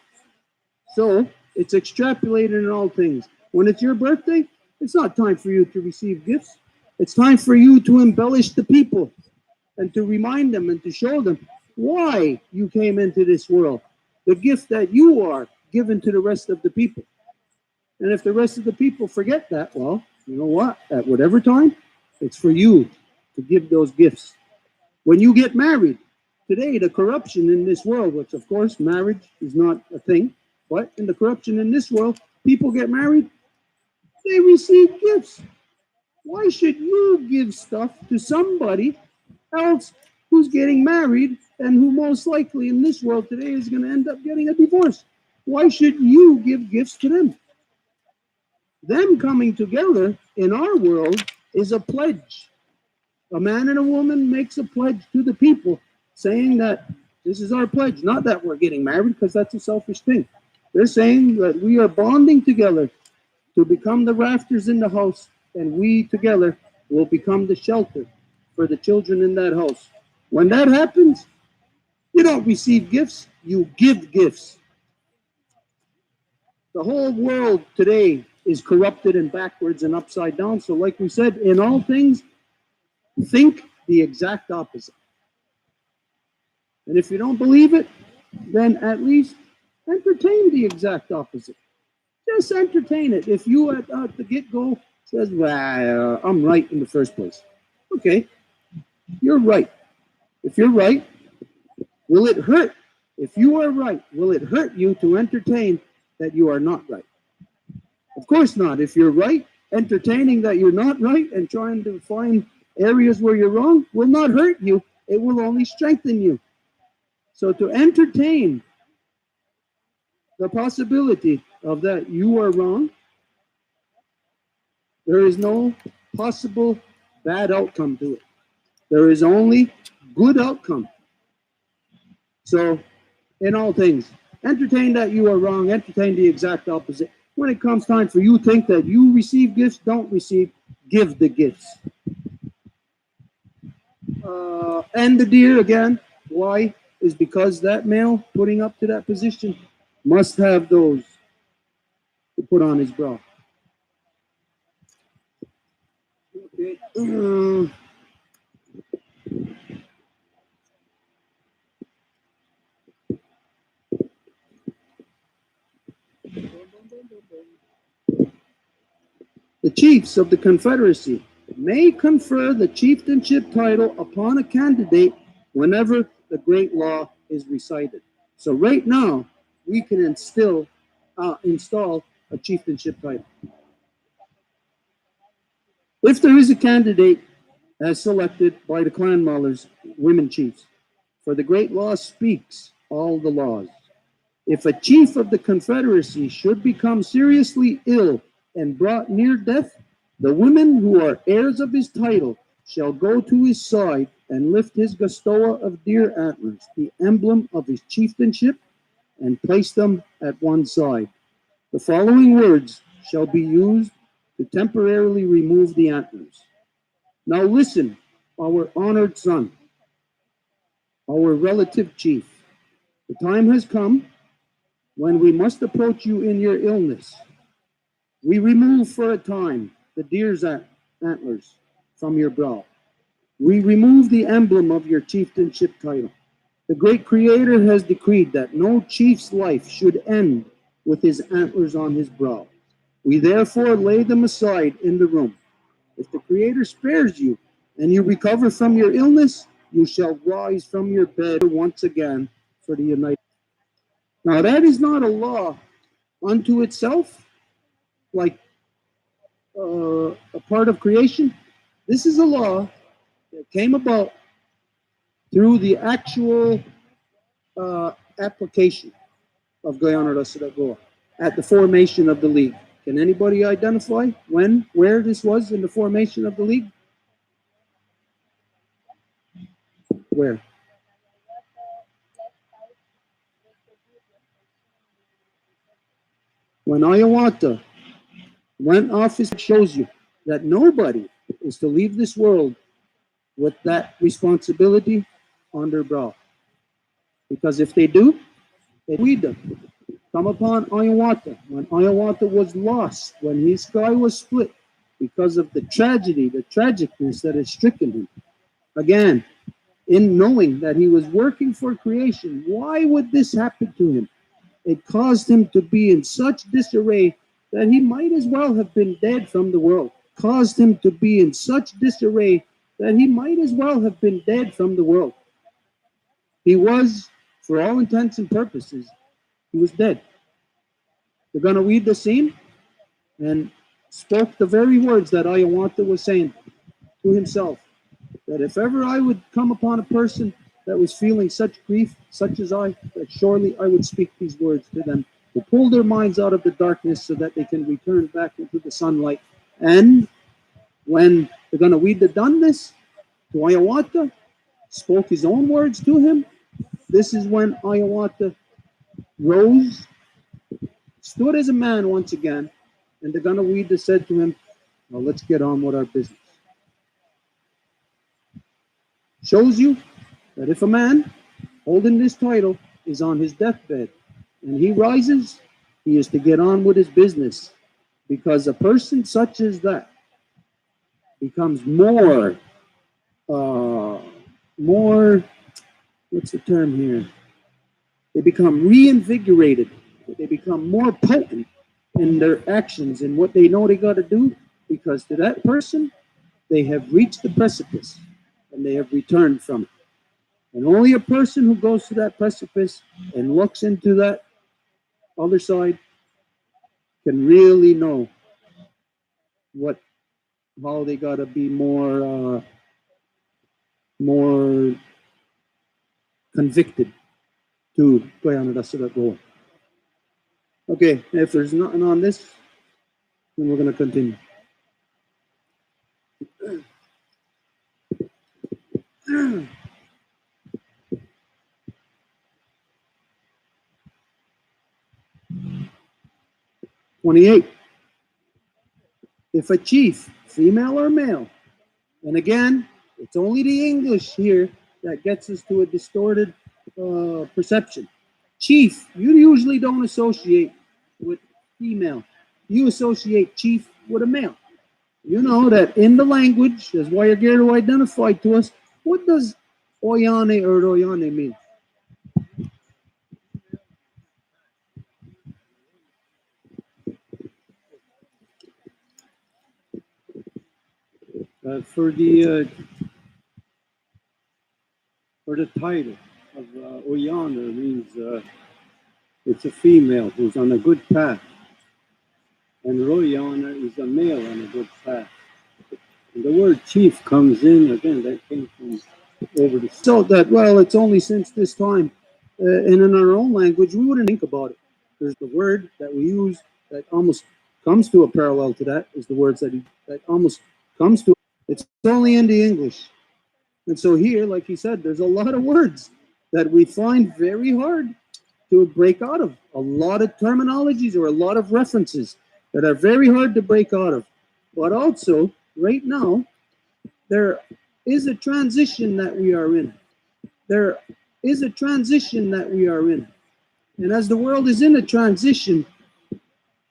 So it's extrapolated in all things. When it's your birthday, it's not time for you to receive gifts. It's time for you to embellish the people and to remind them and to show them why you came into this world. The gift that you are given to the rest of the people. And if the rest of the people forget that, well, you know what? At whatever time, it's for you to give those gifts. When you get married, today the corruption in this world, which of course marriage is not a thing, but in the corruption in this world, people get married, they receive gifts. Why should you give stuff to somebody else who's getting married and who most likely in this world today is going to end up getting a divorce? Why should you give gifts to them? Them coming together in our world is a pledge. A man and a woman makes a pledge to the people saying that this is our pledge, not that we're getting married because that's a selfish thing. They're saying that we are bonding together to become the rafters in the house, and we together will become the shelter for the children in that house. When that happens, you don't receive gifts, you give gifts. The whole world today is corrupted and backwards and upside down. So, like we said, in all things, think the exact opposite. And if you don't believe it, then at least entertain the exact opposite. Just entertain it. If you at the get go says, "Well, I'm right in the first place," okay, you're right. If you're right, will it hurt? If you are right, will it hurt you to entertain that you are not right? Of course not. If you're right, entertaining that you're not right and trying to find areas where you're wrong will not hurt you. It will only strengthen you. So to entertain the possibility of that you are wrong, there is no possible bad outcome to it. There is only good outcome. So in all things, entertain that you are wrong, entertain the exact opposite. When it comes time for you think that you receive gifts, don't receive, give the gifts. And the deer again, why? Is because that male putting up to that position must have those to put on his bra. Okay. The chiefs of the Confederacy may confer the chieftainship title upon a candidate whenever the great law is recited. So right now, we can install a chieftainship title. If there is a candidate as selected by the clan Mullers, women chiefs, for the great law speaks all the laws. If a chief of the Confederacy should become seriously ill and brought near death, the women who are heirs of his title shall go to his side and lift his gastoa of deer antlers, the emblem of his chieftainship, and place them at one side. The following words shall be used to temporarily remove the antlers. Now listen, our honored son, our relative chief. The time has come when we must approach you in your illness. We remove for a time the deer's antlers from your brow. We remove the emblem of your chieftainship title. The great Creator has decreed that no chief's life should end with his antlers on his brow. We therefore lay them aside in the room. If the Creator spares you and you recover from your illness, you shall rise from your bed once again for the United. Now that is not a law unto itself, like a part of creation. This is a law that came about through the actual application of Guyana Recital at the formation of the league. Can anybody identify when, where this was in the formation of the league? Where? When Ayawata went off, it shows you that nobody is to leave this world with that responsibility on their brow. Because if they do, we do. Come upon Ayawata. When Ayawata was lost, when his sky was split, because of the tragedy, the tragicness that has stricken him. Again, in knowing that he was working for creation, why would this happen to him? It caused him to be in such disarray that he might as well have been dead from the world. Caused him to be in such disarray that he might as well have been dead from the world. He was, for all intents and purposes, he was dead. They're going to read the scene and spoke the very words that Ayawanta was saying to himself, that if ever I would come upon a person that was feeling such grief, such as I, that surely I would speak these words to them, to pull their minds out of the darkness so that they can return back into the sunlight. And when they're going to read the done this to Ayawata, spoke his own words to him, this is when Ayawata rose, stood as a man once again, And the Ganawida said to him, well, let's get on with our business. Shows you that if a man holding this title is on his deathbed and he rises, he is to get on with his business, because a person such as that becomes more, what's the term here? They become reinvigorated. They become more potent in their actions and what they know they got to do, because to that person, they have reached the precipice and they have returned from it. And only a person who goes to that precipice and looks into that other side can really know how they got to be more convicted to play on the rest of that goal. Okay, if there's nothing on this, then we're going to continue. '28. If a chief, female or male, and again, it's only the English here that gets us to a distorted perception. Chief, you usually don't associate with female. You associate chief with a male. You know that in the language, that's why you're here to identify to us, what does Oyane or Royane mean? For the title of Oyana means it's a female who's on a good path, and Royana is a male on a good path. And the word chief comes in again. That came from over the so that it's only since this time, and in our own language we wouldn't think about it. There's the word that we use that almost comes to a parallel to that is the words that almost comes to. It's only in the English. And so here, like he said, there's a lot of words that we find very hard to break out of. A lot of terminologies or a lot of references that are very hard to break out of. But also, right now, there is a transition that we are in. There is a transition that we are in. And as the world is in a transition,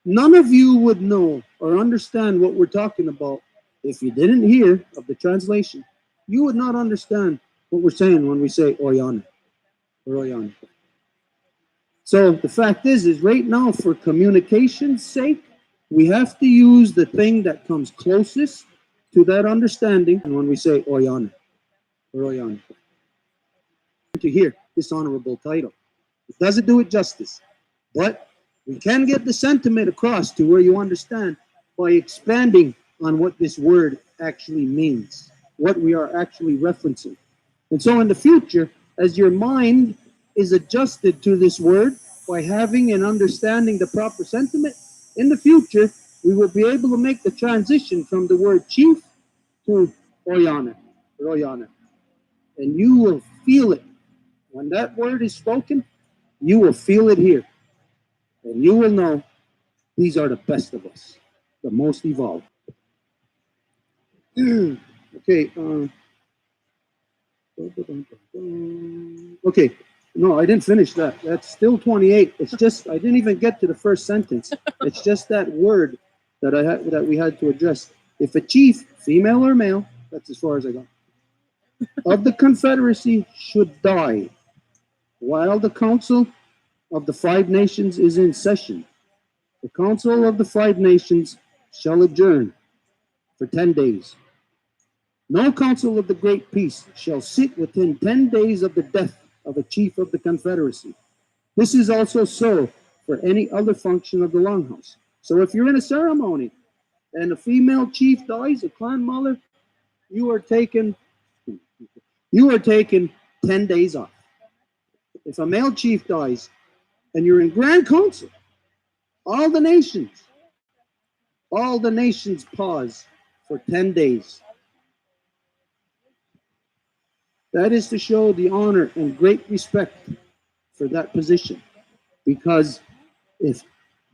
none of you would know or understand what we're talking about if you didn't hear of the translation. You would not understand what we're saying when we say Oyana or Oyana. So the fact is right now, for communication's sake, we have to use the thing that comes closest to that understanding when we say Oyana or Oyana. To hear this honorable title. It doesn't do it justice, but we can get the sentiment across to where you understand by expanding on what this word actually means, what we are actually referencing. And so in the future, as your mind is adjusted to this word by having and understanding the proper sentiment, in the future, we will be able to make the transition from the word chief to Oyana, Royana. And you will feel it. When that word is spoken, you will feel it here. And you will know these are the best of us, the most evolved. Okay. Okay. No, I didn't finish that. That's still 28. It's just I didn't even get to the first sentence. It's just that word that we had to address. If a chief, female or male, that's as far as I got, of the Confederacy should die while the Council of the Five Nations is in session, the Council of the Five Nations shall adjourn for 10 days. No council of the Great Peace shall sit within 10 days of the death of a chief of the Confederacy. This is also so for any other function of the Longhouse. So if you're in a ceremony and a female chief dies, a clan mother, you are taking 10 days off. If a male chief dies and you're in Grand Council, all the nations pause for 10 days. That is to show the honor and great respect for that position. Because if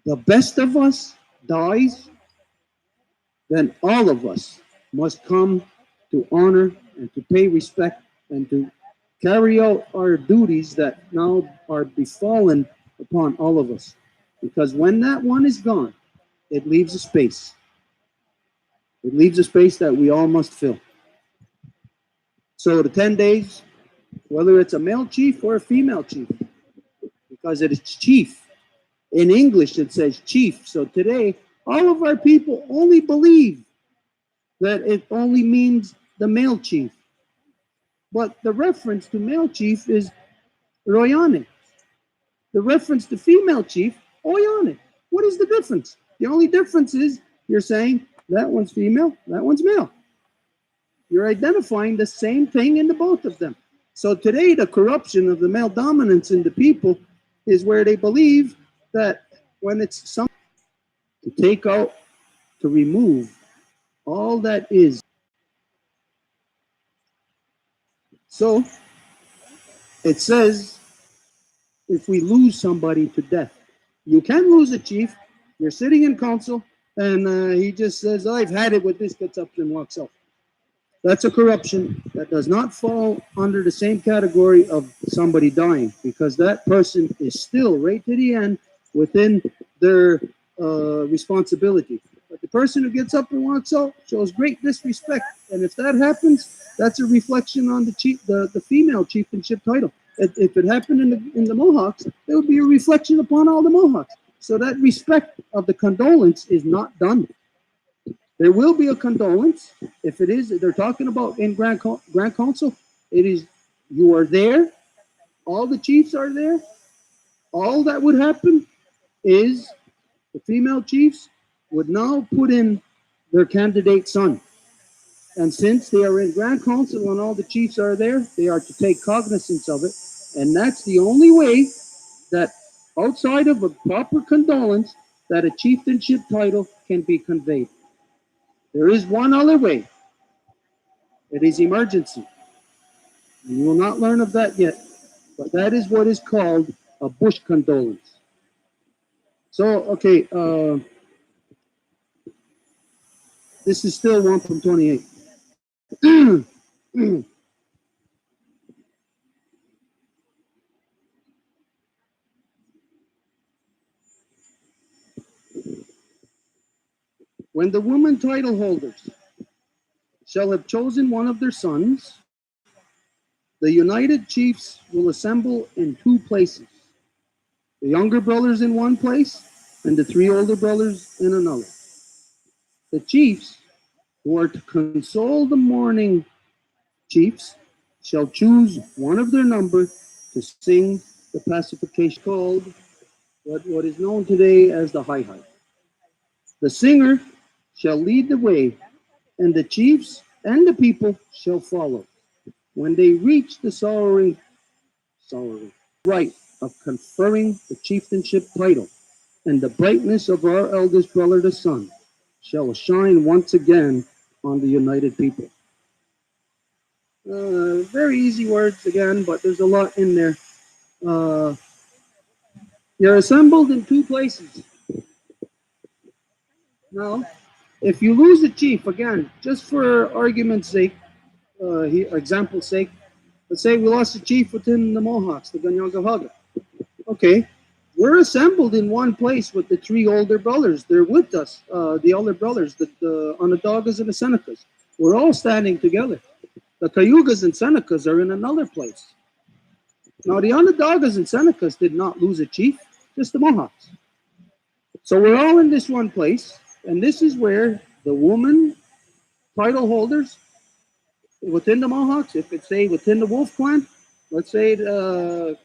the best of us dies, then all of us must come to honor and to pay respect and to carry out our duties that now are befallen upon all of us. Because when that one is gone, it leaves a space. It leaves a space that we all must fill. So the 10 days, whether it's a male chief or a female chief, because it is chief. In English, it says chief. So today, all of our people only believe that it only means the male chief. But the reference to male chief is Royane. The reference to female chief, Oyane. What is the difference? The only difference is you're saying that one's female, that one's male. You're identifying the same thing in the both of them. So today, the corruption of the male dominance in the people is where they believe that when it's some to take out, to remove all that is. So it says if we lose somebody to death, you can lose a chief. You're sitting in council, and he just says, I've had it with this, gets up and walks out. That's a corruption that does not fall under the same category of somebody dying, because that person is still right to the end within their responsibility. But the person who gets up and walks out shows great disrespect, and if that happens, that's a reflection on the female chieftainship title. If it happened in the Mohawks, it would be a reflection upon all the Mohawks. So that respect of the condolence is not done. There will be a condolence. If it is, they're talking about in Grand Council, it is, you are there, all the chiefs are there. All that would happen is the female chiefs would now put in their candidate son. And since they are in Grand Council and all the chiefs are there, they are to take cognizance of it. And that's the only way that outside of a proper condolence that a chieftainship title can be conveyed. There is one other way. It is emergency. You will not learn of that yet, but that is what is called a bush condolence. So, okay, this is still one from 28. When the woman title holders shall have chosen one of their sons, the united chiefs will assemble in two places. The younger brothers in one place, and the three older brothers in another. The chiefs who are to console the mourning chiefs shall choose one of their number to sing the pacification called what is known today as the high high. The singer shall lead the way, and the chiefs and the people shall follow. When they reach the sorrowing right of conferring the chieftainship title, and the brightness of our eldest brother, the sun, shall shine once again on the united people. Very easy words again, but there's a lot in there. You're assembled in two places. Now, if you lose a chief, again, just for argument's sake, example's sake, let's say we lost a chief within the Mohawks, the Ganyagahaga. Okay, we're assembled in one place with the three older brothers. They're with us, the older brothers, the Onondagas and the Senecas. We're all standing together. The Cayugas and Senecas are in another place. Now, the Onondagas and Senecas did not lose a chief, just the Mohawks. So we're all in this one place, and this is where the woman title holders within the Mohawks, if it's say within the Wolf Clan, let's say it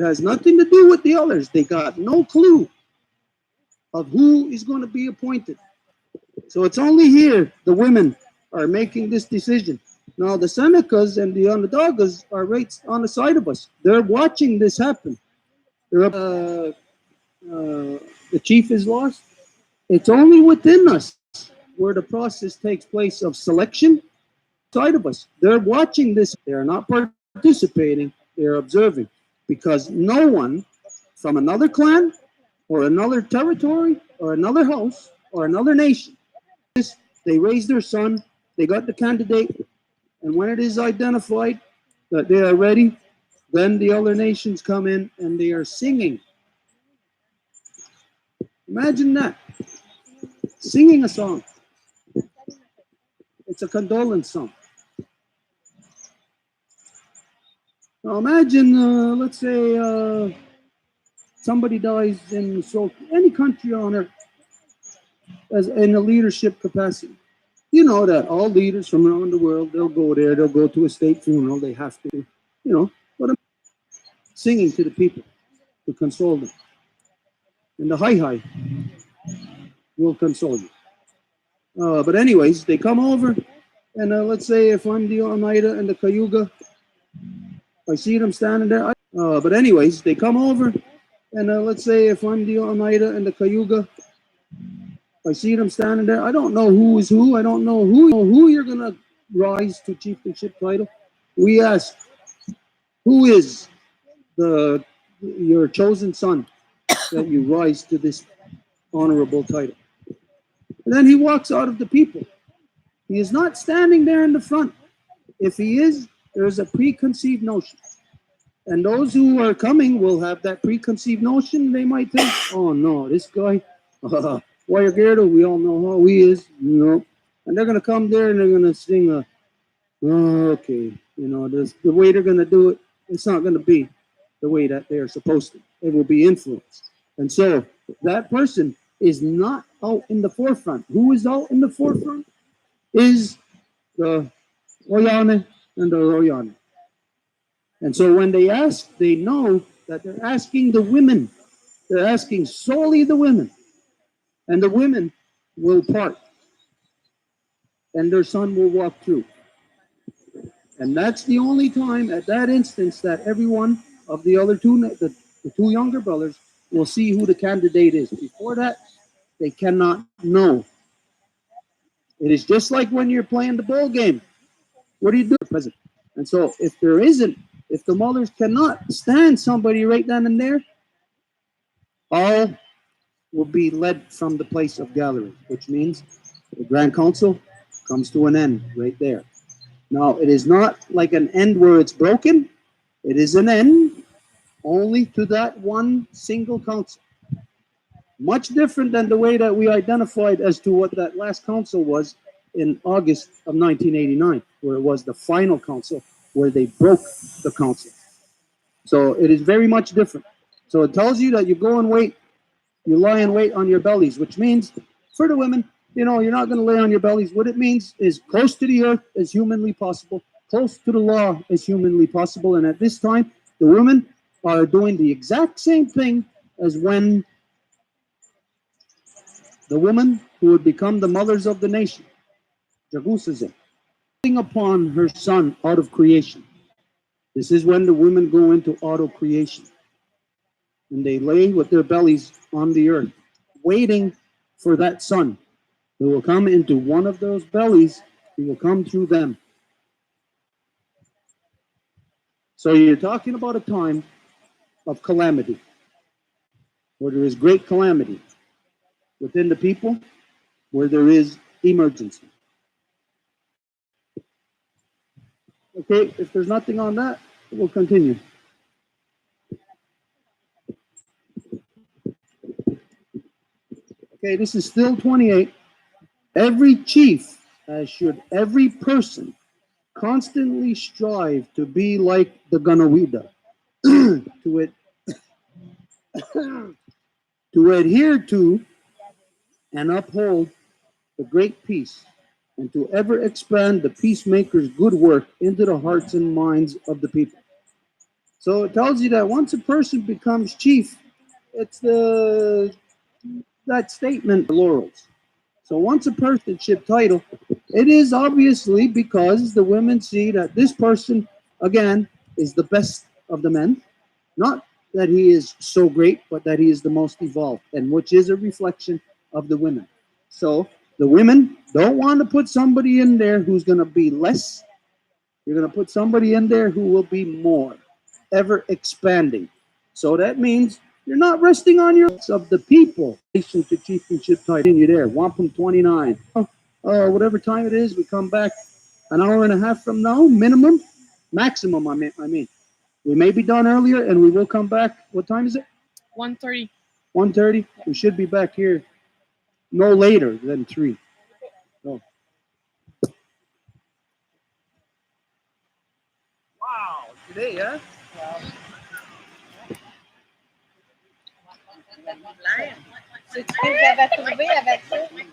has nothing to do with the others. They got no clue of who is going to be appointed. So it's only here the women are making this decision. Now the Senecas and the Onondagas are right on the side of us. They're watching this happen. The chief is lost. It's only within us where the process takes place of selection. Side of us, they're watching this. They are not participating. They're observing, because no one from another clan or another territory or another house or another nation. They raise their son, they got the candidate, and when it is identified that they are ready, then the other nations come in and they are singing. Imagine that. Singing a song. It's a condolence song. Now imagine, let's say, somebody dies in any country on earth as in a leadership capacity. You know that all leaders from around the world, they'll go there, they'll go to a state funeral, they have to, but I'm singing to the people to console them. And the hi will console you. But anyways, they come over, and let's say if I'm the Oneida and the Cayuga, I see them standing there. But anyways, they come over, and let's say if I'm the Oneida and the Cayuga, I see them standing there. I don't know who is who. I don't know who you're gonna rise to chieftainship title. We ask, who is your chosen son that you rise to this honorable title? And then he walks out of the people. He is not standing there in the front. If he is, there is a preconceived notion. And those who are coming will have that preconceived notion. They might think, oh no, this guy, Guayagero, we all know how he is, And they're going to come there and they're going to sing, okay, the way they're going to do it, it's not going to be the way that they're supposed to. It will be influenced. And so that person is not out in the forefront. Who is out in the forefront? Is the Oyane and the Royane. And so when they ask, they know that they're asking the women. They're asking solely the women. And the women will part. And their son will walk through. And that's the only time at that instance that every one of the other the two younger brothers will see who the candidate is. Before that, they cannot know. It is just like when you're playing the ball game. What do you do? Present. And so if the mothers cannot stand somebody right then and there, all will be led from the place of gallery, which means the Grand Council comes to an end right there. Now, it is not like an end where it's broken. It is an end only to that one single council. Much different than the way that we identified as to what that last council was in August of 1989, where it was the final council, where they broke the council. So it is very much different. So it tells you that you go and wait, you lie in wait on your bellies, which means for the women, you're not going to lay on your bellies. What it means is close to the earth as humanly possible, close to the law as humanly possible. And at this time, the women are doing the exact same thing as when the woman who would become the mothers of the nation, Jagusazin, upon her son out of creation. This is when the women go into auto creation. And they lay with their bellies on the earth, waiting for that son who will come into one of those bellies. He will come through them. So you're talking about a time of calamity, where there is great calamity within the people, where there is emergency. Okay, if there's nothing on that, we'll continue. Okay, this is still 28. Every chief, as should every person, constantly strive to be like the Ganawida, to adhere to and uphold the great peace, and to ever expand the peacemaker's good work into the hearts and minds of the people. So it tells you that once a person becomes chief, it's that statement, laurels. So once a personship title, it is obviously because the women see that this person, again, is the best of the men. Not that he is so great, but that he is the most evolved, and which is a reflection of the women. So the women don't want to put somebody in there who's going to be less. You're going to put somebody in there who will be more, ever expanding. So that means You're not resting on your of the people. Nation to chieftainship title. Continue there. Wampum 29. Whatever time it is, we come back an hour and a half from now, minimum, maximum. I mean, we may be done earlier, and we will come back. What time is it? 1:30. 1:30. We should be back here no later than 3. So. Wow, today, huh? Si tu peux, j'avais trouvé avec ça.